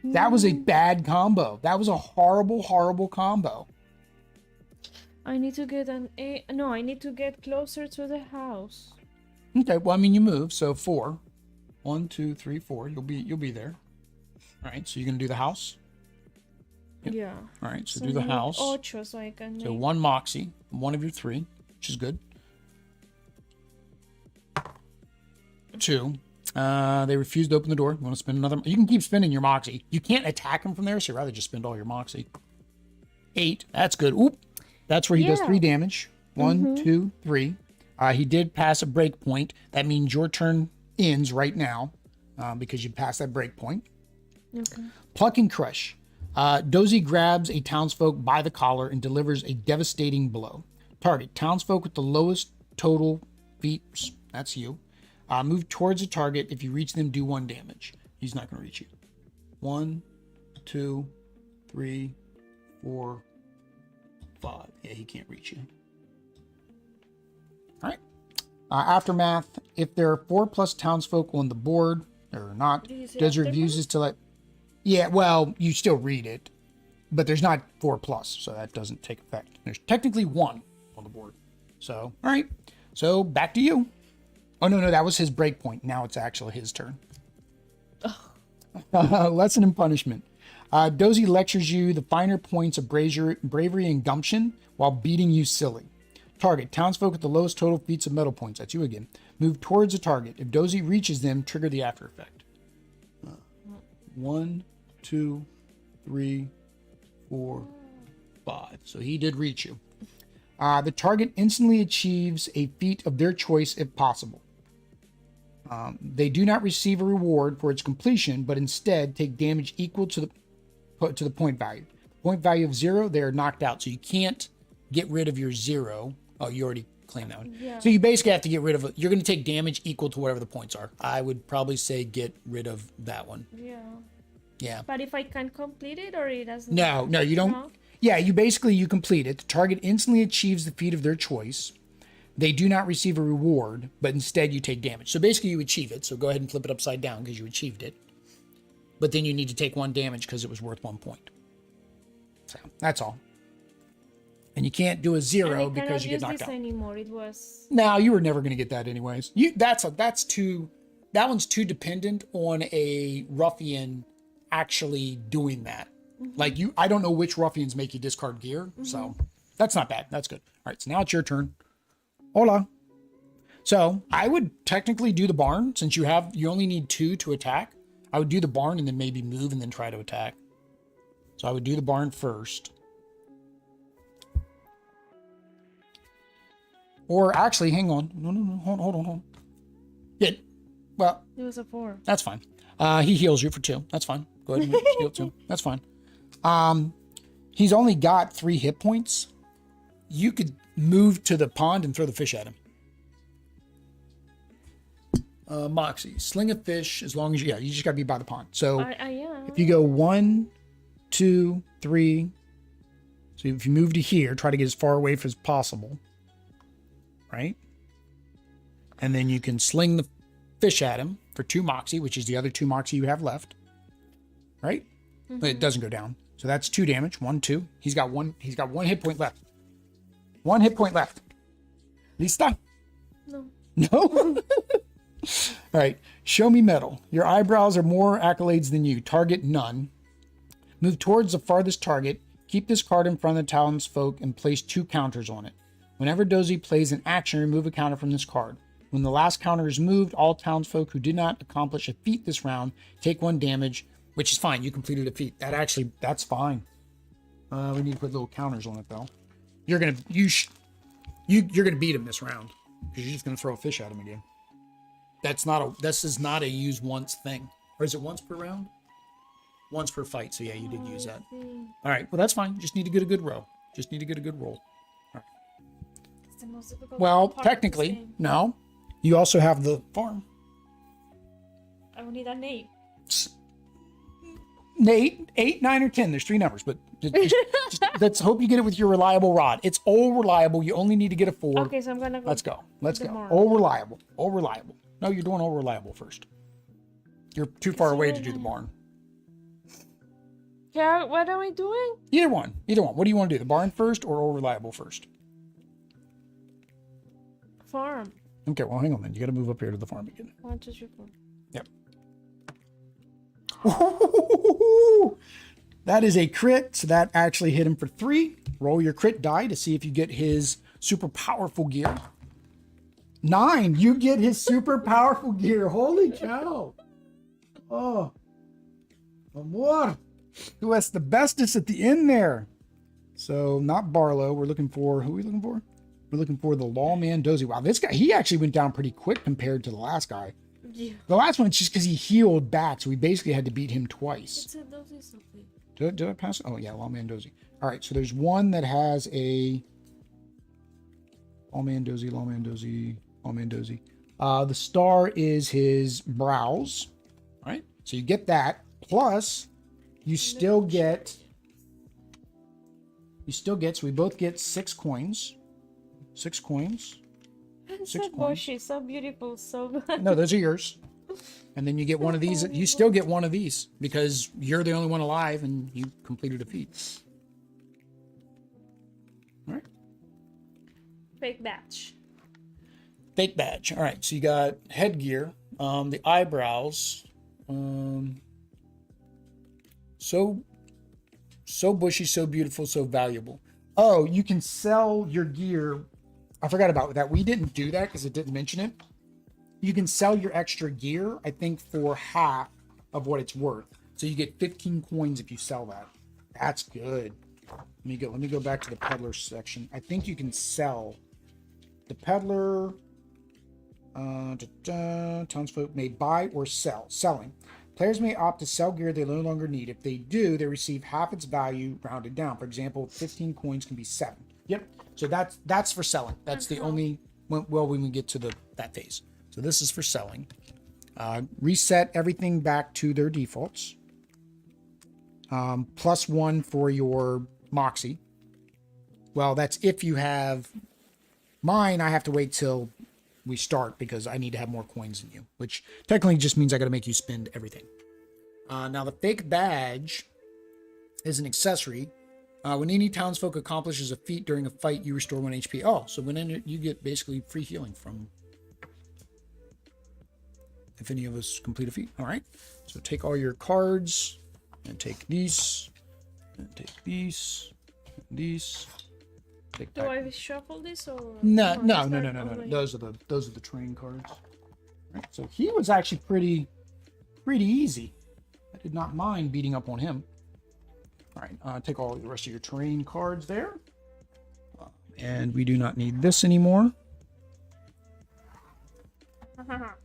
That was a bad combo. That was a horrible, horrible combo. I need to get I need to get closer to the house. Okay, well, I mean, you move, so 4. 1, 2, 3, 4. You'll be there. All right, so you're gonna do the house. Yep. Yeah. All right, so So do the I need house. 8 so I can So make... 1 moxie, 1 of your 3, which is good. 2. They refuse to open the door. You want to spend another? You can keep spending your moxie. You can't attack him from there, so you'd rather just spend all your moxie. 8. That's good. Oop. That's where he does 3 damage. 1, 2, 3. He did pass a break point. That means your turn ends right now because you passed that break point. Okay. Pluck and crush. Dozy grabs a townsfolk by the collar and delivers a devastating blow. Target. Townsfolk with the lowest total feet. That's you. Move towards the target. If you reach them, do 1 damage. He's not going to reach you. 1, 2, 3, 4, 5. Yeah, he can't reach you. All right. Aftermath. If there are 4+ townsfolk on the board, or not, Dozy refuses to let... Yeah, well, you still read it, but there's not 4+, so that doesn't take effect. There's technically 1 on the board. So, all right. So, back to you. Oh, no, that was his break point. Now it's actually his turn. Lesson and punishment. Dozy lectures you the finer points of bravery and gumption while beating you silly. Target. Townsfolk with the lowest total feats of metal points. That's you again. Move towards the target. If Dozy reaches them, trigger the after effect. 1, 2, 3, 4, 5. So he did reach you. The target instantly achieves a feat of their choice if possible. They do not receive a reward for its completion, but instead take damage equal to the point value. Point value of 0, they are knocked out. So you can't get rid of your 0. Oh, you already claimed that one. Yeah. So you basically have to get rid of it. You're going to take damage equal to whatever the points are. I would probably say get rid of that one. Yeah. Yeah. But if I can't complete it or it doesn't... No, you don't. No? Yeah, you complete it. The target instantly achieves the feat of their choice. They do not receive a reward, but instead you take damage. So basically you achieve it. So go ahead and flip it upside down because you achieved it. But then you need to take 1 damage because it was worth 1 point. So that's all. And you can't do a 0 because you get knocked out. Anymore. It was... No, you were never going to get that anyways. That one's too dependent on a ruffian actually doing that. Like I don't know which ruffians make you discard gear, so that's not bad. That's good. All right, so now it's your turn. Hola. So I would technically do the barn since you only need 2 to attack. I would do the barn and then maybe move and then try to attack. So I would do the barn first. Or actually, hang on. No, hold on. Yeah, well. It was a 4. That's fine. He heals you for 2. That's fine. Go ahead and heal 2. That's fine. He's only got 3 hit points. You could move to the pond and throw the fish at him. Moxie, sling a fish as long as you just gotta be by the pond. So if you go 1, 2, 3, so if you move to here, try to get as far away as possible, right? And then you can sling the fish at him for 2 moxie, which is the other 2 moxie you have left, right? But it doesn't go down. So that's 2 damage. 1, 2. He's got one hit point left. 1 hit point left. Lista? No. No? All right. Show me metal. Your eyebrows are more accolades than you. Target none. Move towards the farthest target. Keep this card in front of the townsfolk and place 2 counters on it. Whenever Dozy plays an action, remove a counter from this card. When the last counter is moved, all townsfolk who did not accomplish a feat this round take 1 damage, which is fine. You completed a feat. That's fine. We need to put little counters on it though. You're gonna beat him this round because you're just gonna throw a fish at him again. This is not a use once thing. Or is it once per round? Once per fight. So yeah, you did use that. All right. Well, that's fine. Just need to get a good roll. Just need to get a good roll. All right. It's the most difficult Well, part of this technically, game. no. You also have the farm. I will need an 8. 8, 9, or 10. There's 3 numbers, but just let's hope you get it with your reliable rod. It's all reliable. You only need to get a 4. Okay, so I'm gonna go. Let's go. Let's go. More. All reliable. All reliable. No, you're doing all reliable first. You're too far away to do the barn. Yeah, what am I doing? Either one. Either one. What do you want to do? The barn first or all reliable first? Farm. Okay, well, hang on then. You got to move up here to the farm again. 1, 2, 3, 4. Yep. That is a crit, so that actually hit him for 3. Roll your crit die to see if you get his super powerful gear. 9, you get his super powerful gear. Holy cow. Oh. Amor. Who has the bestest at the end there? So, not Barlow. We're looking for, who are we looking for? We're looking for the Lawman Dozy. Wow, this guy, he actually went down pretty quick compared to the last guy. Yeah. The last one, it's just because he healed back, so we basically had to beat him twice. It's a Dozy something. Did I pass? Oh, yeah, Lawman Dozy. All right, so there's one that has a Lawman Dozy, Lawman Dozy, Lawman Dozy. The star is his brows. All right, so you get that. Plus, you still get, so we both get 6 coins. 6 coins. It's 6 so coins. bushy, so beautiful, so good. No, those are yours. And then you get one of these. You still get one of these because you're the only one alive and you completed a feat. All right. Fake batch. Fake badge. All right. So you got headgear, the eyebrows, so bushy, so beautiful, so valuable. Oh, you can sell your gear. I forgot about that. We didn't do that because it didn't mention it. You can sell your extra gear, I think, for half of what it's worth. So you get 15 coins if you sell that. That's good. Let me go back to the peddler section. I think you can sell the peddler. Townsfolk may buy or sell. Selling. Players may opt to sell gear they no longer need. If they do, they receive half its value rounded down. For example, 15 coins can be 7. Yep. So that's for selling. That's the only when we get to that phase. So this is for selling. Reset everything back to their defaults. +1 for your Moxie. Well, that's if you have mine. I have to wait till we start because I need to have more coins than you, which technically just means I got to make you spend everything. Now the fake badge is an accessory. When any townsfolk accomplishes a feat during a fight, you restore 1 HP. Oh, so you get basically free healing from if any of us complete a feat. All right. So take all your cards and take these and take these and these. Take Do back. I shuffle this or No. Already? Those are the train cards. All right. So he was actually pretty easy. I did not mind beating up on him. All right, take all the rest of your terrain cards there. And we do not need this anymore.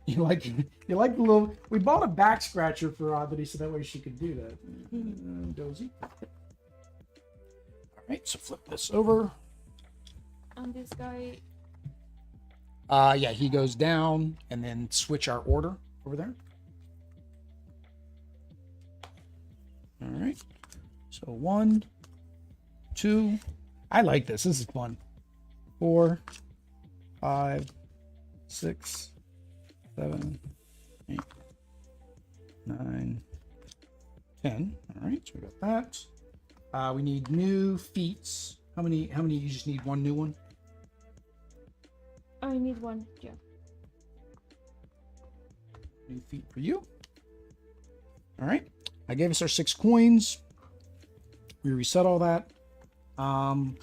You like the little... We bought a back scratcher for Oddity so that way she could do that. Dozy. All right, so flip this over. And this guy... Yeah, he goes down and then switch our order over there. All right. So 1, 2, I like this. This is fun. 4, 5, 6, 7, 8, 9, 10. All right, so we got that. We need new feats. How many? You just need one new one? I need one. Yeah. New feat for you. All right. I gave us our 6 coins. We reset all that. I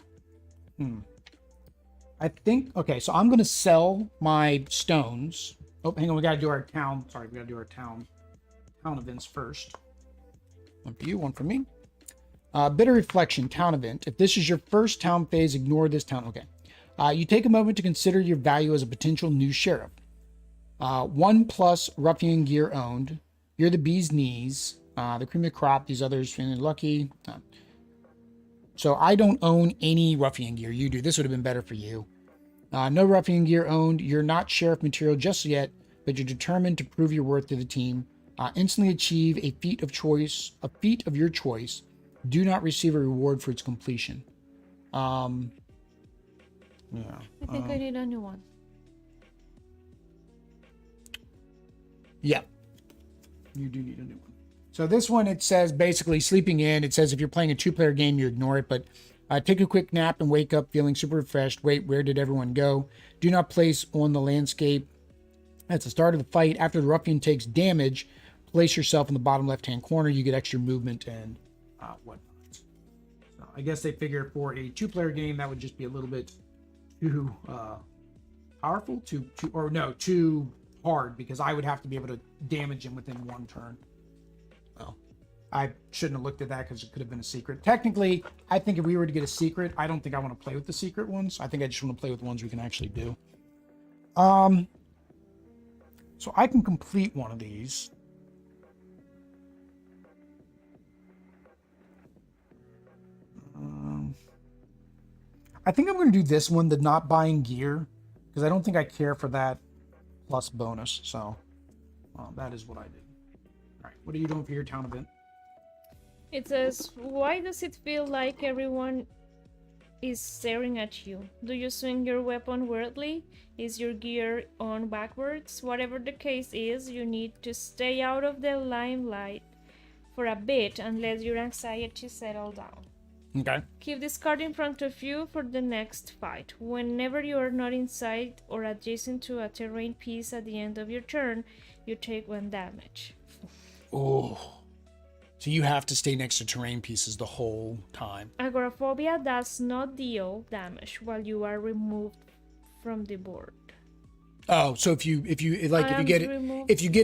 think, okay, so I'm going to sell my stones. Oh, hang on. We got to do our town. Sorry, we got to do our town events first. One for you, one for me. Bitter Reflection, town event. If this is your first town phase, ignore this town. Okay. You take a moment to consider your value as a potential new sheriff. 1+ ruffian gear owned. You're the bee's knees. The cream of the crop. These others feeling lucky. So I don't own any ruffian gear. You do. This would have been better for you. No ruffian gear owned. You're not sheriff material just yet, but you're determined to prove your worth to the team. Instantly achieve a feat of your choice. Do not receive a reward for its completion. Yeah. I think I need a new one. Yeah. You do need a new one. So this one, it says basically sleeping in. It says if you're playing a 2-player game, you ignore it, but take a quick nap and wake up feeling super refreshed. Wait, where did everyone go? Do not place on the landscape. At the start of the fight, after the ruffian takes damage, place yourself in the bottom left-hand corner. You get extra movement and whatnot. So I guess they figure for a 2-player game, that would just be a little bit too powerful, too hard, because I would have to be able to damage him within 1 turn. Well, I shouldn't have looked at that because it could have been a secret. Technically, I think if we were to get a secret, I don't think I want to play with the secret ones. I think I just want to play with ones we can actually do. So I can complete one of these. I think I'm going to do this one, the not buying gear, because I don't think I care for that plus bonus. So that is what I did. All right, what are you doing for your town event? It says, why does it feel like everyone is staring at you? Do you swing your weapon weirdly? Is your gear on backwards? Whatever the case is, you need to stay out of the limelight for a bit and let your anxiety settle down. Okay. Keep this card in front of you for the next fight. Whenever you are not inside or adjacent to a terrain piece at the end of your turn, you take 1 damage. Oh. So you have to stay next to terrain pieces the whole time. Agoraphobia does not deal damage while you are removed from the board. Oh, so if you get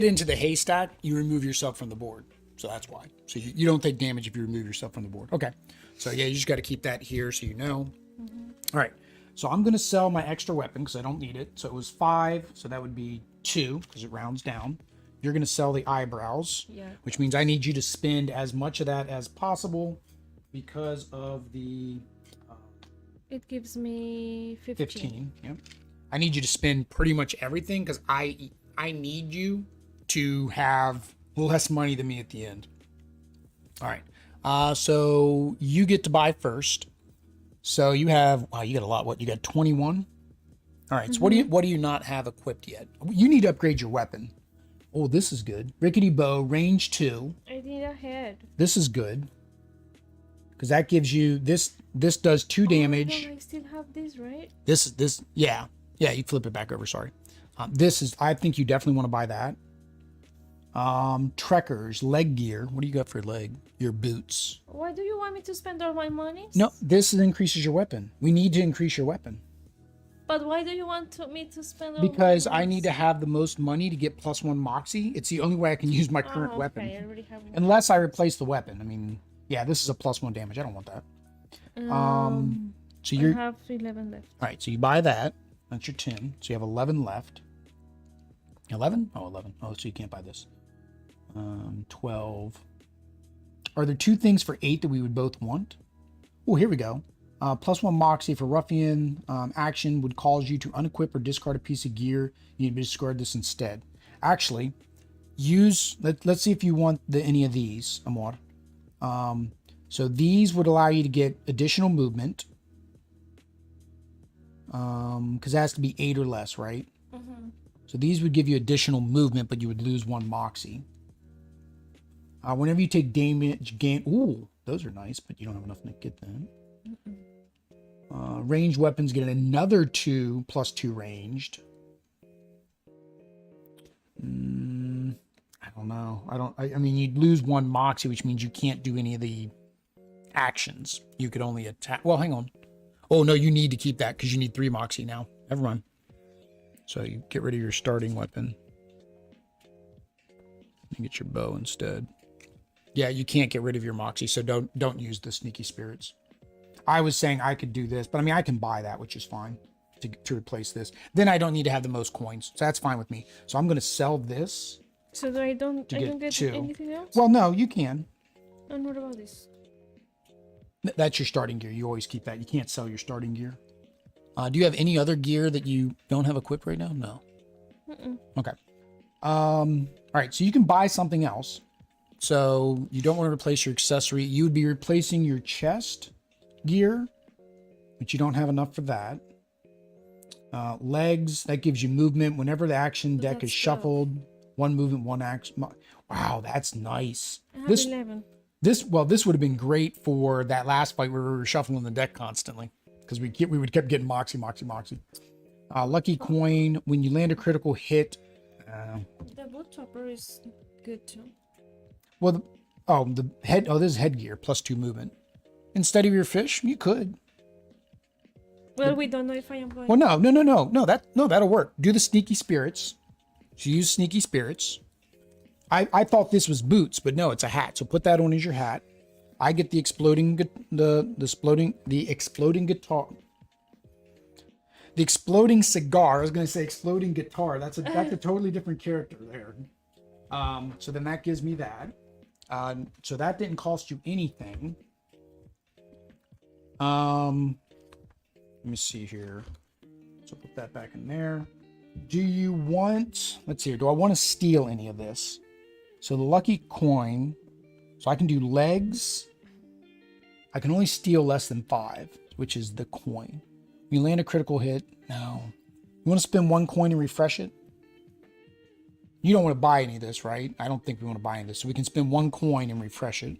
into the haystack, you remove yourself from the board. So that's why. So you don't take damage if you remove yourself from the board. Okay. So yeah, you just got to keep that here so you know. Mm-hmm. All right. So I'm going to sell my extra weapon because I don't need it. So it was 5. So that would be 2 because it rounds down. You're going to sell the eyebrows, which means I need you to spend as much of that as possible because of the... it gives me 15. Yep. I need you to spend pretty much everything because I need you to have less money than me at the end. All right. So you get to buy first. So you have, wow, you got a lot. What, you got 21? All right. So what do you not have equipped yet? You need to upgrade your weapon. Oh, this is good. Rickety bow, range 2. I need a head. This is good. Because that gives you, this does 2 damage. I still have this, right? Yeah, you flip it back over, sorry. I think you definitely want to buy that. Trekkers, leg gear. What do you got for leg? Your boots. Why do you want me to spend all my money? No, this increases your weapon. We need to increase your weapon. But why do you want me to spend all because my I need to have the most money to get +1 moxie. It's the only way I can use my current weapon. I already have one. Unless I replace the weapon. I mean, yeah, this is a +1 damage. I don't want that. So I have 11 left. All right, so you buy that. That's your 10. So you have 11 left. 11? Oh, 11. Oh, so you can't buy this. 12. Are there 2 things for 8 that we would both want? Oh, here we go. +1 moxie for ruffian action would cause you to unequip or discard a piece of gear. You need to discard this instead. Actually, let's see if you want any of these, Amor. So these would allow you to get additional movement. Because it has to be 8 or less, right? Mm-hmm. So these would give you additional movement, but you would lose 1 moxie. Whenever you take damage, Those are nice, but you don't have enough to get them. Ranged weapons get another 2 plus 2 ranged. I don't know. I mean, you'd lose 1 moxie, which means you can't do any of the actions. You could only attack. Well, hang on. Oh, no, you need to keep that because you need 3 moxie now. Never mind. So you get rid of your starting weapon. And get your bow instead. Yeah, you can't get rid of your moxie, so don't use the sneaky spirits. I was saying I could do this, but I mean, I can buy that, which is fine to replace this. Then I don't need to have the most coins, so that's fine with me. So I'm going to sell this. So I don't get 2. anything else? Well, no, you can. And what about this? That's your starting gear. You always keep that. You can't sell your starting gear. Do you have any other gear that you don't have equipped right now? No. Okay. All right, so you can buy something else. So you don't want to replace your accessory. You would be replacing your chest gear, but you don't have enough for that. Legs, that gives you movement. Whenever the action deck is shuffled, 1 movement, 1 action. Wow, that's nice. I have 11. This would have been great for that last fight where we were shuffling the deck constantly because we would kept getting moxie. Lucky coin, when you land a critical hit. The boot topper is good too. Well, this is headgear plus 2 movement. Instead of your fish, you could. Well, we don't know if I am going. Well, no, that'll work. Do the sneaky spirits. So use sneaky spirits. I thought this was boots, but no, it's a hat. So put that on as your hat. I get the exploding guitar. The exploding cigar. I was going to say exploding guitar. That's a totally different character there. So then that gives me that. So that didn't cost you anything. Let me see here. So put that back in there. Do you want, let's see here. Do I want to steal any of this? So the lucky coin. So I can do legs. I can only steal less than 5, which is the coin. You land a critical hit. No. You want to spend 1 coin and refresh it? You don't want to buy any of this, right? I don't think we want to buy any of this. So we can spend 1 coin and refresh it.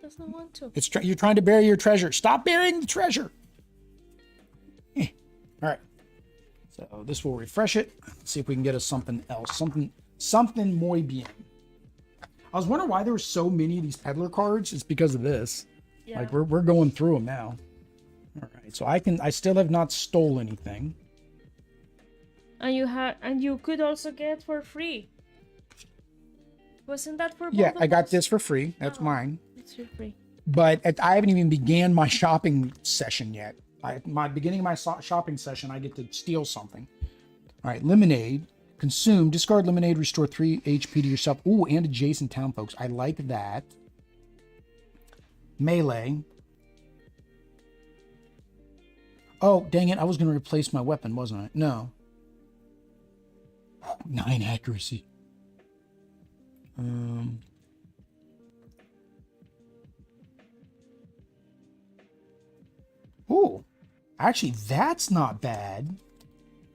Doesn't want to. You're trying to bury your treasure. Stop burying the treasure. All right. So this will refresh it. Let's see if we can get us something else. Something muy bien. I was wondering why there were so many of these peddler cards. It's because of this. Yeah. Like we're going through them now. All right. So I still have not stole anything. And you could also get for free. Wasn't that for both Yeah, of I got us? this for free. That's mine. It's for free. But I haven't even began my shopping session yet. My beginning of my shopping session, I get to steal something. All right, lemonade. Consume. Discard lemonade. Restore 3 HP to yourself. Ooh, and adjacent town folks. I like that. Melee. Oh, dang it. I was going to replace my weapon, wasn't I? No. 9 accuracy. Ooh. Actually, that's not bad.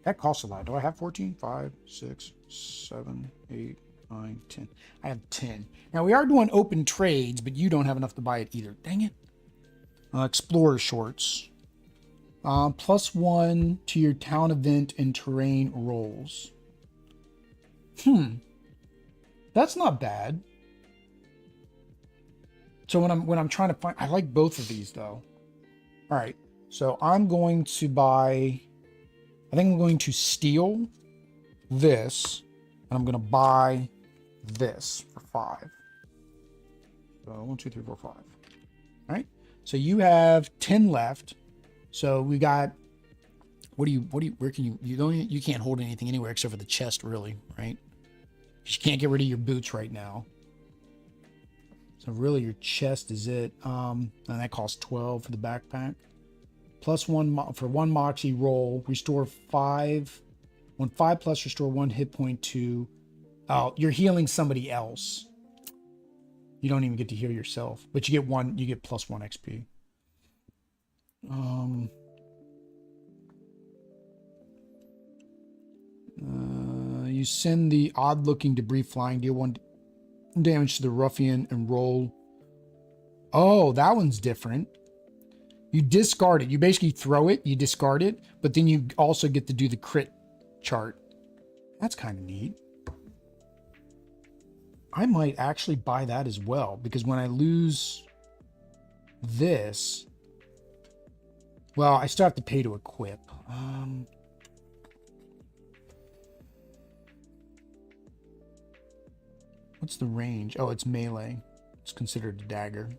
That costs a lot. Do I have 14? 5, 6, 7, 8, 9, 10. I have 10. Now, we are doing open trades, but you don't have enough to buy it either. Dang it. Explorer shorts. +1 to your town event and terrain rolls. That's not bad. So when I'm trying to find, I like both of these though. All right. So I'm going to buy, I think I'm going to steal this, and I'm going to buy this for 5. So 1, 2, 3, 4, 5. All right. So you have 10 left. So we got, where can you can't hold anything anywhere except for the chest really, right? You can't get rid of your boots right now. So really your chest is it. And that costs 12 for the backpack. +1 for 1 moxie roll. Restore 5. 5 plus restore 1 hit point to. Oh, you're healing somebody else. You don't even get to heal yourself. But you get +1 XP. You send the odd-looking debris flying, deal 1 damage to the ruffian, and roll Oh, that one's different. You discard it. You basically throw it, you discard it, but then you also get to do the crit chart. That's kind of neat. I might actually buy that as well, because when I lose this, well, I still have to pay to equip. What's the range? Oh, it's melee. It's considered a dagger.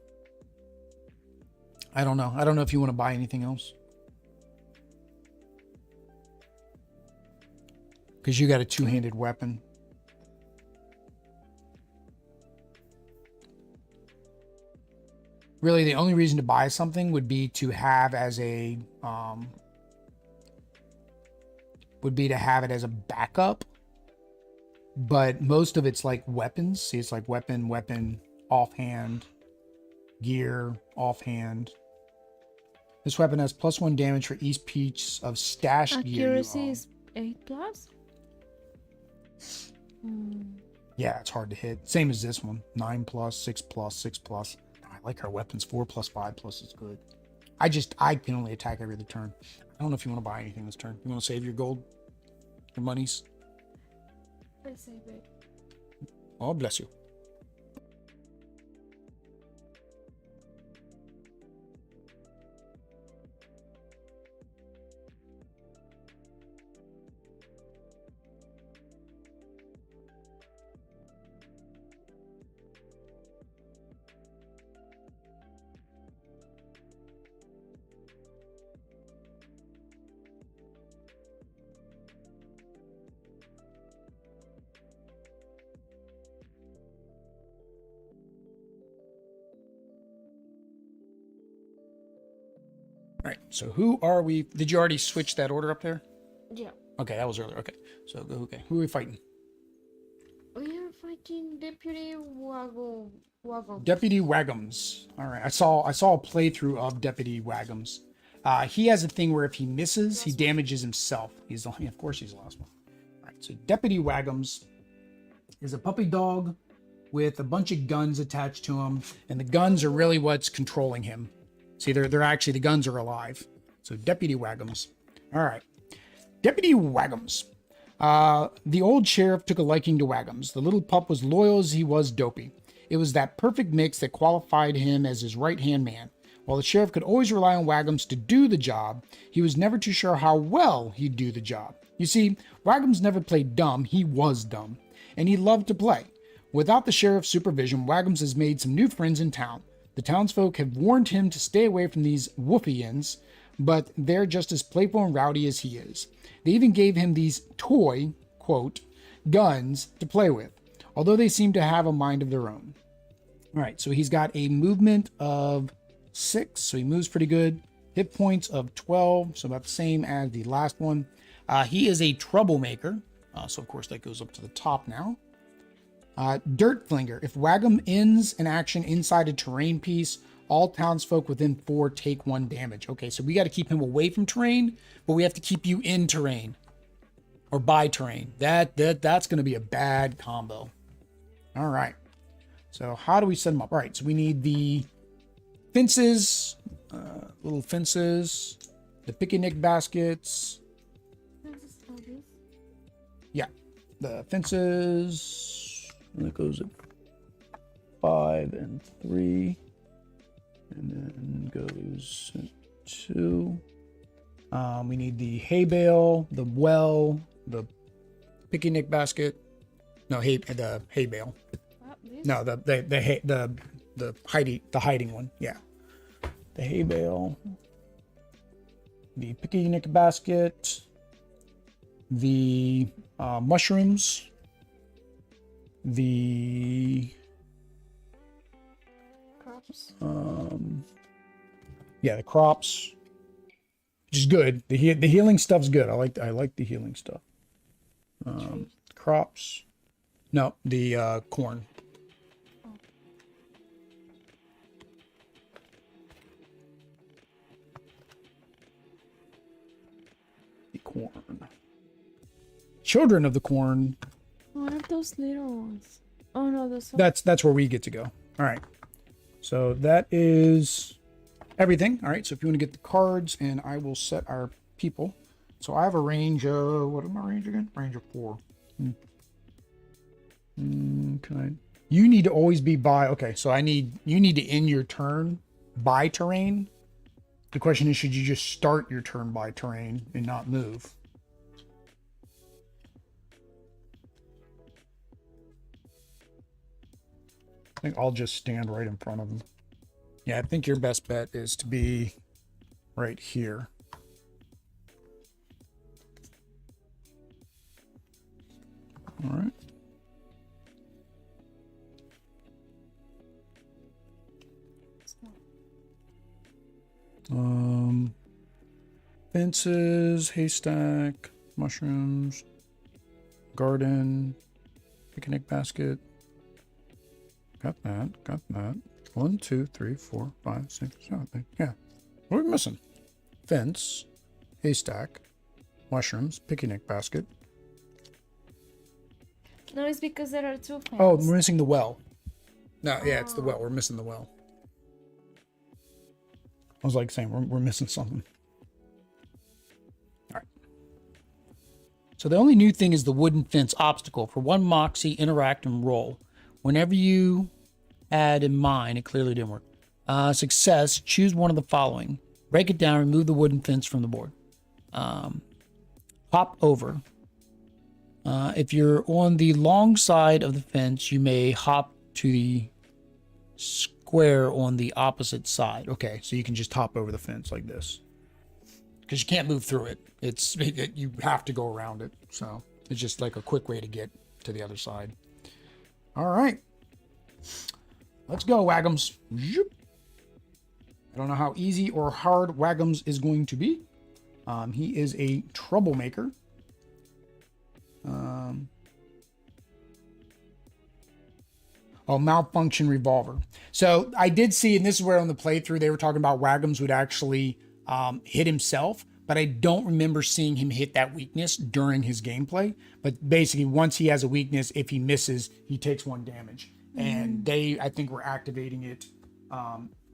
I don't know. I don't know if you want to buy anything else. Because you got a two-handed weapon. Really, the only reason to buy something would be to have as a backup. But most of it's like weapons. See, it's like weapon, weapon, offhand, gear, offhand. This weapon has +1 damage for each piece of stashed gear. Accuracy is 8+. Yeah, it's hard to hit. Same as this one. 9+, 6+, 6+. I like our weapons. 4+, 5+ is good. I can only attack every other turn. I don't know if you want to buy anything this turn. You want to save your gold? Your monies? I save it. Oh, bless you. All right, so who are we? Did you already switch that order up there? Yeah. Okay, that was earlier. Okay, so okay, who are we fighting? We are fighting Deputy Waggums. Deputy Waggums. All right, I saw a playthrough of Deputy Waggums. He has a thing where if he misses, he damages himself. He's the of course he's the last one. All right, so Deputy Waggums is a puppy dog with a bunch of guns attached to him, and the guns are really what's controlling him. See, they're actually, the guns are alive. So Deputy Waggums. All right. Deputy Waggums. The old sheriff took a liking to Waggums. The little pup was loyal as he was dopey. It was that perfect mix that qualified him as his right-hand man. While the sheriff could always rely on Waggums to do the job, he was never too sure how well he'd do the job. You see, Waggums never played dumb, he was dumb. And he loved to play. Without the sheriff's supervision, Waggums has made some new friends in town. The townsfolk have warned him to stay away from these Ruffians, but they're just as playful and rowdy as he is. They even gave him these toy, quote, guns to play with, although they seem to have a mind of their own. All right, so he's got a movement of 6, so he moves pretty good. Hit points of 12, so about the same as the last one. He is a troublemaker, so of course that goes up to the top now. Dirt Flinger. If Waggum ends an action inside a terrain piece, all townsfolk within 4 take 1 damage. Okay, so we got to keep him away from terrain, but we have to keep you in terrain or by terrain. That's going to be a bad combo. All right. So how do we set them up? All right, so we need the fences, little fences, the picnic baskets. Yeah, the fences. And that goes at 5 and 3, and then goes at 2. We need the hay bale, the well, the picnic basket. No, the hay bale. No, the hiding one. Yeah, the hay bale, the picnic basket, the mushrooms. The crops. Yeah, the crops, which is good. The healing stuff's good. I like the healing stuff. Crops. No, the corn. Oh. The corn. Children of the corn. What are those little ones? Oh no, those are... That's where we get to go. All right. So that is everything. All right, so if you want to get the cards, and I will set our people. So I have a range of, what is my range again? Range of 4. You need to always be by, okay, so you need to end your turn by terrain. The question is, should you just start your turn by terrain and not move? I think I'll just stand right in front of them. Yeah, I think your best bet is to be right here. All right. Fences, haystack, mushrooms, garden, picnic basket. Got that, got that. 1, 2, 3, 4, 5, 6, 7. Yeah. What are we missing? Fence, haystack, mushrooms, picnic basket. No, it's because there are 2 fences. Oh, we're missing the well. No, yeah, it's the well. We're missing the well. I was like saying we're missing something. All right. So the only new thing is the wooden fence obstacle. For 1 moxie, interact and roll. Whenever you add in mine, it clearly didn't work. Success, choose one of the following. Break it down, remove the wooden fence from the board. Hop over. If you're on the long side of the fence, you may hop to the square on the opposite side. Okay, so you can just hop over the fence like this. Because you can't move through it. You have to go around it. So it's just like a quick way to get to the other side. All right. Let's go, Waggums. I don't know how easy or hard Waggums is going to be. He is a troublemaker. Malfunction revolver. So I did see, and this is where on the playthrough they were talking about Waggums would actually hit himself, but I don't remember seeing him hit that weakness during his gameplay. But basically, once he has a weakness, if he misses, he takes 1 damage. And they, I think, were activating it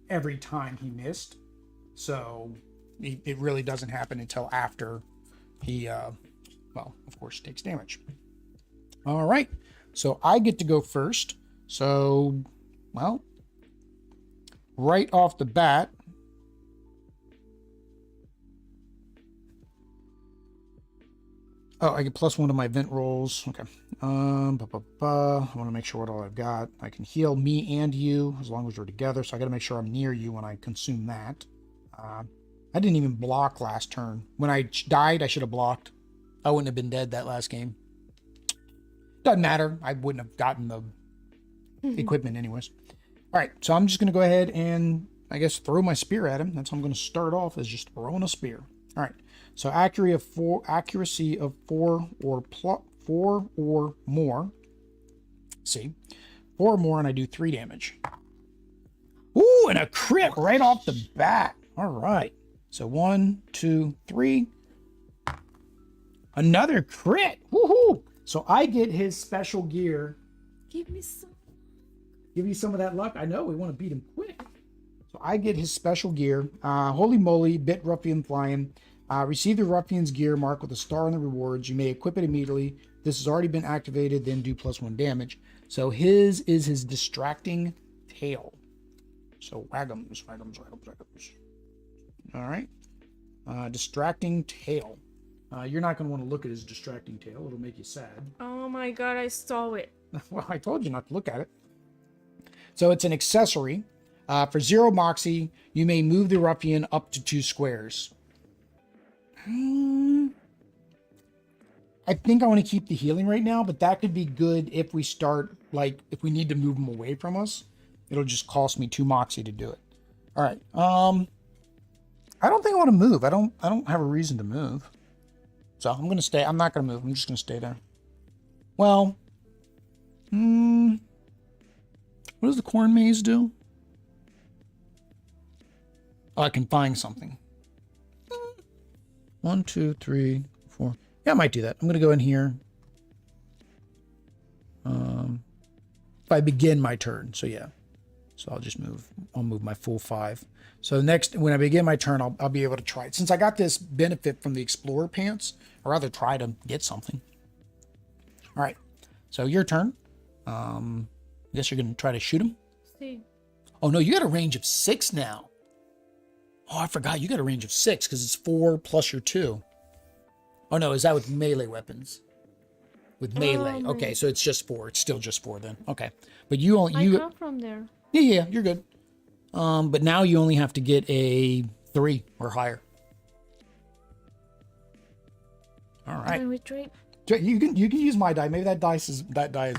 every time he missed. So it really doesn't happen until after he, well, of course, takes damage. All right. So I get to go first. So, well, right off the bat, I get +1 to my vent rolls. Okay. I want to make sure what all I've got. I can heal me and you as long as we're together. So I got to make sure I'm near you when I consume that. I didn't even block last turn. When I died, I should have blocked. I wouldn't have been dead that last game. Doesn't matter. I wouldn't have gotten the equipment anyways. All right. So I'm just going to go ahead and, I guess, throw my spear at him. That's how I'm going to start off, is just throwing a spear. All right. So accuracy of 4 or more. See, 4 or more, and I do 3 damage. Ooh, and a crit right off the bat. All right. So 1, 2, 3. Another crit. Woohoo! So I get his special gear. Give me some. Give you some of that luck. I know we want to beat him quick. So I get his special gear. Holy moly, bit ruffian flying. Receive the ruffian's gear mark with a star on the rewards. You may equip it immediately. This has already been activated, then do +1 damage. So his is his distracting tail. So Waggums. All right. Distracting tail. You're not going to want to look at his distracting tail. It'll make you sad. Oh my god, I stole it. Well, I told you not to look at it. So it's an accessory. For 0 moxie, you may move the ruffian up to 2 squares. I think I want to keep the healing right now, but that could be good if we start, like, if we need to move him away from us. It'll just cost me 2 moxie to do it. All right. I don't think I want to move. I don't have a reason to move. So I'm going to stay. I'm not going to move. I'm just going to stay there. Well, what does the corn maze do? Oh, I can find something. 1, 2, 3, 4. Yeah, I might do that. I'm going to go in here. If I begin my turn. So yeah. So I'll move my full 5. So next, when I begin my turn, I'll be able to try it. Since I got this benefit from the Explorer pants, I'd rather try to get something. All right, so your turn. I guess you're going to try to shoot him. See. Oh, no, you got a range of 6 now. Oh, I forgot. You got a range of 6 because it's 4 plus your 2. Oh, no, is that with melee weapons? With melee. Okay, so it's just 4. It's still just 4 then. Okay. But you only... I come from there. Yeah, you're good. But now you only have to get a 3 or higher. All right. Can we trade? You can use my die. Maybe that die is better.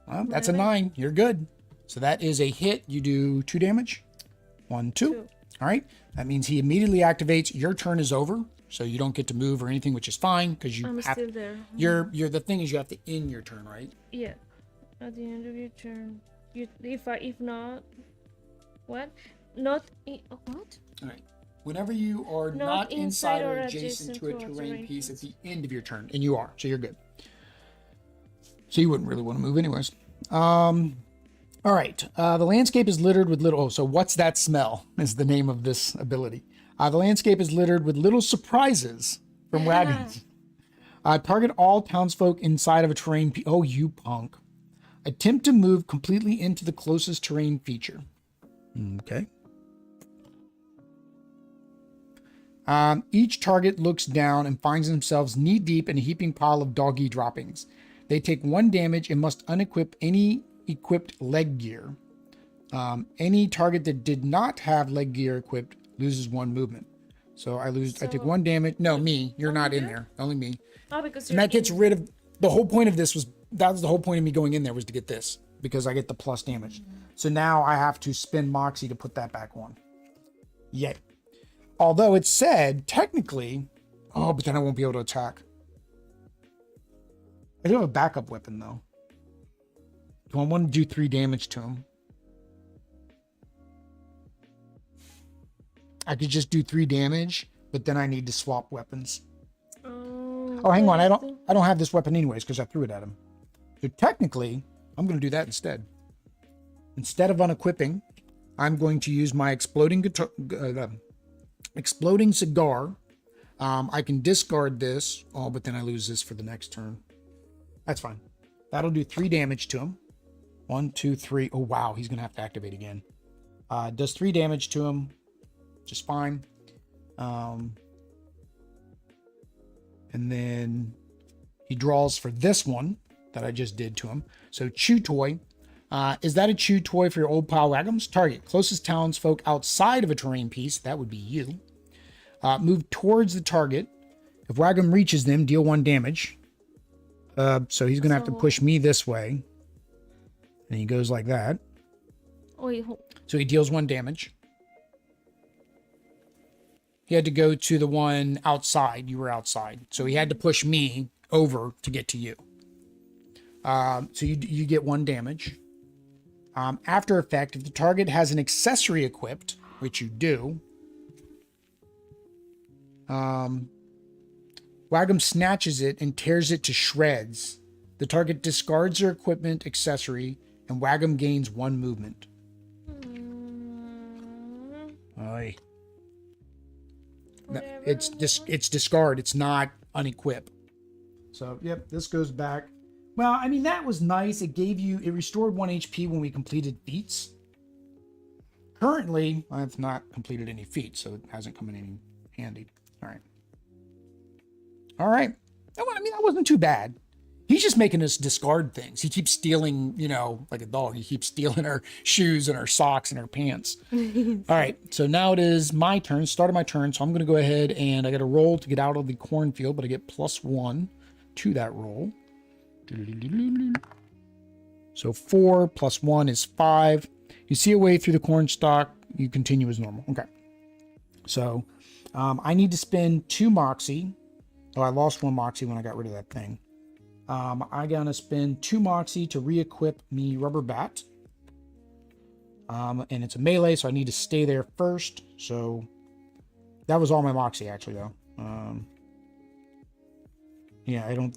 Well, that's a 9. You're good. So that is a hit. You do 2 damage. 1, 2. All right. That means he immediately activates. Your turn is over, so you don't get to move or anything, which is fine because I'm still there. You're the thing is you have to end your turn, right? Yeah. At the end of your turn, if not, what? Not what? All right. Whenever you are not inside or adjacent to a terrain piece at the end of your turn, and you are, so you're good. So you wouldn't really want to move anyways. All right. The landscape is littered with little... Oh, so what's that smell is the name of this ability. The landscape is littered with little surprises from Waggums. Target all townsfolk inside of a terrain... Oh, you punk. Attempt to move completely into the closest terrain feature. Okay. Each target looks down and finds themselves knee-deep in a heaping pile of doggy droppings. They take 1 damage and must unequip any equipped leg gear. Any target that did not have leg gear equipped loses 1 movement. So I take 1 damage. No, me. You're not in there. Only me. Oh, because and that gets rid of... The whole point of this was... That was the whole point of me going in there was to get this. Because I get the plus damage. So now I have to spend Moxie to put that back on. Yay. Although it said, technically... Oh, but then I won't be able to attack. I do have a backup weapon, though. Do I want to do 3 damage to him? I could just do 3 damage, but then I need to swap weapons. Oh, hang on. I don't have this weapon anyways because I threw it at him. So technically, I'm going to do that instead. Instead of unequipping, I'm going to use my exploding cigar. I can discard this. Oh, but then I lose this for the next turn. That's fine. That'll do 3 damage to him. 1, 2, 3. Oh, wow. He's going to have to activate again. Does 3 damage to him. Just fine. And then he draws for this one that I just did to him. So chew toy. Is that a chew toy for your old pal Waggums? Target closest townsfolk outside of a terrain piece. That would be you. Move towards the target. If Waggum reaches them, deal 1 damage. So he's going to have to push me this way. And he goes like that. So he deals 1 damage. He had to go to the one outside. You were outside. So he had to push me over to get to you. So you get 1 damage. After effect, if the target has an accessory equipped, which you do, Waggum snatches it and tears it to shreds. The target discards their equipment accessory, and Waggum gains 1 movement. Aye. No, it's discard. It's not unequip. So, yep, this goes back. Well, I mean, that was nice. It restored 1 HP when we completed feats. Currently, I've not completed any feats, so it hasn't come in any handy. All right. All right. I mean, that wasn't too bad. He's just making us discard things. He keeps stealing, like a dog. He keeps stealing our shoes and our socks and our pants. All right. So now it is my turn. Start of my turn. So I'm going to go ahead and I got to roll to get out of the cornfield, but I get +1 to that roll. So 4 + 1 is 5. You see a way through the corn stalk. You continue as normal. Okay. So I need to spend 2 Moxie. Oh, I lost 1 Moxie when I got rid of that thing. I'm going to spend 2 Moxie to re-equip me Rubber Bat. And it's a melee, so I need to stay there first. So that was all my Moxie, actually, though. Yeah, I think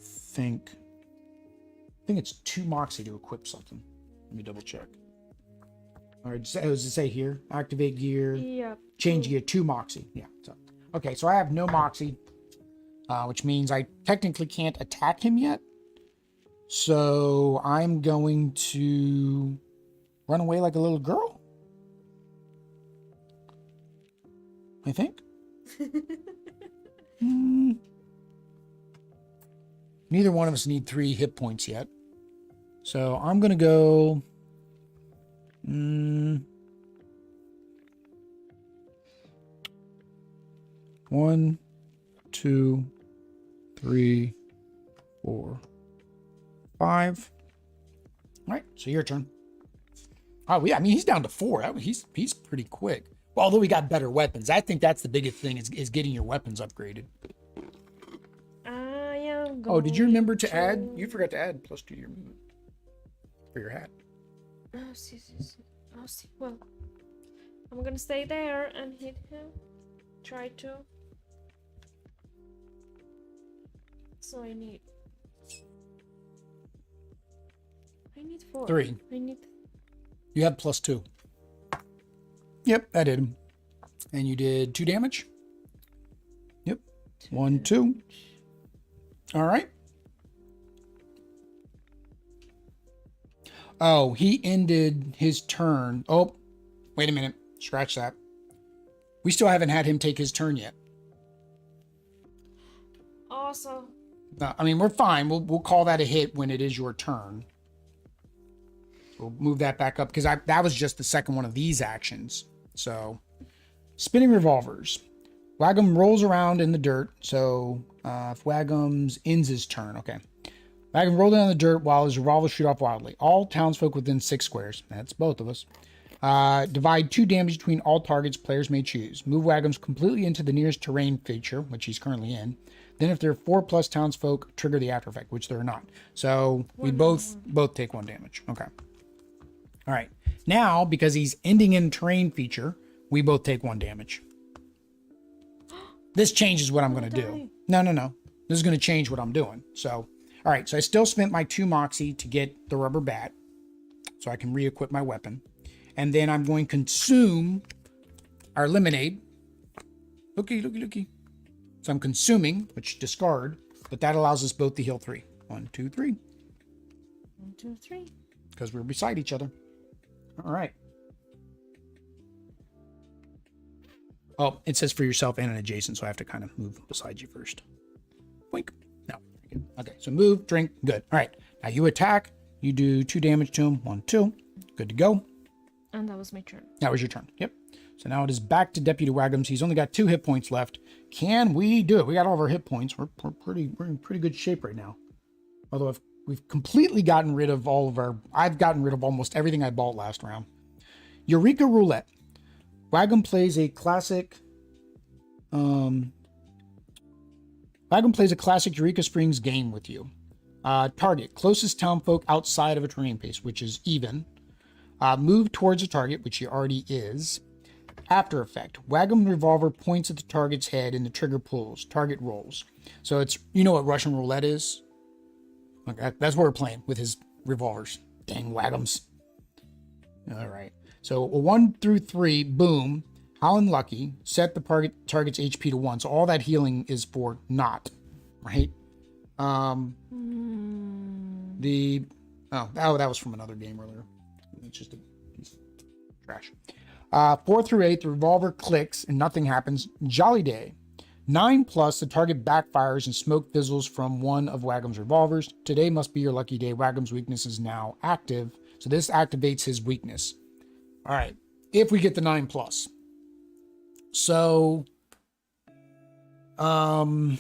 it's 2 Moxie to equip something. Let me double check. Or does it say here? Activate gear. Yep. Change gear to Moxie. Yeah. So, okay, so I have no Moxie, which means I technically can't attack him yet. So I'm going to run away like a little girl. I think. Neither one of us need 3 hit points yet. So I'm going to go... 1, 2, 3, 4, 5. All right, so your turn. Oh, yeah, I mean, he's down to 4. He's pretty quick. Well, although we got better weapons. I think that's the biggest thing is getting your weapons upgraded. I am Oh, did you going remember to add? You forgot to add +2 to your movement for your hat. Oh, see. Oh, see. Well, I'm gonna stay there and hit him. Try to. So I need 4. 3. I need. You have +2. Yep, that did him. And you did 2 damage? Yep. 1, 2. All right. Oh, he ended his turn. Oh, wait a minute. Scratch that. We still haven't had him take his turn yet. Also. No, I mean, we're fine. We'll call that a hit when it is your turn. We'll move that back up because that was just the second one of these actions. So, spinning revolvers. Waggum rolls around in the dirt. So, if Waggums ends his turn, okay. Waggum rolled down the dirt while his revolvers shoot off wildly. All townsfolk within 6 squares. That's both of us. Divide 2 damage between all targets players may choose. Move Waggums completely into the nearest terrain feature, which he's currently in. Then if there are 4+ townsfolk, trigger the after effect, which they're not. So we both take 1 damage. Okay. All right. Now, because he's ending in terrain feature, we both take 1 damage. This changes what I'm going to do. No. This is going to change what I'm doing. So, all right. So I still spent my 2 Moxie to get the rubber bat so I can re-equip my weapon. And then I'm going to consume our lemonade. Looky. So I'm consuming, which discard, but that allows us both to heal 3. 1, 2, 3. 1, 2, 3. Because we're beside each other. All right. Oh, it says for yourself and an adjacent, so I have to kind of move beside you first. Boink. No. Okay, so move, drink, good. All right. Now you attack. You do 2 damage to him. 1, 2. Good to go. And that was my turn. That was your turn. Yep. So now it is back to Deputy Waggums. He's only got 2 hit points left. Can we do it? We got all of our hit points. We're in pretty good shape right now. Although we've completely gotten rid of I've gotten rid of almost everything I bought last round. Eureka Roulette. Waggum plays a classic Eureka Springs game with you. Target, closest townfolk outside of a terrain pace, which is even. Move towards a target, which he already is. After effect, Waggum revolver points at the target's head and the trigger pulls. Target rolls. So it's, you know what Russian roulette is? Okay, that's what we're playing with his revolvers. Dang Waggums. All right. So 1 through 3, boom. How unlucky. Set the target's HP to 1. So all that healing is for not, right? That was from another game earlier. It's just a piece of trash. 4 through 8, the revolver clicks and nothing happens. Jolly Day. 9+, the target backfires and smoke fizzles from one of Waggum's revolvers. Today must be your lucky day. Waggum's weakness is now active. So this activates his weakness. All right. If we get the 9+. So, I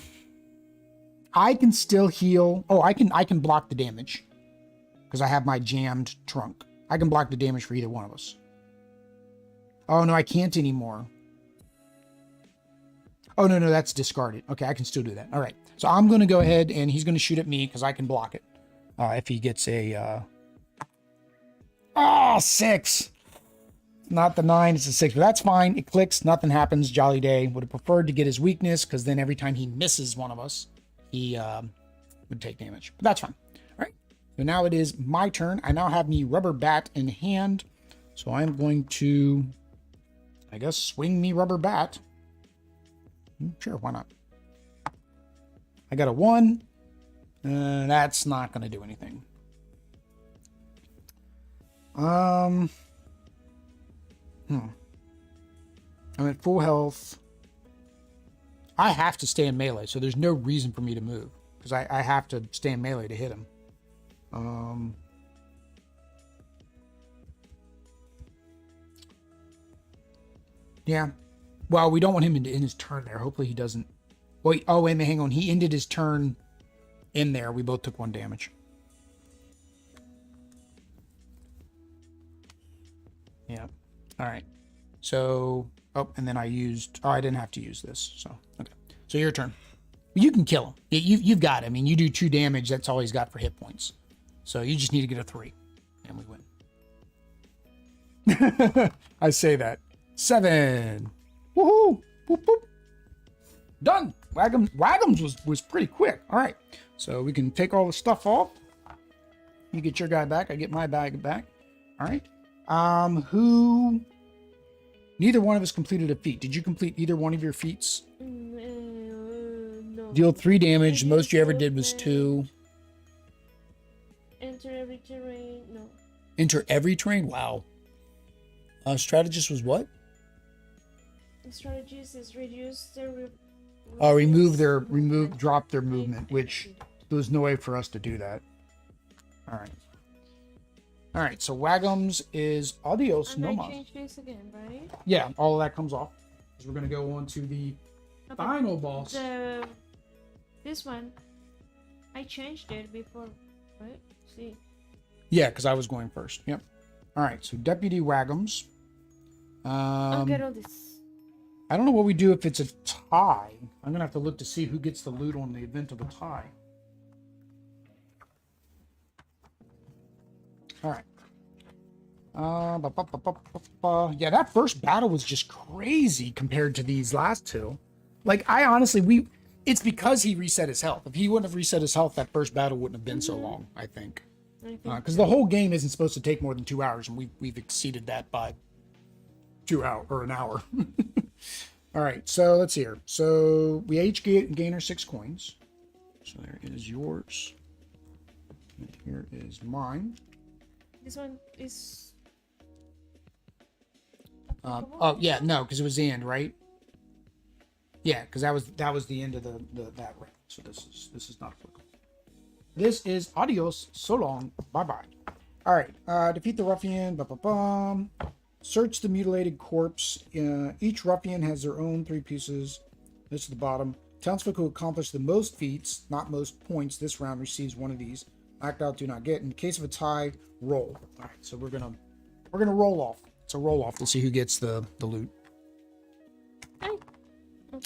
can still heal. Oh, I can block the damage because I have my jammed trunk. I can block the damage for either one of us. Oh, no, I can't anymore. Oh, no, that's discarded. Okay, I can still do that. All right. So I'm going to go ahead and he's going to shoot at me because I can block it. If he gets a... 6. Not the 9, it's a 6. But that's fine. It clicks. Nothing happens. Jolly Day. Would have preferred to get his weakness because then every time he misses one of us, he would take damage. But that's fine. All right. So now it is my turn. I now have the rubber bat in hand. So I'm going to, I guess, swing me rubber bat. Sure, why not? I got a 1. That's not going to do anything. I'm at full health. I have to stay in melee, so there's no reason for me to move. Because I have to stay in melee to hit him. Yeah. Well, we don't want him in his turn there. Hopefully he doesn't. Wait, oh, wait a minute, hang on. He ended his turn in there. We both took 1 damage. Yeah. All right. So, oh, and then I used, oh, I didn't have to use this. So, okay. So your turn. You can kill him. You've got it. I mean, you do 2 damage. That's all he's got for hit points. So you just need to get a 3. And we win. I say that. 7. Woohoo! Boop, boop. Done. Waggums was pretty quick. All right. So we can take all the stuff off. You get your guy back. I get my bag back. All right. Neither one of us completed a feat. Did you complete either one of your feats? No. Deal 3 damage. The most you ever did was 2. Enter every terrain. No. Enter every terrain? Wow. Strategist was what? Strategist is reduce their... drop their movement, which there was no way for us to do that. All right. So Waggums is adios and no I mas. change this again, right? Yeah, all of that comes off. So we're gonna go on to the final boss. This one, I changed it before, right? See. Yeah, because I was going first. Yep. All right. So Deputy Waggums. I'll get all this. I don't know what we do if it's a tie. I'm gonna have to look to see who gets the loot on the event of a tie. All right. Yeah, that first battle was just crazy compared to these last 2. Like, I honestly, it's because he reset his health. If he wouldn't have reset his health, that first battle wouldn't have been so long, I think. Because the whole game isn't supposed to take more than 2 hours, and we've exceeded that by 2 hours or an hour. All right, so let's see here. So we each gain our 6 coins. So there is yours. And here is mine. This one is... Oh yeah, no, because it was the end, right? Yeah, because that was the end of that round. So this is not applicable. This is adios, so long, bye bye. All right, defeat the ruffian. Search the mutilated corpse. Each ruffian has their own 3 pieces. This is the bottom. Townsfolk who accomplish the most feats, not most points, this round receives one of these. Act out, do not get. In case of a tie, roll. All right, so we're gonna roll off. It's a roll off to see who gets the loot.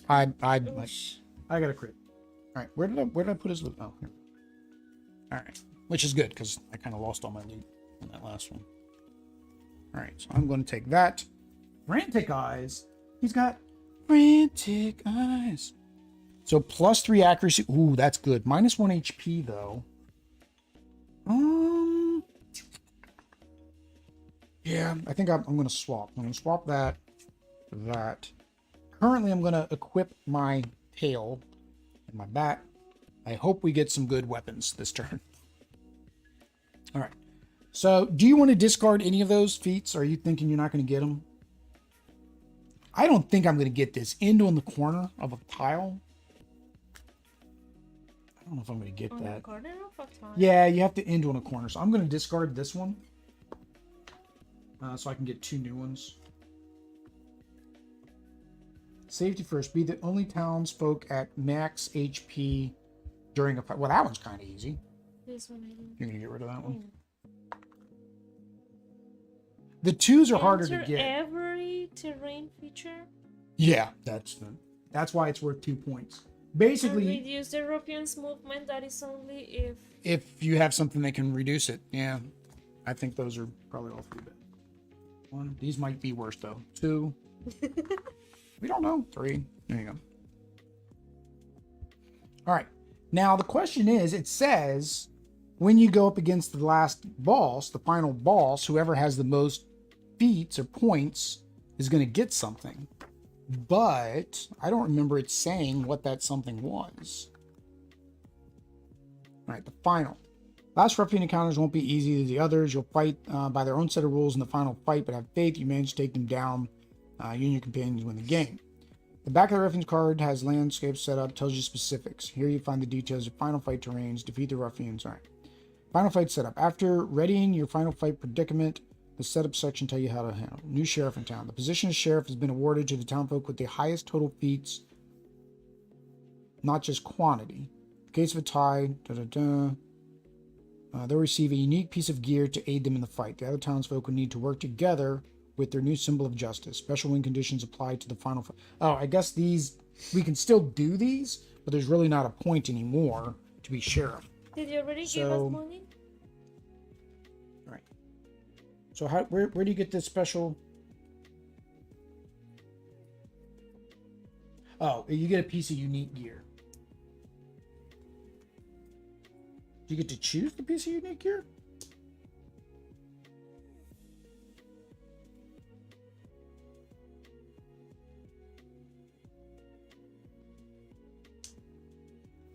I got a crit. All right, where did I put his loot? Oh, here. All right, which is good because I kind of lost all my loot in that last one. All right, so I'm going to take that. Frantic eyes. He's got frantic eyes. So +3 accuracy. Ooh, that's good. -1 HP though. Yeah, I think I'm going to swap. I'm going to swap that. Currently, I'm going to equip my tail and my bat. I hope we get some good weapons this turn. All right. So, do you want to discard any of those feats? Or are you thinking you're not going to get them? I don't think I'm going to get this. End on the corner of a tile. I don't know if I'm going to get that. Corner of a tile? Yeah, you have to end on a corner. So I'm going to discard this one. So I can get 2 new ones. Safety first. Be the only townsfolk at max HP during a fight. Well, that one's kind of easy. This one I didn't. You're going to get rid of that one? The 2s are harder to get. Every terrain feature? Yeah, that's why it's worth 2 points. Basically, and reduce the Ruffians' movement. That is only if you have something that can reduce it. Yeah, I think those are probably all 3 bad. 1. These might be worse though. 2. We don't know. 3. There you go. All right. Now the question is, it says when you go up against the last boss, the final boss, whoever has the most feats or points is going to get something. But I don't remember it saying what that something was. All right, the final. Last ruffian encounters won't be easy as the others. You'll fight by their own set of rules in the final fight, but have faith you manage to take them down. You and your companions win the game. The back of the Ruffians card has landscape setup, tells you specifics. Here you find the details of final fight terrains, defeat the Ruffians. All right. Final fight setup. After readying your final fight predicament, the setup section tells you how to handle. New sheriff in town. The position of sheriff has been awarded to the townfolk with the highest total feats, not just quantity. In case of a tie, they'll receive a unique piece of gear to aid them in the fight. The other townsfolk will need to work together with their new symbol of justice. Special win conditions apply to the final fight. Oh, I guess these, we can still do these, but there's really not a point anymore to be sheriff. Did you already give us money? All right. So how, where do you get this special? Oh, you get a piece of unique gear. Do you get to choose the piece of unique gear?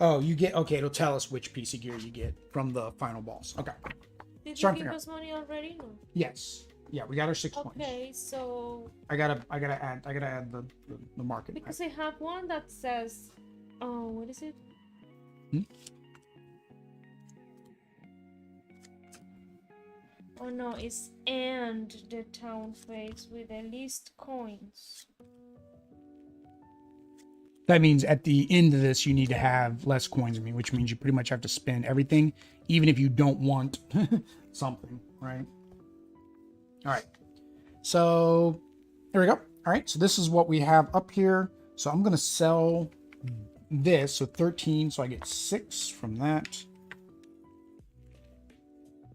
Oh, you get, okay, it'll tell us which piece of gear you get from the final boss. Okay. Did you give us money already? No. Yes. Yeah, we got our 6 points. Okay, so I gotta add the market. Because I have one that says, oh, what is it? Oh no, it's and the town face with the least coins. That means at the end of this, you need to have less coins than me, which means you pretty much have to spend everything, even if you don't want something, right? All right. So there we go. All right. So this is what we have up here. So I'm going to sell this. So 13. So I get 6 from that.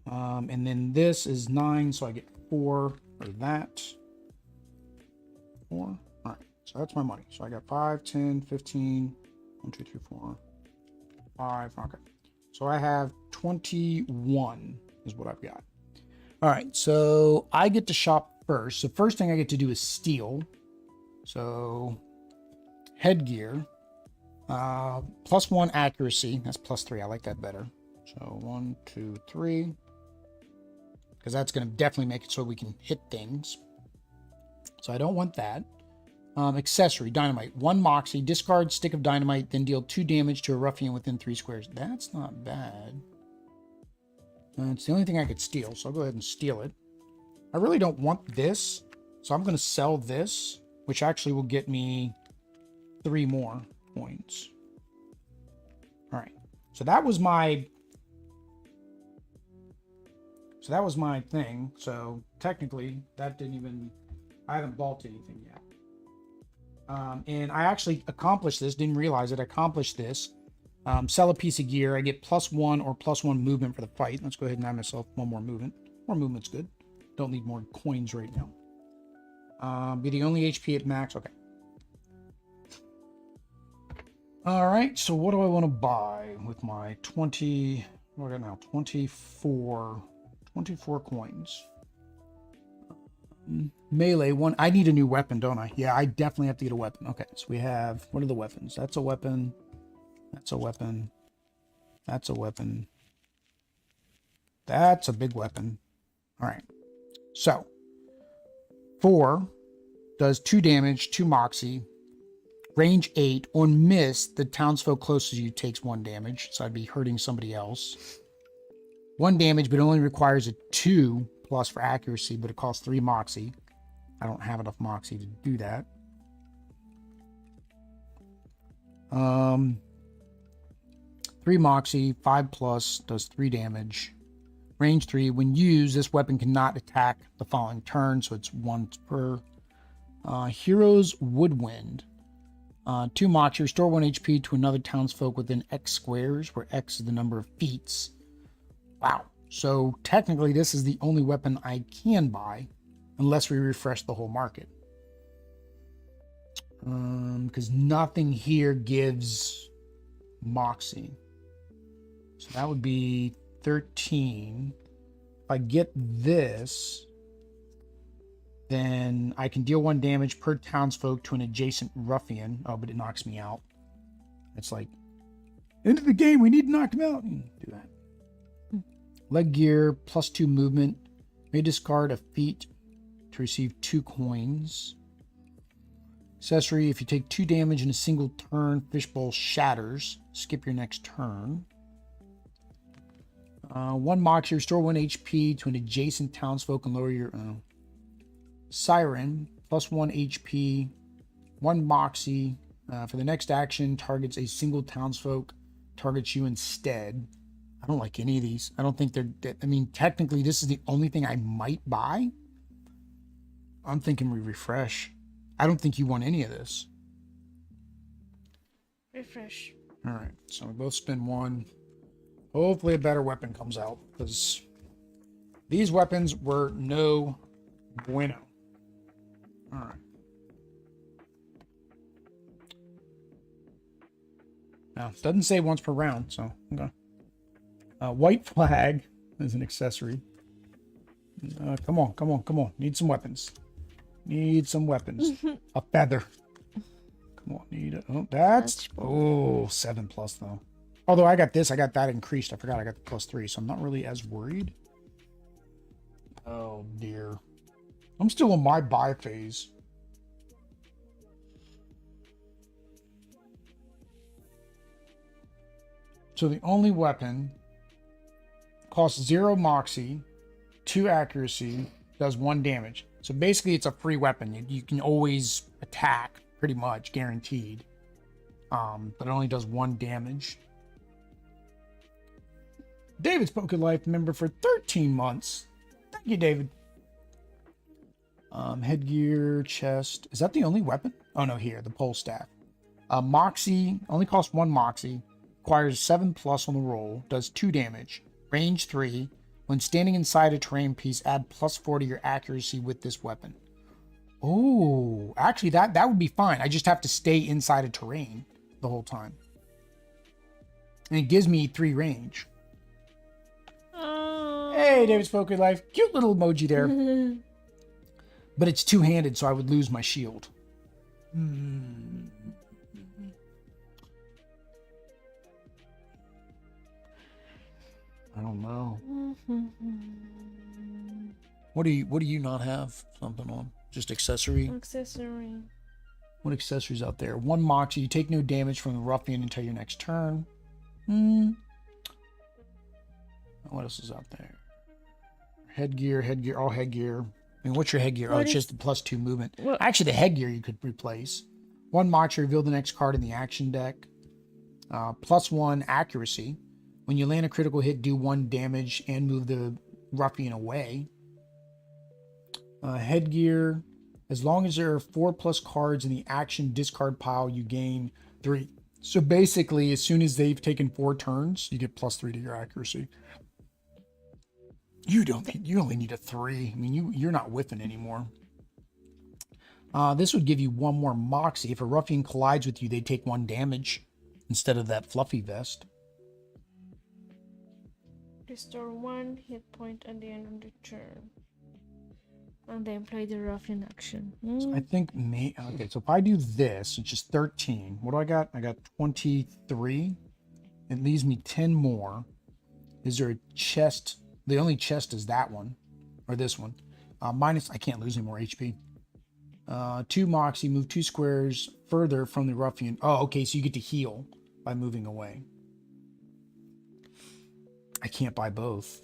And then this is 9. So I get 4 for that. 4. All right. So that's my money. So I got 5, 10, 15, 1, 2, 3, 4, 5. Okay. So I have 21 is what I've got. All right. So I get to shop first. So first thing I get to do is steal. So headgear, +1 accuracy. That's +3. I like that better. So 1, 2, 3, because that's going to definitely make it so we can hit things. So I don't want that. Accessory, dynamite. 1 moxie, discard stick of dynamite, then deal 2 damage to a ruffian within 3 squares. That's not bad. It's the only thing I could steal, so I'll go ahead and steal it. I really don't want this, so I'm going to sell this, which actually will get me 3 more points. All right, so that was my thing. So technically, that didn't even, I haven't bought anything yet. And I actually accomplished this, didn't realize it. I accomplished this. Sell a piece of gear. I get +1 or +1 movement for the fight. Let's go ahead and add myself 1 more movement. More movement's good. Don't need more coins right now. Be the only HP at max. Okay. All right. So what do I want to buy with my 20? What do I got now? 24 coins. Melee 1. I need a new weapon, don't I? Yeah, I definitely have to get a weapon. Okay, so we have, what are the weapons? That's a weapon. That's a weapon. That's a weapon. That's a big weapon. All right. So 4 does 2 damage, 2 moxie, range 8. On miss, the townsfolk closest to you takes 1 damage, so I'd be hurting somebody else. 1 damage, but it only requires a 2+ for accuracy, but it costs 3 moxie. I don't have enough moxie to do that. 3 moxie, 5+, does 3 damage. Range 3. When used, this weapon cannot attack the following turn, so it's once per. Hero's Woodwind. 2 moxie. Restore 1 HP to another townsfolk within X squares, where X is the number of feats. Wow. So technically, this is the only weapon I can buy, unless we refresh the whole market. Because nothing here gives moxie. So that would be 13. If I get this, Then I can deal 1 damage per townsfolk to an adjacent ruffian. Oh, but it knocks me out. It's like, end of the game, we need to knock him out. Do that. Leg gear, +2 movement. May discard a feat to receive 2 coins. Accessory, if you take 2 damage in a single turn, fishbowl shatters. Skip your next turn. 1 moxie, restore 1 HP to an adjacent townsfolk and lower your... Siren, +1 HP, 1 moxie. For the next action, targets a single townsfolk, targets you instead. I don't like any of these. I don't think they're... I mean, technically, this is the only thing I might buy. I'm thinking we refresh. I don't think you want any of this. Refresh. All right, so we both spend 1. Hopefully a better weapon comes out, because these weapons were no bueno. All right. Now, it doesn't say once per round, so okay. White flag is an accessory. Come on, come on, come on. Need some weapons. Need some weapons. A feather. Come on, need it. Oh, that's... Oh, 7+ though. Although I got this, I got that increased. I forgot I got the +3, so I'm not really as worried. Oh, dear. I'm still in my buy phase. So the only weapon costs 0 moxie, 2 accuracy, does 1 damage. So basically it's a free weapon. You can always attack, pretty much, guaranteed. But it only does 1 damage. David's Poker Life member for 13 months. Thank you, David. Headgear, chest. Is that the only weapon? Oh, no, here, the pole staff. Moxie, only costs 1 moxie. Requires 7+ on the roll. Does 2 damage. Range 3. When standing inside a terrain piece, add +4 to your accuracy with this weapon. Oh, actually, that would be fine. I just have to stay inside a terrain the whole time. And it gives me 3 range. Hey, David's Poker Life. Cute little emoji there. But it's 2-handed, so I would lose my shield. I don't know. What do you not have something on? Just accessory? Accessory. What accessories out there? 1 moxie. You take no damage from the ruffian until your next turn. What else is out there? Headgear, all headgear. I mean, what's your headgear? Oh, it's just the +2 movement. What? Actually, the headgear you could replace. 1 moxie, reveal the next card in the action deck. +1 accuracy. When you land a critical hit, do 1 damage and move the ruffian away. Headgear. As long as there are 4+ cards in the action discard pile, you gain 3. So basically, as soon as they've taken 4 turns, you get +3 to your accuracy. You only need a 3. I mean, you're not whiffing anymore. This would give you 1 more moxie. If a ruffian collides with you, they take 1 damage instead of that fluffy vest. Restore 1 hit point at the end of the turn. And then play the ruffian action. So I think okay, so if I do this, it's just 13. What do I got? I got 23. It leaves me 10 more. Is there a chest? The only chest is that one, or this one. Minus, I can't lose any more HP. 2 moxie, move 2 squares further from the ruffian. Oh, okay, so you get to heal by moving away. I can't buy both.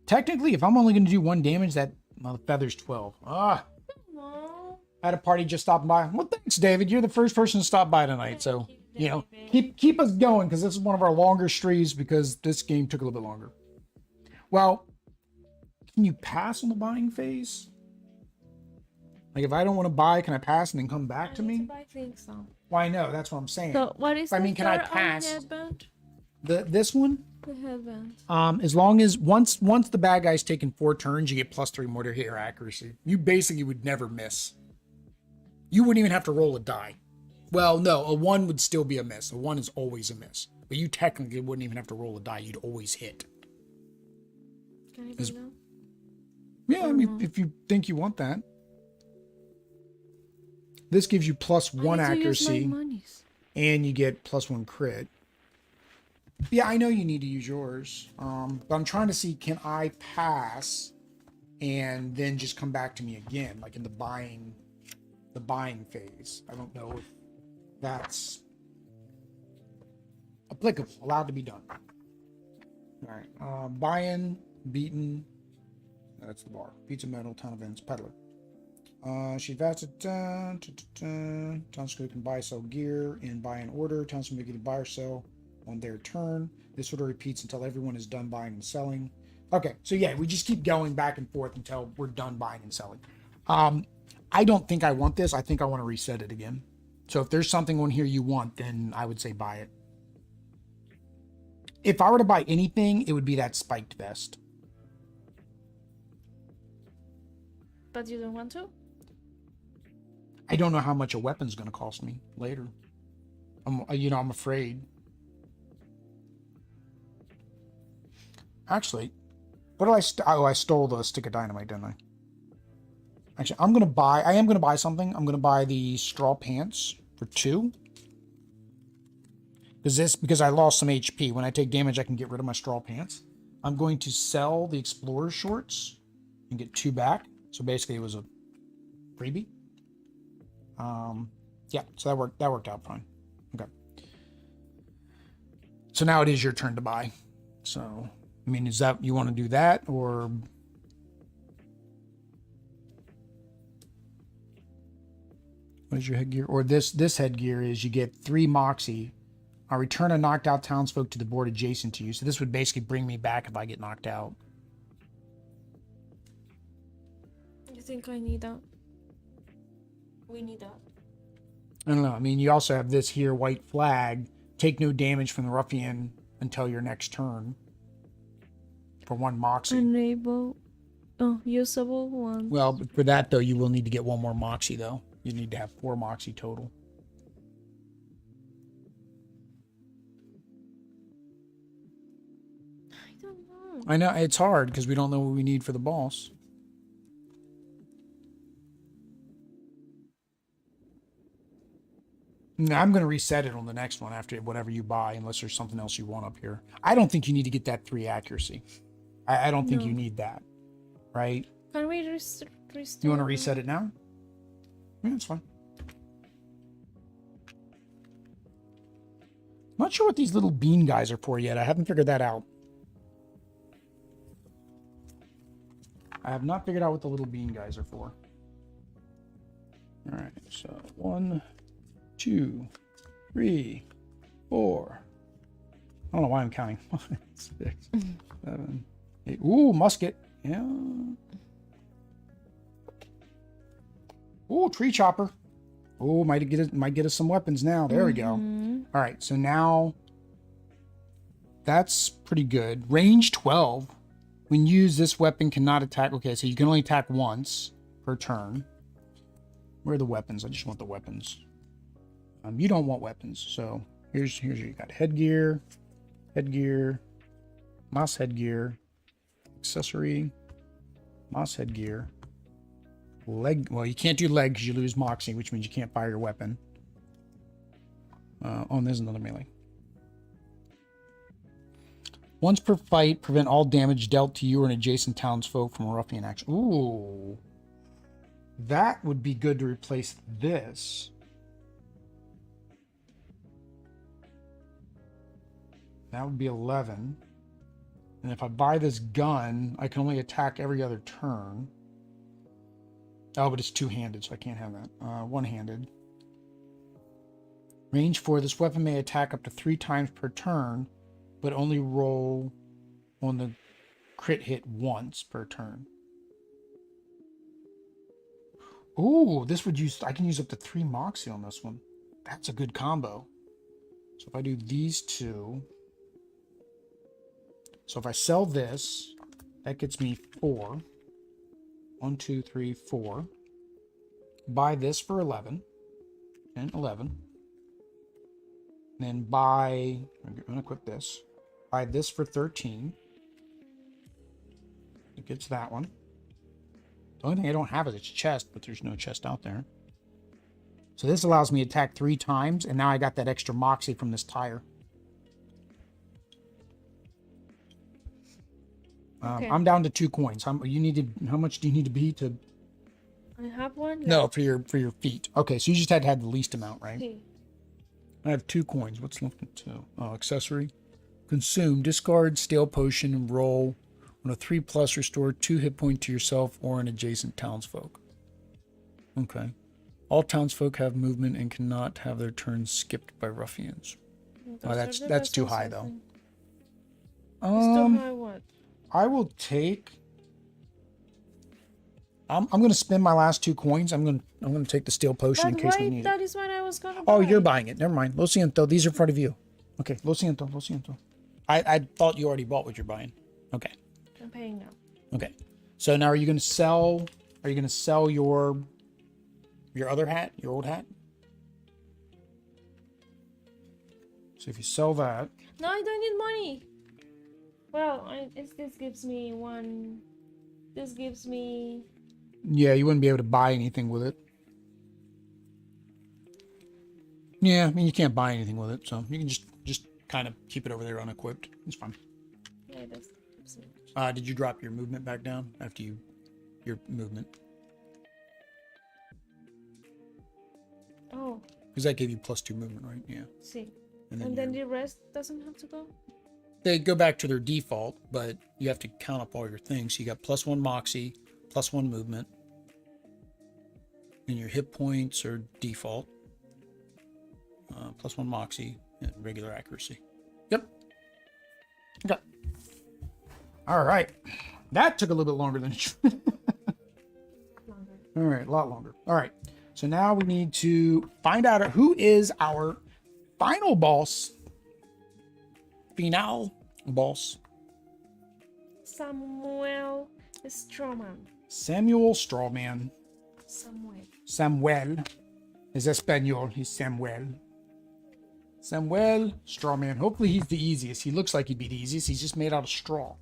Technically, if I'm only going to do 1 damage, that feather's 12. I had a party just stopping by. Well, thanks, David. You're the first person to stop by tonight. So, you know, keep us going, because this is one of our longer streams, because this game took a little bit longer. Well, can you pass on the buying phase? Like, if I don't want to buy, can I pass and then come back to me? I think so. Well, I know. That's what I'm saying. So, what is I mean, can I pass headband? this one? The headband. As long as once the bad guy's taken 4 turns, you get +3 more to hit your accuracy. You basically would never miss. You wouldn't even have to roll a die. Well, no, a 1 would still be a miss. A 1 is always a miss. But you technically wouldn't even have to roll a die. You'd always hit. Can I do that? Yeah, I mean, if you think you want that. This gives you +1 accuracy. And you get +1 crit. Yeah, I know you need to use yours. But I'm trying to see, can I pass and then just come back to me again, like in the buying phase. I don't know if that's applicable, allowed to be done. All right, buy-in, beaten. That's the bar. Pizza, metal, town events, peddler. She advanced. Townsfolk can buy, sell gear in buy-in order. Townsfolk can buy or sell on their turn. This order repeats until everyone is done buying and selling. Okay, so yeah, we just keep going back and forth until we're done buying and selling. I don't think I want this. I think I want to reset it again. So if there's something on here you want, then I would say buy it. If I were to buy anything, it would be that spiked vest. But you don't want to? I don't know how much a weapon's going to cost me later. I'm afraid. Actually, what did I stole the stick of dynamite, didn't I? Actually, I am going to buy something. I'm going to buy the straw pants for 2. Because I lost some HP. When I take damage, I can get rid of my straw pants. I'm going to sell the explorer shorts and get 2 back. So basically it was a freebie. Yeah, so that worked out fine. Okay. So now it is your turn to buy. So, I mean, is that, you want to do that, or what is your headgear? Or this headgear is you get 3 moxie. I return a knocked out townsfolk to the board adjacent to you. So this would basically bring me back if I get knocked out. You think I need that? We need that. I don't know. I mean, you also have this here, white flag. Take no damage from the ruffian until your next turn. For 1 moxie. Enable. Oh, usable 1. Well, but for that, though, you will need to get 1 more moxie, though. You need to have 4 moxie total. I don't know. I know, it's hard because we don't know what we need for the boss. I'm going to reset it on the next one after whatever you buy, unless there's something else you want up here. I don't think you need to get that 3 accuracy. I don't think you need that, right? Can we restore? You want to reset it now? Yeah, that's fine. Not sure what these little bean guys are for yet. I haven't figured that out. I have not figured out what the little bean guys are for. All right, so 1, 2, 3, 4. I don't know why I'm counting. 5, 6, 7, 8. Ooh, musket. Yeah. Ooh, tree chopper. Ooh, might get us some weapons now. There we go. All right, so now that's pretty good. Range 12. When used, this weapon cannot attack. Okay, so you can only attack once per turn. Where are the weapons? I just want the weapons. You don't want weapons, so here's you got headgear, moss headgear, accessory, moss headgear, leg. Well, you can't do leg because you lose moxie, which means you can't fire your weapon. Oh, and there's another melee. Once per fight, prevent all damage dealt to you or an adjacent townsfolk from a ruffian action. Ooh, that would be good to replace this. That would be 11. And if I buy this gun, I can only attack every other turn. Oh, but it's 2-handed, so I can't have that. 1-handed. Range 4. This weapon may attack up to 3 times per turn, but only roll on the crit hit once per turn. Ooh, this would use... I can use up to 3 moxie on this one. That's a good combo. So if I do these 2... So if I sell this, that gets me 4. 1, 2, 3, 4. Buy this for 11. And 11. And then buy, I'm going to equip this. Buy this for 13. It gets that one. The only thing I don't have is its chest, but there's no chest out there. So this allows me to attack 3 times, and now I got that extra moxie from this tire. Okay. I'm down to 2 coins. How much do you need to be to? I have one. No, for your feet. Okay, so you just had to have the least amount, right? Okay. I have 2 coins. What's left in 2? Oh, accessory. Consume. Discard stale potion and roll. On a 3+, restore 2 hit points to yourself or an adjacent townsfolk. Okay. All townsfolk have movement and cannot have their turns skipped by ruffians. Oh, that's too high though. It's too high what? I will take. I'm going to spend my last 2 coins. I'm going to take the steel potion in case we need it. That is what I was gonna buy. Oh, you're buying it. Never mind. Lo siento. These are in front of you. Okay. Lo siento. Lo siento. I thought you already bought what you're buying. Okay. I'm paying now. Okay. So now are you going to sell? Are you going to sell your other hat? Your old hat? So if you sell that. No, I don't need money. Well, this gives me one. This gives me. Yeah, you wouldn't be able to buy anything with it. Yeah, I mean you can't buy anything with it, so you can just kind of keep it over there unequipped. It's fine. Yeah, that's gives me. Did you drop your movement back down after your movement? Oh. Because that gave you +2 movement, right? Yeah. See. And then the rest doesn't have to go. They go back to their default, but you have to count up all your things. So you got +1 moxie, +1 movement, and your hit points are default. +1 moxie and regular accuracy. Yep. Okay. All right. That took a little bit longer than it should. All right, a lot longer. All right. So now we need to find out who is our final boss. Final boss. Samuel Strawman. Samuel Strawman. Samuel. Is Espanol. He's Samuel. Samuel Strawman. Hopefully he's the easiest. He looks like he'd be the easiest. He's just made out of straw.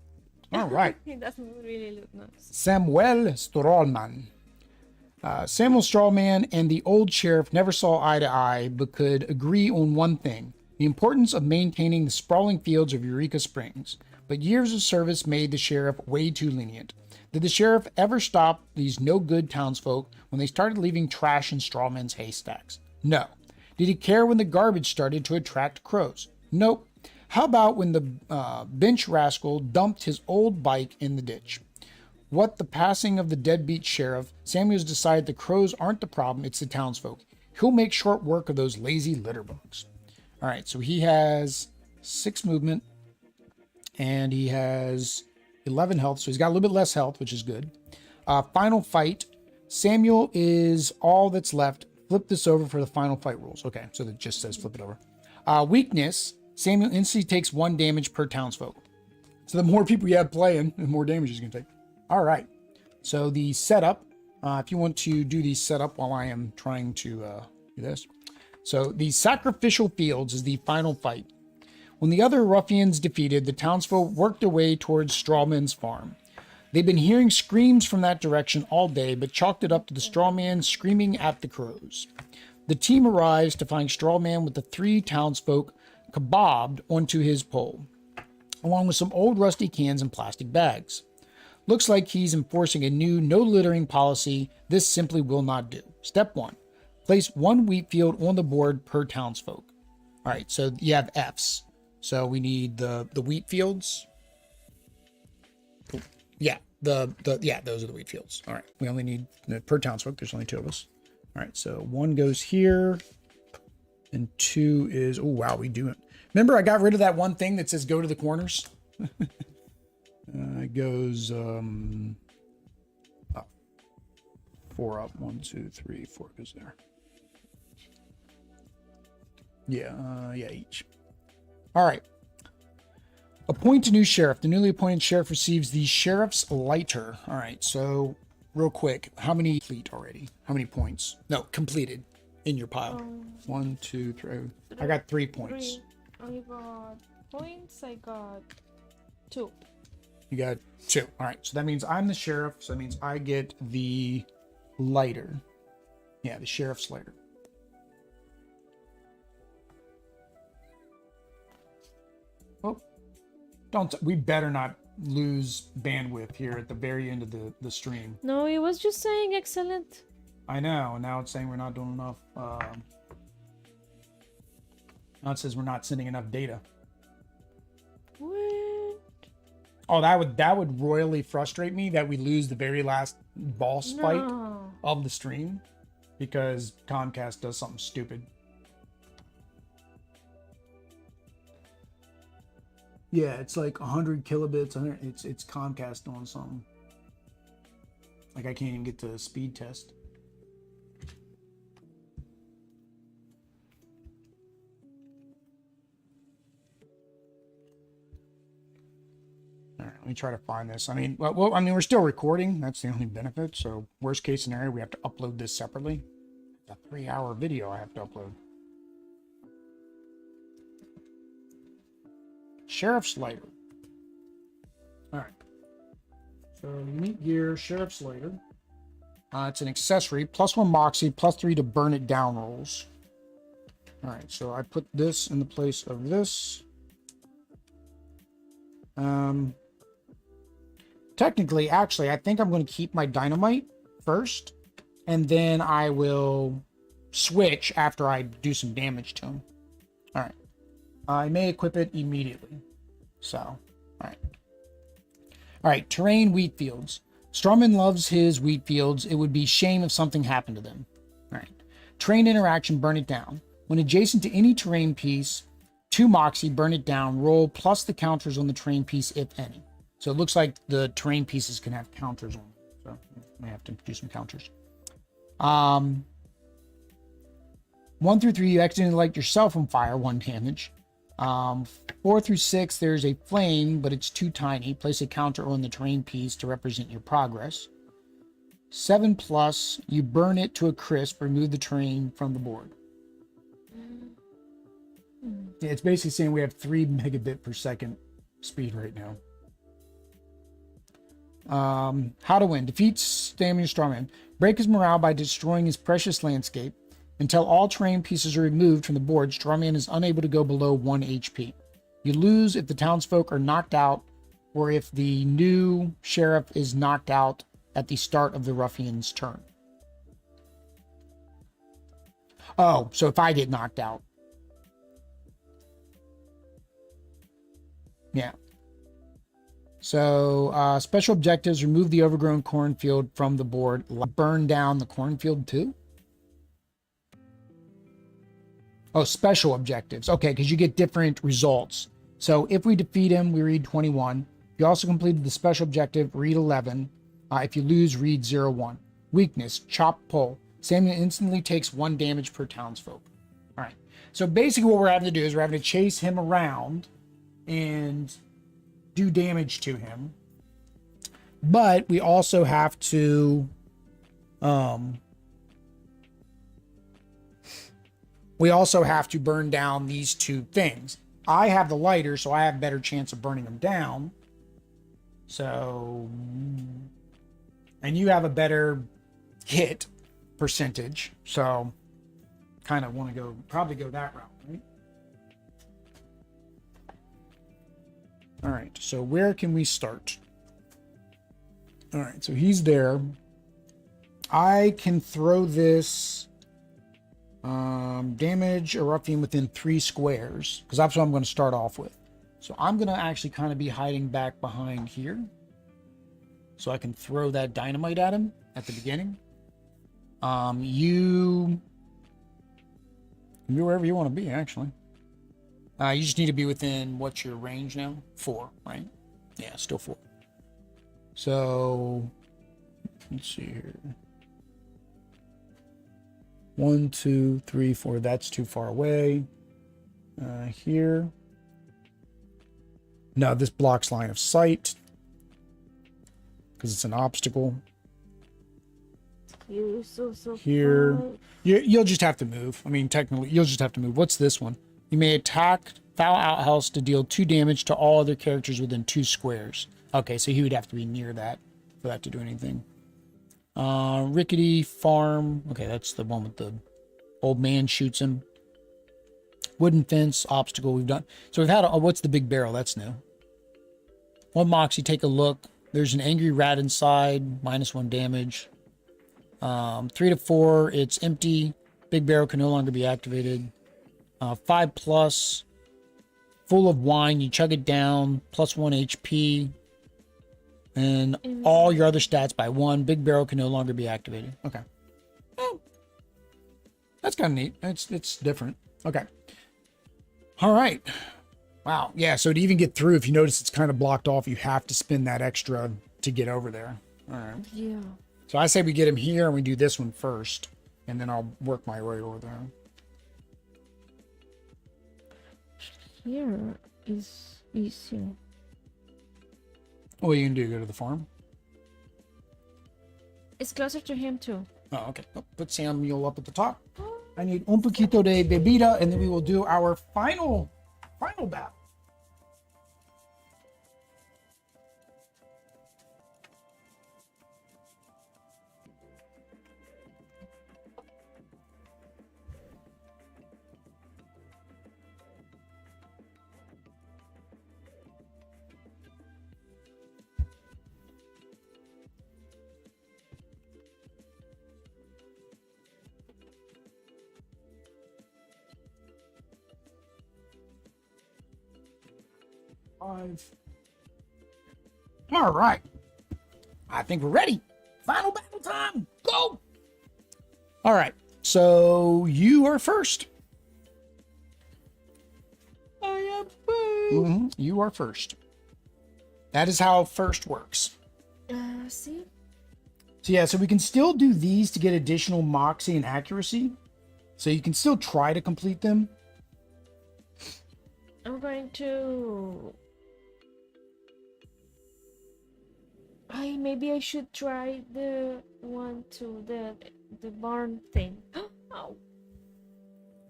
All right. He doesn't really look nice. Samuel Strawman. Samuel Strawman and the old sheriff never saw eye to eye, but could agree on one thing: the importance of maintaining the sprawling fields of Eureka Springs. But years of service made the sheriff way too lenient. Did the sheriff ever stop these no-good townsfolk when they started leaving trash in Strawman's haystacks? No. Did he care when the garbage started to attract crows? Nope. How about when the bench rascal dumped his old bike in the ditch? What the passing of the deadbeat sheriff, Samuel's decided the crows aren't the problem, it's the townsfolk. He'll make short work of those lazy litterbugs. All right, so he has 6 movement, and he has 11 health, so he's got a little bit less health, which is good. Final fight. Samuel is all that's left. Flip this over for the final fight rules. Okay, so it just says flip it over. Weakness. Samuel instantly takes 1 damage per townsfolk. So the more people you have playing, the more damage he's going to take. All right. So the setup, if you want to do the setup while I am trying to do this. So the sacrificial fields is the final fight. When the other ruffians defeated, the townsfolk worked their way towards Strawman's farm. They've been hearing screams from that direction all day, but chalked it up to the Strawman screaming at the crows. The team arrives to find Strawman with the 3 townsfolk kebabbed onto his pole, along with some old rusty cans and plastic bags. Looks like he's enforcing a new no littering policy. This simply will not do. Step 1. Place 1 wheat field on the board per townsfolk. All right, so you have Fs. So we need the wheat fields. Yeah, yeah, those are the wheat fields. All right, we only need per townsfolk. There's only 2 of us. All right, so 1 goes here, and 2 is. Oh wow, we do it. Remember, I got rid of that one thing that says go to the corners. It goes up. 4 up. 1, 2, 3, 4 goes there. Yeah, yeah, each. All right. Appoint a new sheriff. The newly appointed sheriff receives the sheriff's lighter. All right, so real quick, how many complete already? How many points? No, completed. in your pile. 1, 2, 3. I got 3 points. 3. I got points. I got 2. You got 2. All right. So that means I'm the sheriff. So that means I get the lighter. Yeah, the sheriff's lighter. Oh, we better not lose bandwidth here at the very end of the stream. No, it was just saying excellent. I know. Now it's saying we're not doing enough. Now it says we're not sending enough data. What? Oh, that would royally frustrate me that we lose the very last boss fight of the stream because Comcast does something stupid. Yeah, it's like 100 kilobits. It's Comcast doing something. Like I can't even get to a speed test. All right, let me try to find this. I mean, we're still recording. That's the only benefit. So worst case scenario, we have to upload this separately. It's a 3-hour video I have to upload. Sheriff's lighter. All right. So unique gear, sheriff's lighter. It's an accessory. +1 moxie, +3 to burn it down rolls. All right. So I put this in the place of this. Technically, actually, I think I'm going to keep my dynamite first, and then I will switch after I do some damage to him. All right. I may equip it immediately. So, all right. All right, terrain wheat fields. Strawman loves his wheat fields. It would be shame if something happened to them. All right. Terrain interaction, burn it down. When adjacent to any terrain piece, 2 moxie, burn it down, roll plus the counters on the terrain piece, if any. So it looks like the terrain pieces can have counters on them. So I may have to do some counters. 1 through 3, you accidentally light yourself on fire, 1 damage. 4 through 6, there's a flame, but it's too tiny. Place a counter on the terrain piece to represent your progress. 7+, you burn it to a crisp, remove the terrain from the board. Yeah, it's basically saying we have 3 megabit per second speed right now. How to win. Defeat Stamina Strawman. Break his morale by destroying his precious landscape. Until all terrain pieces are removed from the board, Strawman is unable to go below 1 HP. You lose if the townsfolk are knocked out, or if the new sheriff is knocked out at the start of the ruffian's turn. Oh, so if I get knocked out. Yeah. So, special objectives, remove the overgrown cornfield from the board. Burn down the cornfield too? Oh, special objectives. Okay, because you get different results. So if we defeat him, we read 21. If you also completed the special objective, read 11. If you lose, read 01. Weakness, chop pull. Samuel instantly takes 1 damage per townsfolk. All right. So basically what we're having to do is we're having to chase him around and do damage to him. But we also have to burn down these 2 things. I have the lighter, so I have a better chance of burning them down. So, and you have a better hit percentage. So, kind of want to probably go that route, right? All right, so where can we start? All right, so he's there. I can throw this damage a ruffian within 3 squares, because that's what I'm going to start off with. So I'm going to actually kind of be hiding back behind here, so I can throw that dynamite at him at the beginning. You can be wherever you want to be, actually. You just need to be within, what's your range now? 4, right? Yeah, still 4. So, let's see here. 1, 2, 3, 4. That's too far away. Here. No, this blocks line of sight because it's an obstacle. You're so Here. far. You'll just have to move. I mean, technically, you'll just have to move. What's this one? You may attack Foul Outhouse to deal 2 damage to all other characters within 2 squares. Okay, so he would have to be near that for that to do anything. Rickety Farm. Okay, that's the one with the old man shoots him. Wooden Fence, Obstacle, we've done. So we've had, what's the big barrel? That's new. 1 Moxie, take a look. There's an angry rat inside, -1 damage. 3 to 4, it's empty. Big barrel can no longer be activated. 5 plus, full of wine, you chug it down, +1 HP. And all your other stats by 1. Big barrel can no longer be activated. Okay. Oh, that's kind of neat. It's different. Okay. All right. Wow. Yeah. So to even get through, if you notice it's kind of blocked off, you have to spend that extra to get over there. All right. Yeah. So I say we get him here and we do this one first, and then I'll work my way over there. Here is easier. What you can do? Go to the farm? It's closer to him too. Oh, okay. Oh, put Samuel up at the top. I need un poquito de bebida, and then we will do our final battle. All right. I think we're ready. Final battle time. Go. All right. So you are first. I am first. You are first. That is how first works. See? So yeah, so we can still do these to get additional moxie and accuracy. So you can still try to complete them. I'm going to... maybe I should try the one to the barn thing. Oh.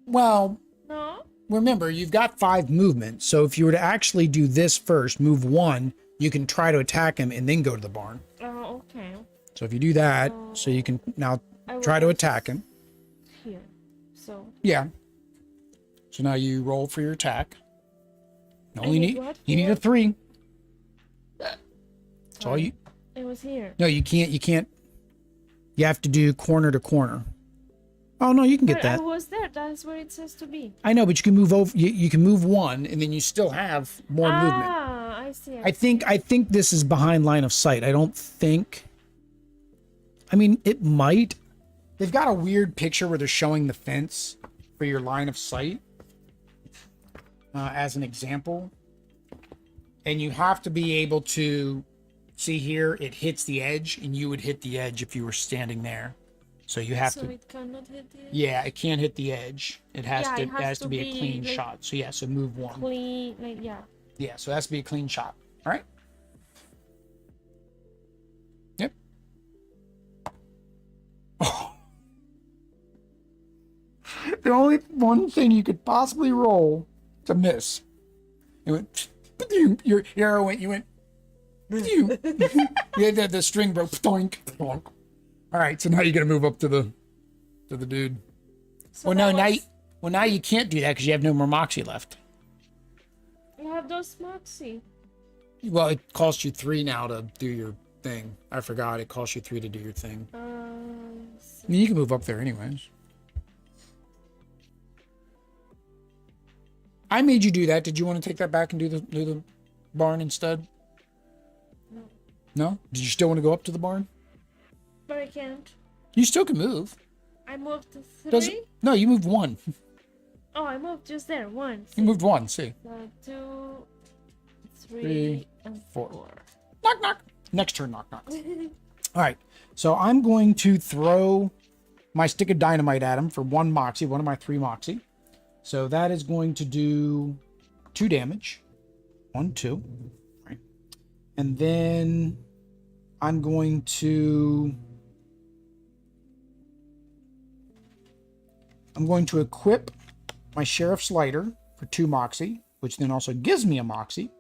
Well, No? remember, you've got 5 movement. So if you were to actually do this first, move 1, you can try to attack him and then go to the barn. Oh, okay. So if you do that, so you can now try to attack him. Here. So. Yeah. So now you roll for your attack. You only need need what? you need a 3. That's all you. It was here. No, you can't. You can't. You have to do corner to corner. Oh no, you can get But that. I was there. That's where it says to be. I know, but you can move over. You can move 1, and then you still have more movement. Ah, I see. I think this is behind line of sight. I don't think. I mean, it might. They've got a weird picture where they're showing the fence for your line of sight as an example, and you have to be able to see here. It hits the edge, and you would hit the edge if you were standing there. So you have So to. it cannot hit the edge? Yeah, it can't hit the edge. It has Yeah, to. it It has to be a clean like, shot. So yeah, so move 1. Clean, like, yeah. Yeah, so it has to be a clean shot. All right. Yep. Oh. The only one thing you could possibly roll to miss. It went. Your arrow went. You went. You had the string broke. Doink, doink. All right, so now you're gonna move up to the dude. So Well, no, now you can't do that because you have no more moxie left. You have those Moxie. Well, it costs you 3 now to do your thing. I forgot it costs you 3 to do your thing. I mean, you can move up there anyways. I made you do that. Did you want to take that back and do the barn instead? No. No? Did you still want to go up to the barn? But I can't. You still can move. I moved to 3. Does it? No, you moved 1. Oh, I moved just there. 1. You moved 1. See. 2, 3, 3, and 4. 4. Knock knock. Next turn, knock knock. All right. So I'm going to throw my stick of dynamite at him for 1 moxie, one of my 3 moxie. So that is going to do 2 damage. 1, 2. Right. And then I'm going to I'm going to equip my Sheriff's Lighter for 2 Moxie, which then also gives me a Moxie.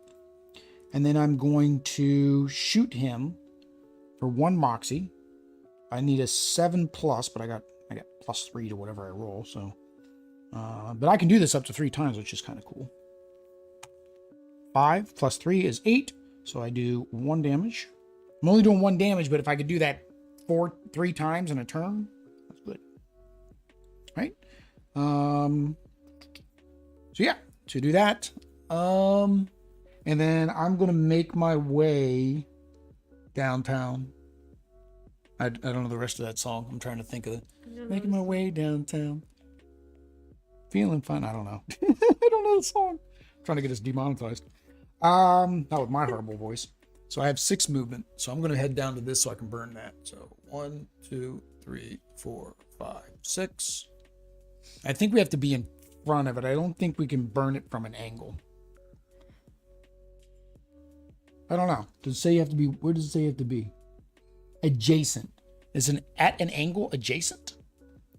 And then I'm going to shoot him for 1 Moxie. I need a 7+, but I got +3 to whatever I roll. So, but I can do this up to 3 times, which is kind of cool. 5 + 3 is 8, so I do 1 damage. I'm only doing 1 damage, but if I could do that 3 times in a turn, that's good. Right? So yeah, to do that. And then I'm gonna make my way downtown. I don't know the rest of that song. I'm trying to think of it. Making my way downtown. Feeling fine. I don't know. I don't know the song. I'm trying to get us demonetized. Not with my horrible voice. So I have 6 movement. So I'm gonna head down to this so I can burn that. So 1, 2, 3, 4, 5, 6. I think we have to be in front of it. I don't think we can burn it from an angle. I don't know. Does it say you have to be? Where does it say you have to be? Adjacent. Is an at an angle adjacent?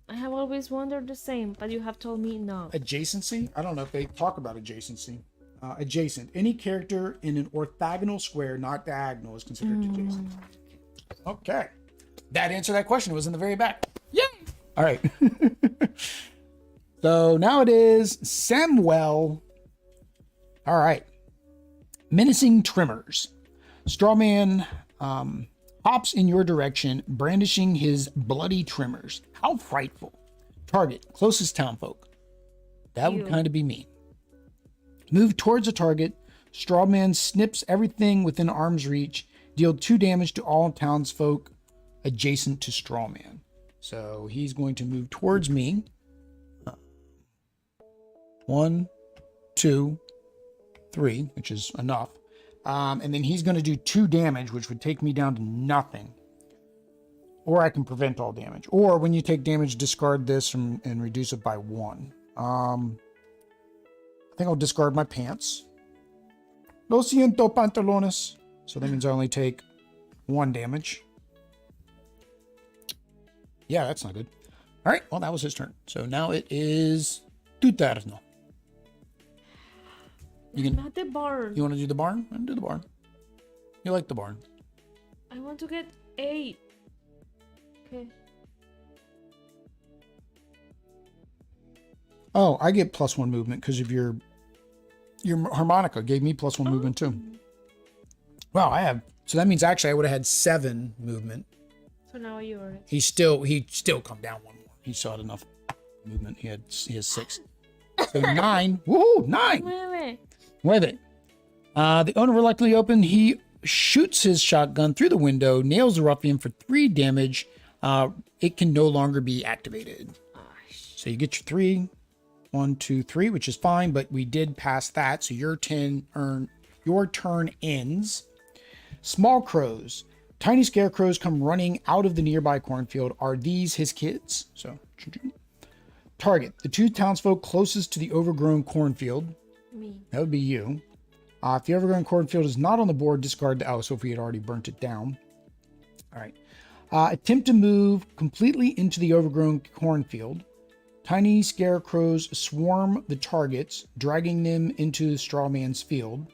I have always wondered the same, but you have told me no. Adjacency? I don't know if they talk about adjacency. Adjacent. Any character in an orthogonal square, not diagonal, is considered adjacent. Okay. That answered that question. It was in the very back. Yay! All right. So now it is Samuel. All right. Menacing Trimmers. Strawman hops in your direction, brandishing his bloody trimmers. How frightful. Target, closest townfolk. That would kind of be me. Move towards a target. Strawman snips everything within arm's reach. Deal 2 damage to all townsfolk adjacent to Strawman. So he's going to move towards me. 1, 2, 3, which is enough. And then he's going to do 2 damage, which would take me down to nothing. Or I can prevent all damage. Or when you take damage, discard this and reduce it by 1. I think I'll discard my pants. Lo siento, pantalones. So that means I only take 1 damage. Yeah, that's not good. All right, well, that was his turn. So now it is tu turno. Not the barn. You want to do the barn? I'm do the barn. You like the barn. I want to get 8. Okay. Oh, I get +1 movement because of your harmonica gave me +1 movement too. Wow, I have. So that means actually I would have had 7 movement. So now yours. He still come down 1 more. He still had enough movement. He has 6. So 9. Woo, 9. With it. The owner reluctantly opened. He shoots his shotgun through the window, nails the ruffian for 3 damage. It can no longer be activated. So you get your 3. 1, 2, 3, which is fine, but we did pass that. So your turn ends. Small crows. Tiny scarecrows come running out of the nearby cornfield. Are these his kids? So target the 2 townsfolk closest to the overgrown cornfield. Me. That would be you. If the overgrown cornfield is not on the board, discard the so if we had already burnt it down. All right. Attempt to move completely into the overgrown cornfield. Tiny scarecrows swarm the targets, dragging them into the strawman's field.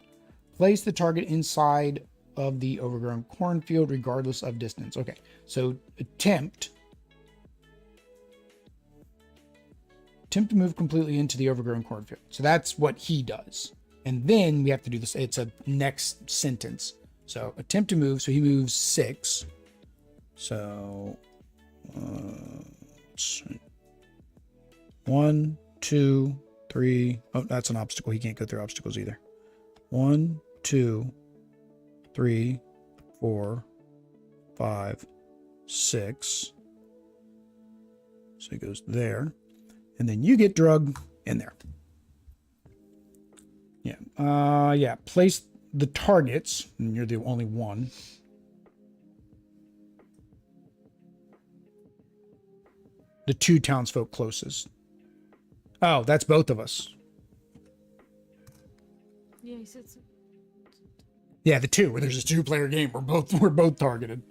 Place the target inside of the overgrown cornfield, regardless of distance. Okay, so attempt to move completely into the overgrown cornfield. So that's what he does. And then we have to do this. It's a next sentence. So attempt to move. So he moves 6. So 1, 2, 3. Oh, that's an obstacle. He can't go through obstacles either. 1, 2, 3, 4, 5, 6. So he goes there. And then you get drug in there. Yeah. Yeah. Place the targets, and you're the only one. The 2 townsfolk closest. Oh, that's both of us. Yeah, he said so. Yeah, the 2, where there's a 2-player game. We're both targeted.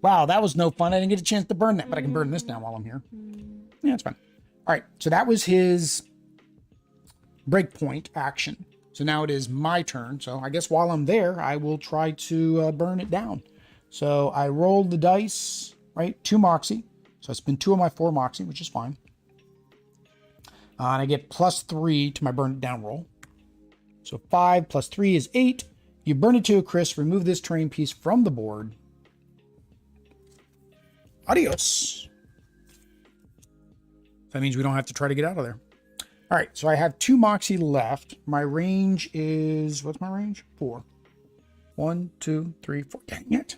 Wow, that was no fun. I didn't get a chance to burn that, but I can burn this now while I'm here. Yeah, it's fine. All right, so that was his breakpoint action. So now it is my turn. So I guess while I'm there, I will try to burn it down. So I rolled the dice, right? 2 Moxie. So I spend 2 of my 4 Moxie, which is fine. And I get +3 to my burn it down roll. So 5 plus 3 is 8. You burn it to a crisp, remove this terrain piece from the board. Adios. That means we don't have to try to get out of there. All right, so I have 2 Moxie left. My range is, what's my range? 4. 1, 2, 3, 4. Dang it.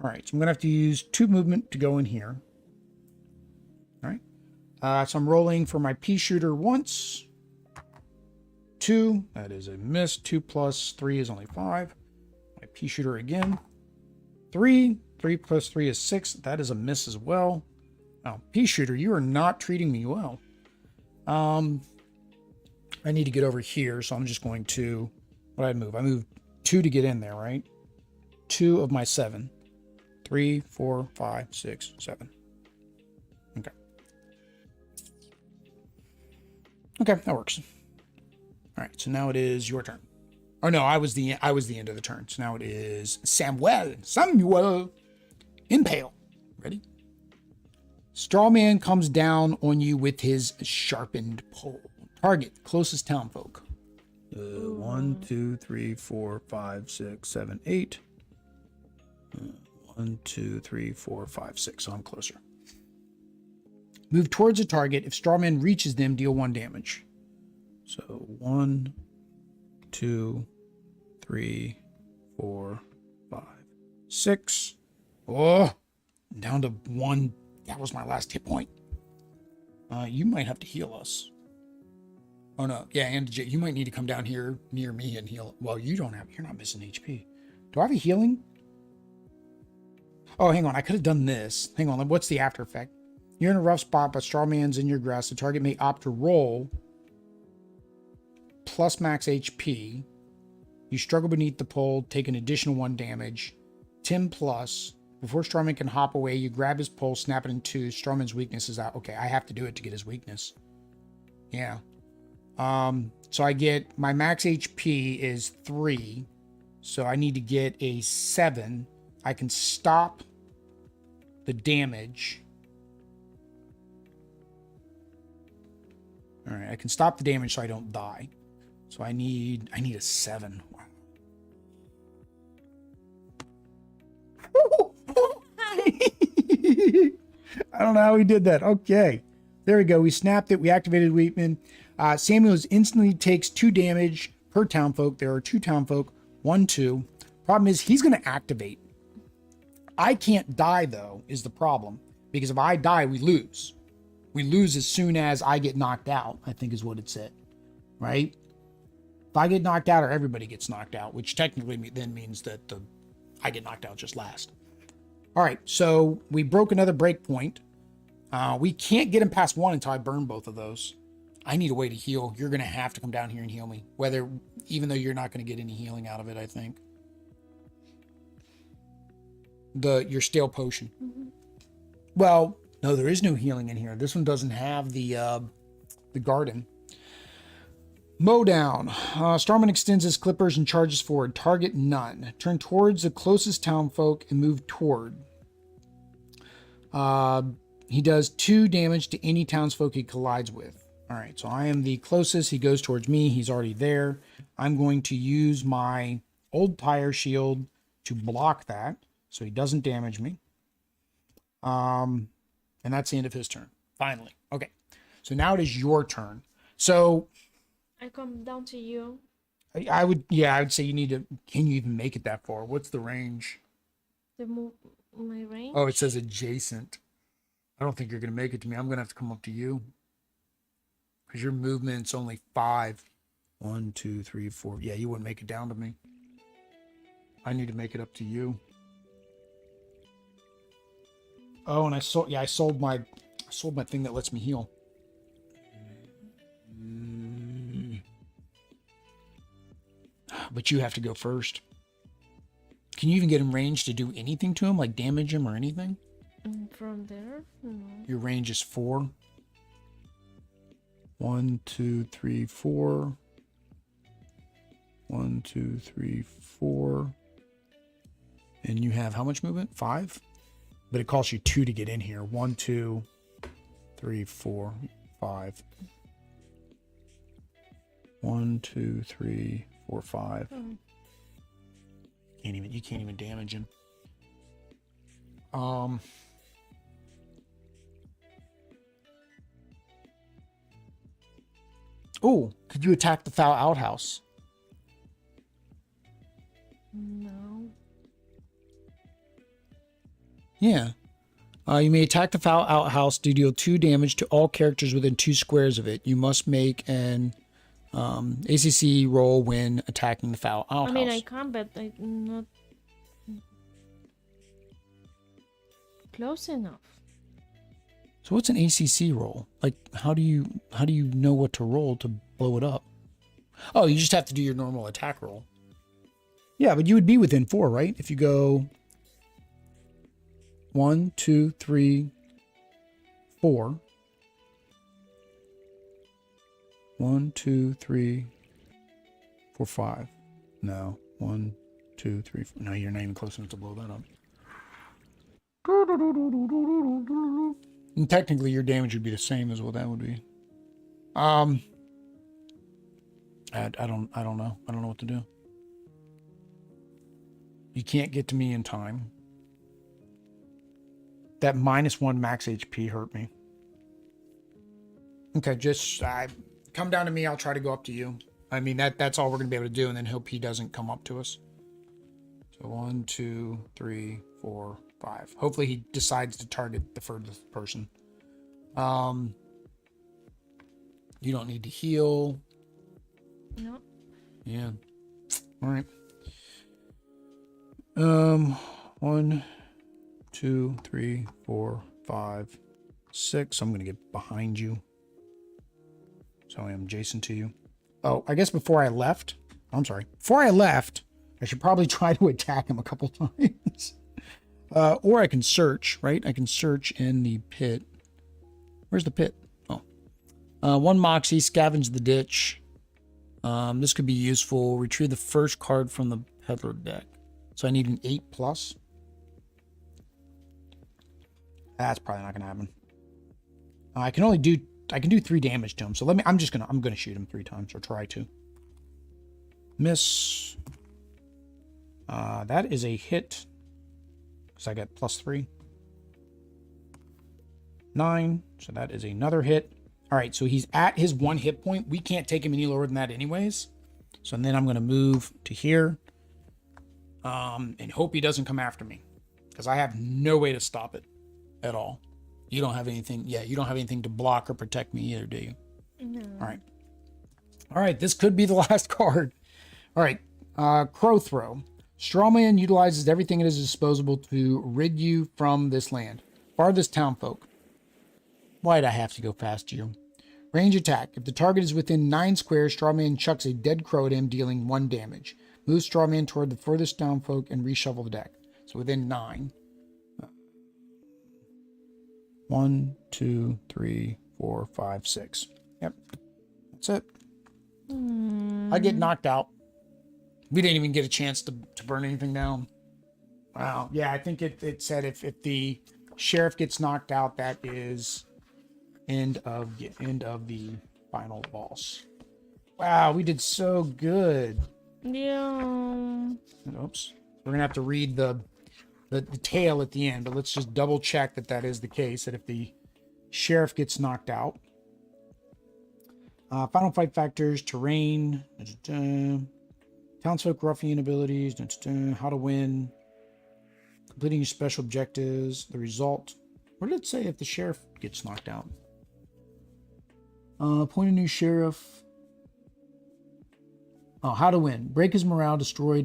All right, so I'm going to have to use 2 movement to go in here. All right. So I'm rolling for my pea shooter once. 2. That is a miss. 2 plus 3 is only 5. My pea shooter again. 3. 3 plus 3 is 6. That is a miss as well. Oh, pea shooter, you are not treating me well. I need to get over here, so I'm just going to, what did I move? I moved 2 to get in there, right? 2 of my 7. 3, 4, 5, 6, 7. Okay. Okay, that works. All right, so now it is your turn. Oh no, I was the end of the turn. So now it is Samuel. Impale. Ready? Strawman comes down on you with his sharpened pole. Target, closest townfolk. 1, 2, 3, 4, 5, 6, 7, 8. 1, 2, 3, 4, 5, 6. So I'm closer. Move towards a target. If Strawman reaches them, deal 1 damage. So 1, 2, 3, 4, 5, 6. Oh, down to 1. That was my last hit point. You might have to heal us. Oh no, yeah, and you might need to come down here near me and heal. Well, you're not missing HP. Do I have a healing? Oh, hang on, I could have done this. Hang on, what's the after effect? You're in a rough spot, but Strawman's in your grasp. The target may opt to roll plus max HP. You struggle beneath the pole, take an additional 1 damage. 10 plus. Before Strawman can hop away, you grab his pole, snap it in 2. Strawman's weakness is out. Okay, I have to do it to get his weakness. Yeah. So I get, my max HP is 3. So I need to get a 7. I can stop the damage. All right, I can stop the damage so I don't die. So I need a 7. Wow. I don't know how we did that. Okay. There we go. We snapped it. We activated Weepman. Samuel instantly takes 2 damage per townfolk. There are 2 townfolk. 1, 2. Problem is he's going to activate. I can't die, though, is the problem. Because if I die, we lose. We lose as soon as I get knocked out, I think is what it said. Right? If I get knocked out or everybody gets knocked out, which technically then means that I get knocked out just last. All right, so we broke another breakpoint. We can't get him past 1 until I burn both of those. I need a way to heal. You're going to have to come down here and heal me. Even though you're not going to get any healing out of it, I think. Your stale potion. Mm-hmm. Well, no, there is no healing in here. This one doesn't have the garden. Mow down. Strawman extends his clippers and charges forward. Target none. Turn towards the closest townfolk and move toward. He does 2 damage to any townsfolk he collides with. All right, so I am the closest. He goes towards me. He's already there. I'm going to use my old tire shield to block that so he doesn't damage me. And that's the end of his turn. Finally. Okay, so now it is your turn. So I come down to you. I would say you need to, can you even make it that far? What's the range? My range? Oh, it says adjacent. I don't think you're going to make it to me. I'm going to have to come up to you. Because your movement's only 5. 1, 2, 3, 4. Yeah, you wouldn't make it down to me. I need to make it up to you. Oh, and I sold my thing that lets me heal. But you have to go first. Can you even get in range to do anything to him, like damage him or anything? From there? No. Your range is 4. 1, 2, 3, 4. 1, 2, 3, 4. And you have how much movement? 5? But it costs you 2 to get in here. 1, 2, 3, 4, 5. 1, 2, 3, 4, 5. You can't even damage him. Oh, could you attack the foul outhouse? No. Yeah. You may attack the foul outhouse to deal 2 damage to all characters within 2 squares of it. You must make an ACC roll when attacking the foul outhouse. I mean, I can, but I'm not close enough. So what's an ACC roll? Like, how do you know what to roll to blow it up? Oh, you just have to do your normal attack roll. Yeah, but you would be within 4, right? If you go 1, 2, 3, 4. 1, 2, 3, 4, 5. No. 1, 2, 3, 4. No, you're not even close enough to blow that up. And technically, your damage would be the same as what that would be. I don't know. I don't know what to do. You can't get to me in time. That -1 max HP hurt me. Okay, just come down to me. I'll try to go up to you. I mean, that's all we're going to be able to do, and then hope he doesn't come up to us. So 1, 2, 3, 4, 5. Hopefully he decides to target the furthest person. You don't need to heal. No. Yeah. All right. 1, 2, 3, 4, 5, 6. I'm going to get behind you. So I am adjacent to you. Oh, I guess before I left, I should probably try to attack him a couple times. Or I can search, right? I can search in the pit. Where's the pit? Oh. 1 Moxie, scavenge the ditch. This could be useful. Retrieve the first card from the peddler deck. So I need an 8+. That's probably not gonna happen. I can do 3 damage to him. So I'm gonna shoot him 3 times, or try to. Miss. That is a hit. Because I got +3. 9. So that is another hit. All right, so he's at his 1 hit point. We can't take him any lower than that anyways. So then I'm going to move to here. And hope he doesn't come after me. Because I have no way to stop it at all. You don't have anything. Yeah, you don't have anything to block or protect me either, do you? No. All right. All right, this could be the last card. All right, Crow Throw. Strawman utilizes everything at his disposal to rid you from this land. Farthest Townsfolk. Why'd I have to go past you? Range attack. If the target is within 9 squares, Strawman chucks a dead crow at him, dealing 1 damage. Move Strawman toward the furthest Townsfolk and reshuffle the deck. So within 9. 1, 2, 3, 4, 5, 6. Yep. That's it. I get knocked out. We didn't even get a chance to burn anything down. Wow. Yeah, I think it said if the sheriff gets knocked out, that is end of the final boss. Wow, we did so good. Yeah. Oops. We're gonna have to read the tale at the end, but let's just double check that is the case. That if the sheriff gets knocked out, final fight factors, terrain, Townsfolk Ruffian abilities, how to win, completing your special objectives, the result. What did it say if the sheriff gets knocked out? Appoint a new sheriff. Oh, how to win. Break his morale, destroy,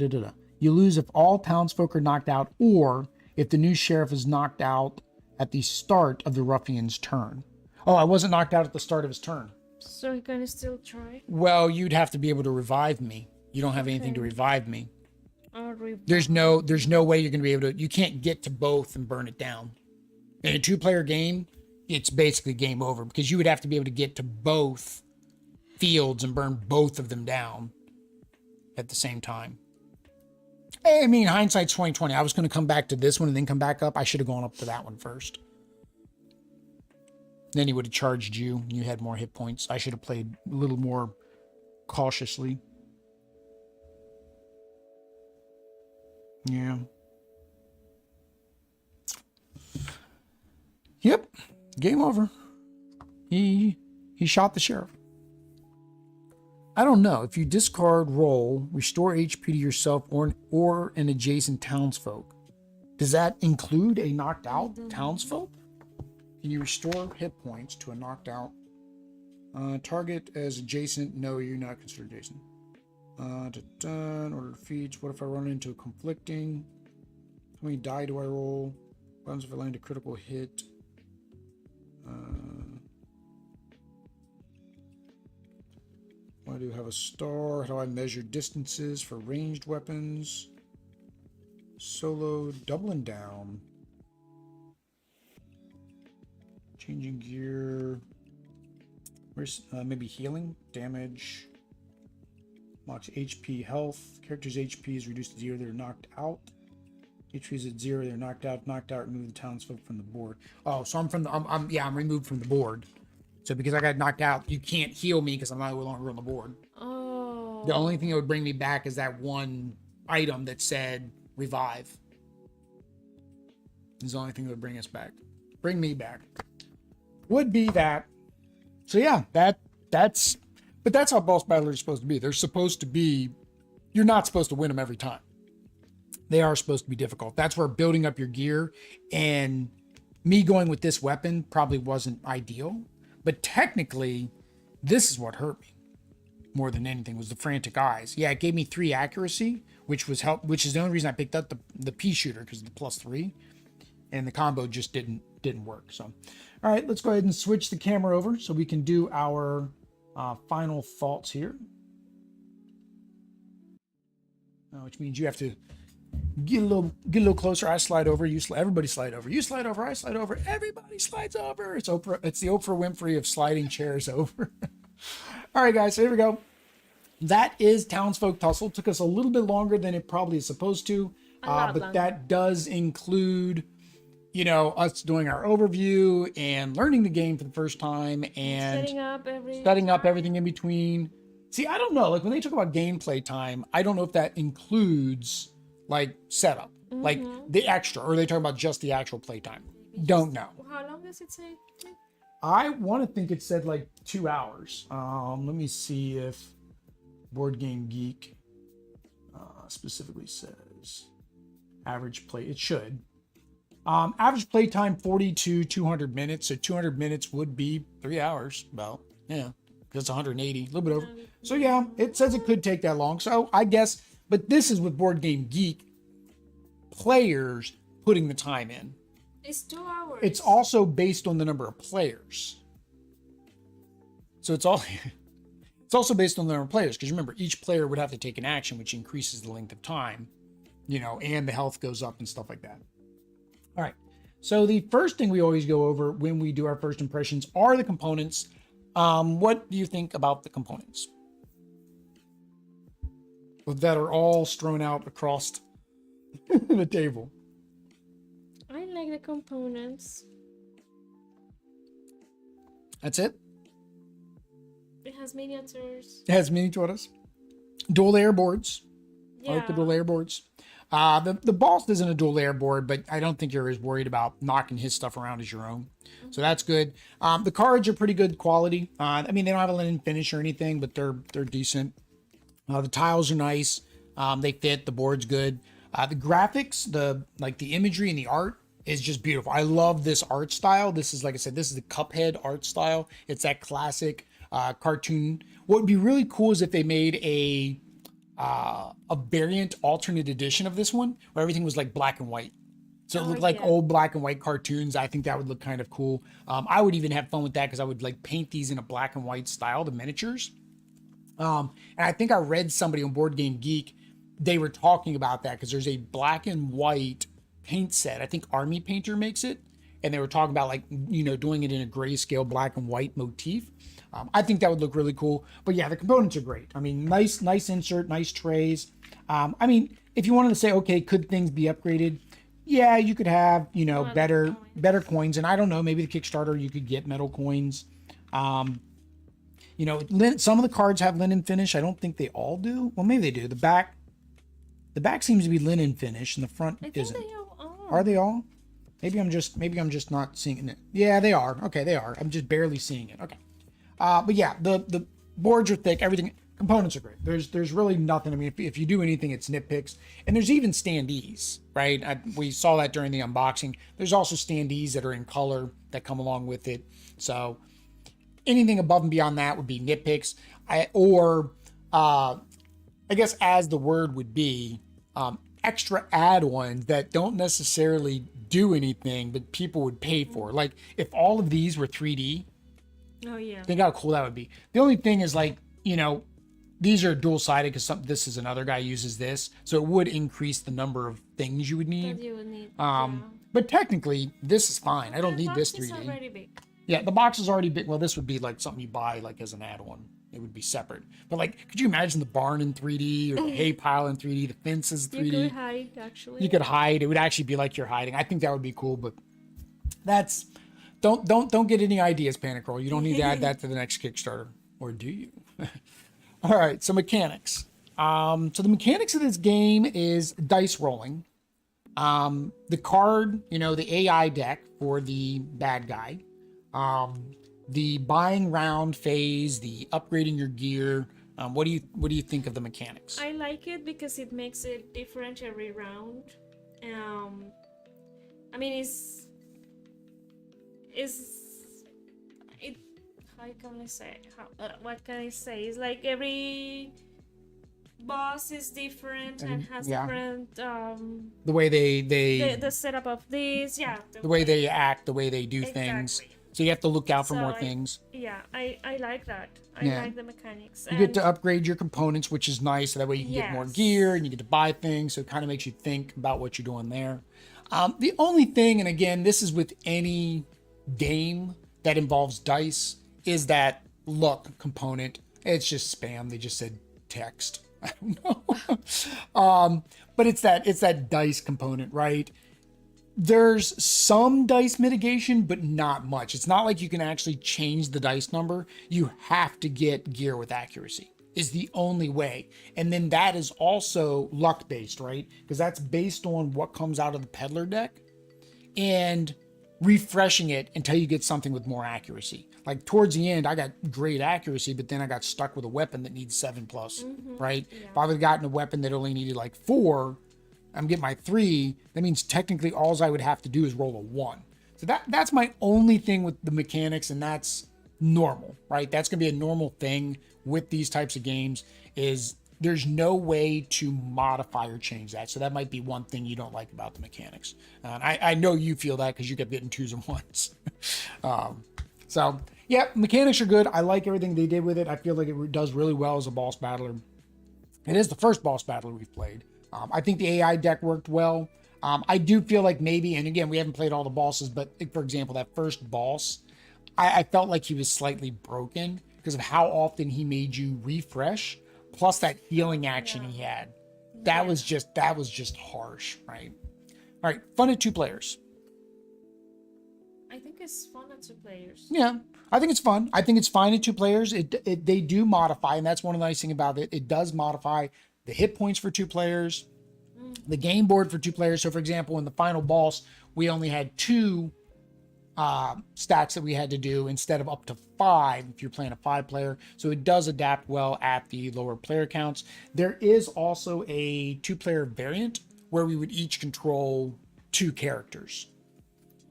You lose if all townsfolk are knocked out, or if the new sheriff is knocked out at the start of the ruffian's turn. Oh, I wasn't knocked out at the start of his turn. So he can still try? Well, you'd have to be able to revive me. You don't have anything to revive me. Revive. There's no way you're going to be able to. You can't get to both and burn it down. In a 2-player game, it's basically game over because you would have to be able to get to both fields and burn both of them down at the same time. I mean, hindsight's 2020. I was going to come back to this one and then come back up. I should have gone up to that one first. Then he would have charged you. And you had more hit points. I should have played a little more cautiously. Yeah. Yep. Game over. He shot the sheriff. I don't know. If you discard roll, restore HP to yourself or an adjacent townsfolk. Does that include a knocked out townsfolk? Can you restore hit points to a knocked out target as adjacent? No, you're not considered adjacent. Order defeats. What if I run into a conflicting? How many die do I roll? What happens if I land a critical hit? I do have a star. How do I measure distances for ranged weapons? Solo, doubling down. Changing gear. Where's maybe healing? Damage. Locks HP health. Character's HP is reduced to 0. They're knocked out. HP is at 0. They're knocked out. Knocked out. Remove the townsfolk from the board. Oh, so I'm from the. I'm removed from the board. So because I got knocked out, you can't heal me because I'm no longer on the board. Oh. The only thing that would bring me back is that one item that said revive. It's the only thing that would bring us back. Bring me back. Would be that. So yeah, that's how boss battlers are supposed to be. They're supposed to be, you're not supposed to win them every time. They are supposed to be difficult. That's where building up your gear and me going with this weapon probably wasn't ideal. But technically, this is what hurt me more than anything was the frantic eyes. Yeah, it gave me 3 accuracy, which is the only reason I picked up the pea shooter because of the +3, and the combo just didn't work. So, all right, let's go ahead and switch the camera over so we can do our final thoughts here. Which means you have to get a little closer. I slide over. Everybody slide over. You slide over. I slide over. Everybody slides over. It's Oprah. It's the Oprah Winfrey of sliding chairs over. All right, guys. So here we go. That is Townsfolk Tussle. Took us a little bit longer than it probably is supposed to, but that does include, us doing our overview and learning the game for the first time and setting up everything in between. See, I don't know. Like when they talk about gameplay time, I don't know if that includes like setup, like the extra, or they talk about just the actual playtime. Don't know. How long does it say? I want to think it said like 2 hours. Let me see if Board Game Geek specifically says average play. It should. Average play time 40 to 200 minutes. So 200 minutes would be 3 hours. About, yeah, because it's 180, a little bit over. So yeah, it says it could take that long. So I guess, but this is with Board Game Geek players putting the time in. It's 2 hours. It's also based on the number of players. So it's also based on the number of players, because remember, each player would have to take an action, which increases the length of time, and the health goes up and stuff like that. All right. So the first thing we always go over when we do our first impressions are the components. What do you think about the components that are all strewn out across the table? I like the components. That's it? It has miniatures. It has miniatures. Dual layer boards. Yeah. I like the dual layer boards. The boss isn't a dual layer board, but I don't think you're as worried about knocking his stuff around as your own. So that's good. The cards are pretty good quality. I mean, they don't have a linen finish or anything, but they're decent. The tiles are nice. They fit. The board's good. The graphics, the imagery and the art is just beautiful. I love this art style. This is, like I said, this is the Cuphead art style. It's that classic cartoon. What would be really cool is if they made a variant alternate edition of this one where everything was like black and white. So it looked like old black and white cartoons. I think that would look kind of cool. I would even have fun with that because I would like paint these in a black and white style, the miniatures. And I think I read somebody on Board Game Geek, they were talking about that because there's a black and white paint set. I think Army Painter makes it. and they were talking about like, doing it in a grayscale black and white motif. I think that would look really cool. But yeah, the components are great. I mean, nice insert, nice trays. I mean, if you wanted to say, okay, could things be upgraded? Yeah, you could have, better coins. And I don't know, maybe the Kickstarter, you could get metal coins. Some of the cards have linen finish. I don't think they all do. Well, maybe they do. The back seems to be linen finish and the front isn't. They all Are they all? Maybe I'm just not seeing it. Yeah, they are. Okay, they are. I'm just barely seeing it. Okay. But yeah, the boards are thick. Everything, components are great. There's really nothing. I mean, if you do anything, it's nitpicks. And there's even standees, right? We saw that during the unboxing. There's also standees that are in color that come along with it. So anything above and beyond that would be nitpicks. I guess as the word would be, extra add-ons that don't necessarily do anything, but people would pay for. Like if all of these were 3D, Oh yeah. think how cool that would be. The only thing is like, these are dual-sided because this is another guy uses this. So it would increase the number of things you would need. That you would need. But technically this is fine. I don't need this 3D. It's already big. Yeah, the box is already big. Well, this would be like something you buy like as an add-on. It would be separate. But like, could you imagine the barn in 3D or the hay pile in 3D, the fences 3D? You could hide, actually. You could hide. It would actually be like you're hiding. I think that would be cool, but that's don't get any ideas, Panic Roll. You don't need to add that to the next Kickstarter. Or do you? All right, so mechanics. So the mechanics of this game is dice rolling. The card, the AI deck for the bad guy. The buying round phase, the upgrading your gear. What do you think of the mechanics? I like it because it makes it different every round. I mean, how can I say? What can I say? It's like every boss is different and has different the way they the setup of this, the way they act, the way they do things. So you have to look out for more things. Yeah, I like that. I like the mechanics. You get to upgrade your components, which is nice. So that way you can get more gear and you get to buy things. So it kind of makes you think about what you're doing there. The only thing, and again, this is with any game that involves dice, is that luck component. It's just spam. They just said text. I don't know. But it's that dice component, right? There's some dice mitigation, but not much. It's not like you can actually change the dice number. You have to get gear with accuracy is the only way. And then that is also luck based, right? Because that's based on what comes out of the peddler deck and refreshing it until you get something with more accuracy. Like towards the end, I got great accuracy, but then I got stuck with a weapon that needs 7+, right? Yeah. If I would have gotten a weapon that only needed like 4, I'm getting my 3. That means technically all I would have to do is roll a 1. So that's my only thing with the mechanics, and that's normal, right? That's going to be a normal thing with these types of games is there's no way to modify or change that. So that might be one thing you don't like about the mechanics. I know you feel that because you kept getting 2s and 1s. So yeah, mechanics are good. I like everything they did with it. I feel like it does really well as a boss battler. It is the first boss battler we've played. I think the AI deck worked well. I do feel like maybe, and again, we haven't played all the bosses, but for example, that first boss, I felt like he was slightly broken because of how often he made you refresh, plus that healing action he had. That was just harsh, right? All right, fun at 2 players. I think it's fun at 2 players. Yeah, I think it's fun. I think it's fine at 2 players. They do modify, and that's one of the nice things about it. It does modify the hit points for 2 players, the game board for 2 players. So for example, in the final boss, we only had 2 stats that we had to do instead of up to 5 if you're playing a 5 player. So it does adapt well at the lower player counts. There is also a 2 player variant where we would each control 2 characters.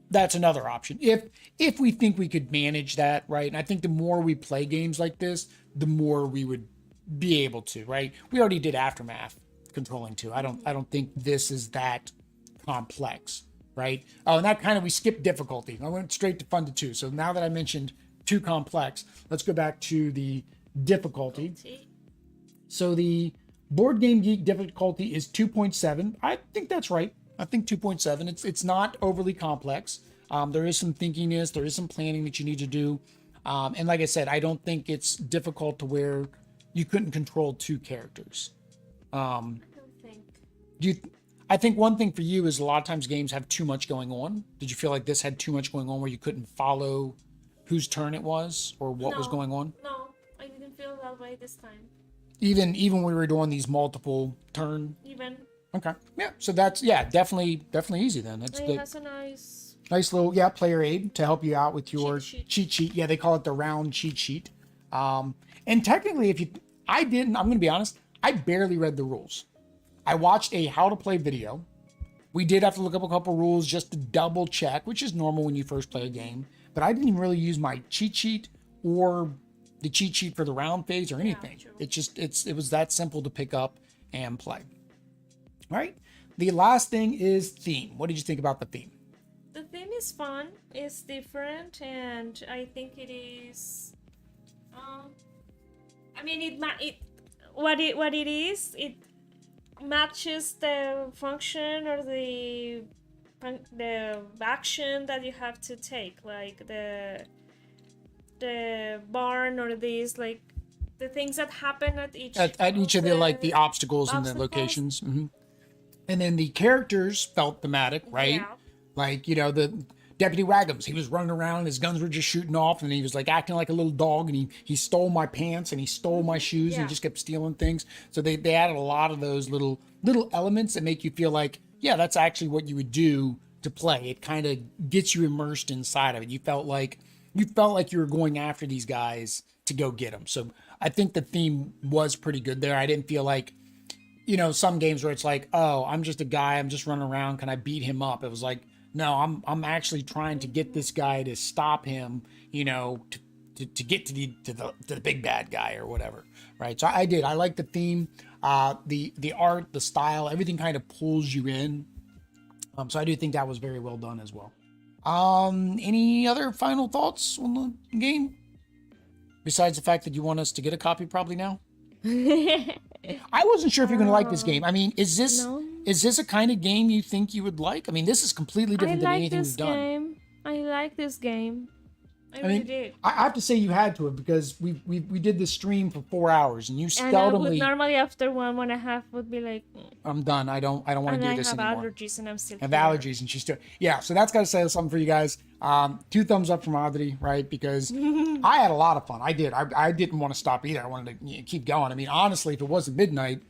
That's another option if we think we could manage that, right? And I think the more we play games like this, the more we would be able to, right? We already did Aftermath controlling 2. I don't think this is that complex, right? Oh, and that kind of, we skipped difficulty. I went straight to fun to 2. So now that I mentioned 2 complex, let's go back to the difficulty. So the Board Game Geek difficulty is 2.7. I think that's right. I think 2.7. It's not overly complex. There is some thinkiness, there is some planning that you need to do. And like I said, I don't think it's difficult to where you couldn't control 2 characters. I don't think. I think one thing for you is a lot of times games have too much going on. Did you feel like this had too much going on where you couldn't follow whose turn it was or what was going on? No, I didn't feel that way this time. Even when we were doing these multiple turn. Even. Okay. Yeah. So that's definitely easy then. That's It has a nice little player aid to help you out with your cheat sheet. Yeah, they call it the round cheat sheet. And technically, I'm going to be honest, I barely read the rules. I watched a how to play video. We did have to look up a couple rules just to double check, which is normal when you first play a game. But I didn't even really use my cheat sheet or the cheat sheet for the round phase or anything. It was that simple to pick up and play. All right. The last thing is theme. What did you think about the theme? The theme is fun. It's different, and I think it is. I mean, what it is. It matches the function or the action that you have to take, like the barn or these, like the things that happen at each of the obstacles and the locations. Mm-hmm. And then the characters felt thematic, right? Yeah. Like, the Deputy Waggums, he was running around, his guns were just shooting off, and he was like acting like a little dog, and he stole my pants and he stole my shoes, and he just kept stealing things. So they added a lot of those little elements that make you feel like, yeah, that's actually what you would do to play. It kind of gets you immersed inside of it. You felt like you were going after these guys to go get them. So I think the theme was pretty good there. I didn't feel like, some games where it's like, oh, I'm just a guy, I'm just running around, can I beat him up? It was like, no, I'm actually trying to get this guy to stop him, to get to the big bad guy or whatever, right? So I did. I like the theme, the art, the style, everything kind of pulls you in. So I do think that was very well done as well. Any other final thoughts on the game? Besides the fact that you want us to get a copy probably now? I wasn't sure if you're going to like this game. I mean, is this a kind of game you think you would like? I mean, this is completely different than anything we've done. I like this game. I really did. I have to say you had to have, because we did the stream for 4 hours and you And I would normally after 1.5 would be like, I'm done. I don't want to do this anymore. I have allergies and I'm still here. Allergies and she's still, so that's got to say something for you guys. 2 thumbs up from Audrey, right? Because I had a lot of fun. I did. I didn't want to stop either. I wanted to keep going. I mean, honestly, if it wasn't midnight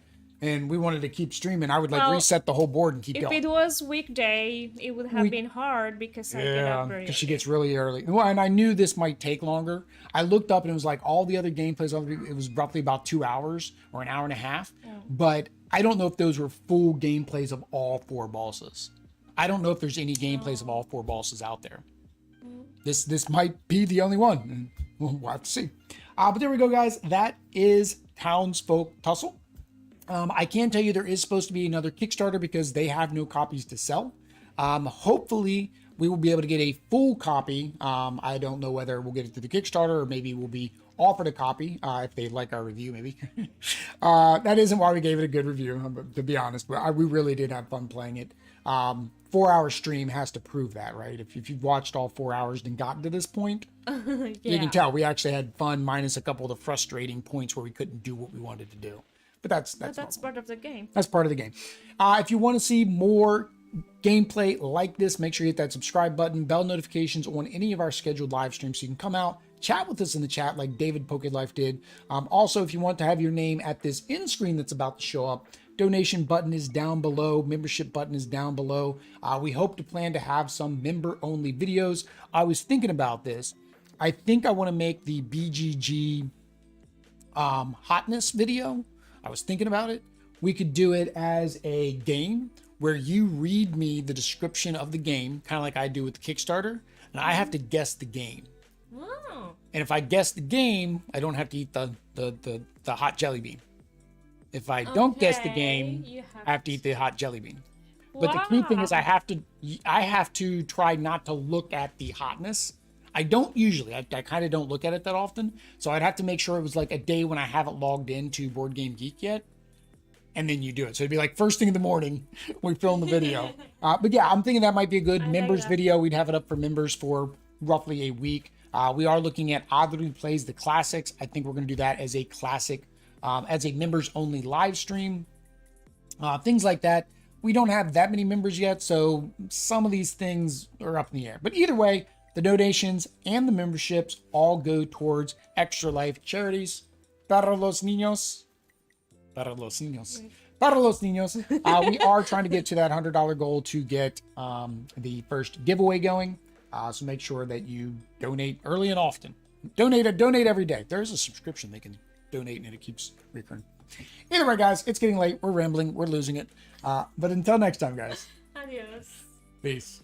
and we wanted to keep streaming, I would reset the whole board and keep going. If it was weekday, it would have been hard because I get up very early. Because she gets really early. Well, and I knew this might take longer. I looked up and it was like all the other gameplays, it was roughly about 2 hours or an hour and a half. Yeah. But I don't know if those were full gameplays of all 4 bosses. I don't know if there's any gameplays of all 4 bosses out there. This might be the only one. We'll have to see. But there we go, guys. That is Townsfolk Tussle. I can tell you there is supposed to be another Kickstarter because they have no copies to sell. Hopefully we will be able to get a full copy. I don't know whether we'll get it through the Kickstarter or maybe we'll be offered a copy if they like our review, maybe. That isn't why we gave it a good review, to be honest, but we really did have fun playing it. 4-hour stream has to prove that, right? If you've watched all 4 hours and gotten to this point, you can tell we actually had fun minus a couple of the frustrating points where we couldn't do what we wanted to do. But that's part of the game. That's part of the game. If you want to see more gameplay like this, make sure you hit that subscribe button, bell notifications on any of our scheduled live streams so you can come out, chat with us in the chat like David Pokelife did. Also, if you want to have your name at this end screen that's about to show up, donation button is down below, membership button is down below. We hope to plan to have some member-only videos. I was thinking about this. I think I want to make the BGG hotness video. I was thinking about it. We could do it as a game where you read me the description of the game, kind of like I do with the Kickstarter, and I have to guess the game. Oh. And if I guess the game, I don't have to eat the hot jelly bean. If I don't guess the game, I have to eat the hot jelly bean. But the key thing is I have to try not to look at the hotness. I don't usually. I kind of don't look at it that often. So I'd have to make sure it was like a day when I haven't logged into Board Game Geek yet. and then you do it. So it'd be like first thing in the morning, we film the video. But yeah, I'm thinking that might be a good members that. video. We'd have it up for members for roughly a week. We are looking at Oddly Plays the Classics. I think we're going to do that as a classic, as a members only live stream. Things like that. We don't have that many members yet, so some of these things are up in the air. But either way, the donations and the memberships all go towards Extra Life charities. Para los niños. Para los niños. Para los niños. We are trying to get to that $100 goal to get the first giveaway going. So make sure that you donate early and often. Donate every day. There's a subscription they can donate and it keeps recurring. Either way, guys, it's getting late. We're rambling. We're losing it. But until next time, guys. Adios. Peace.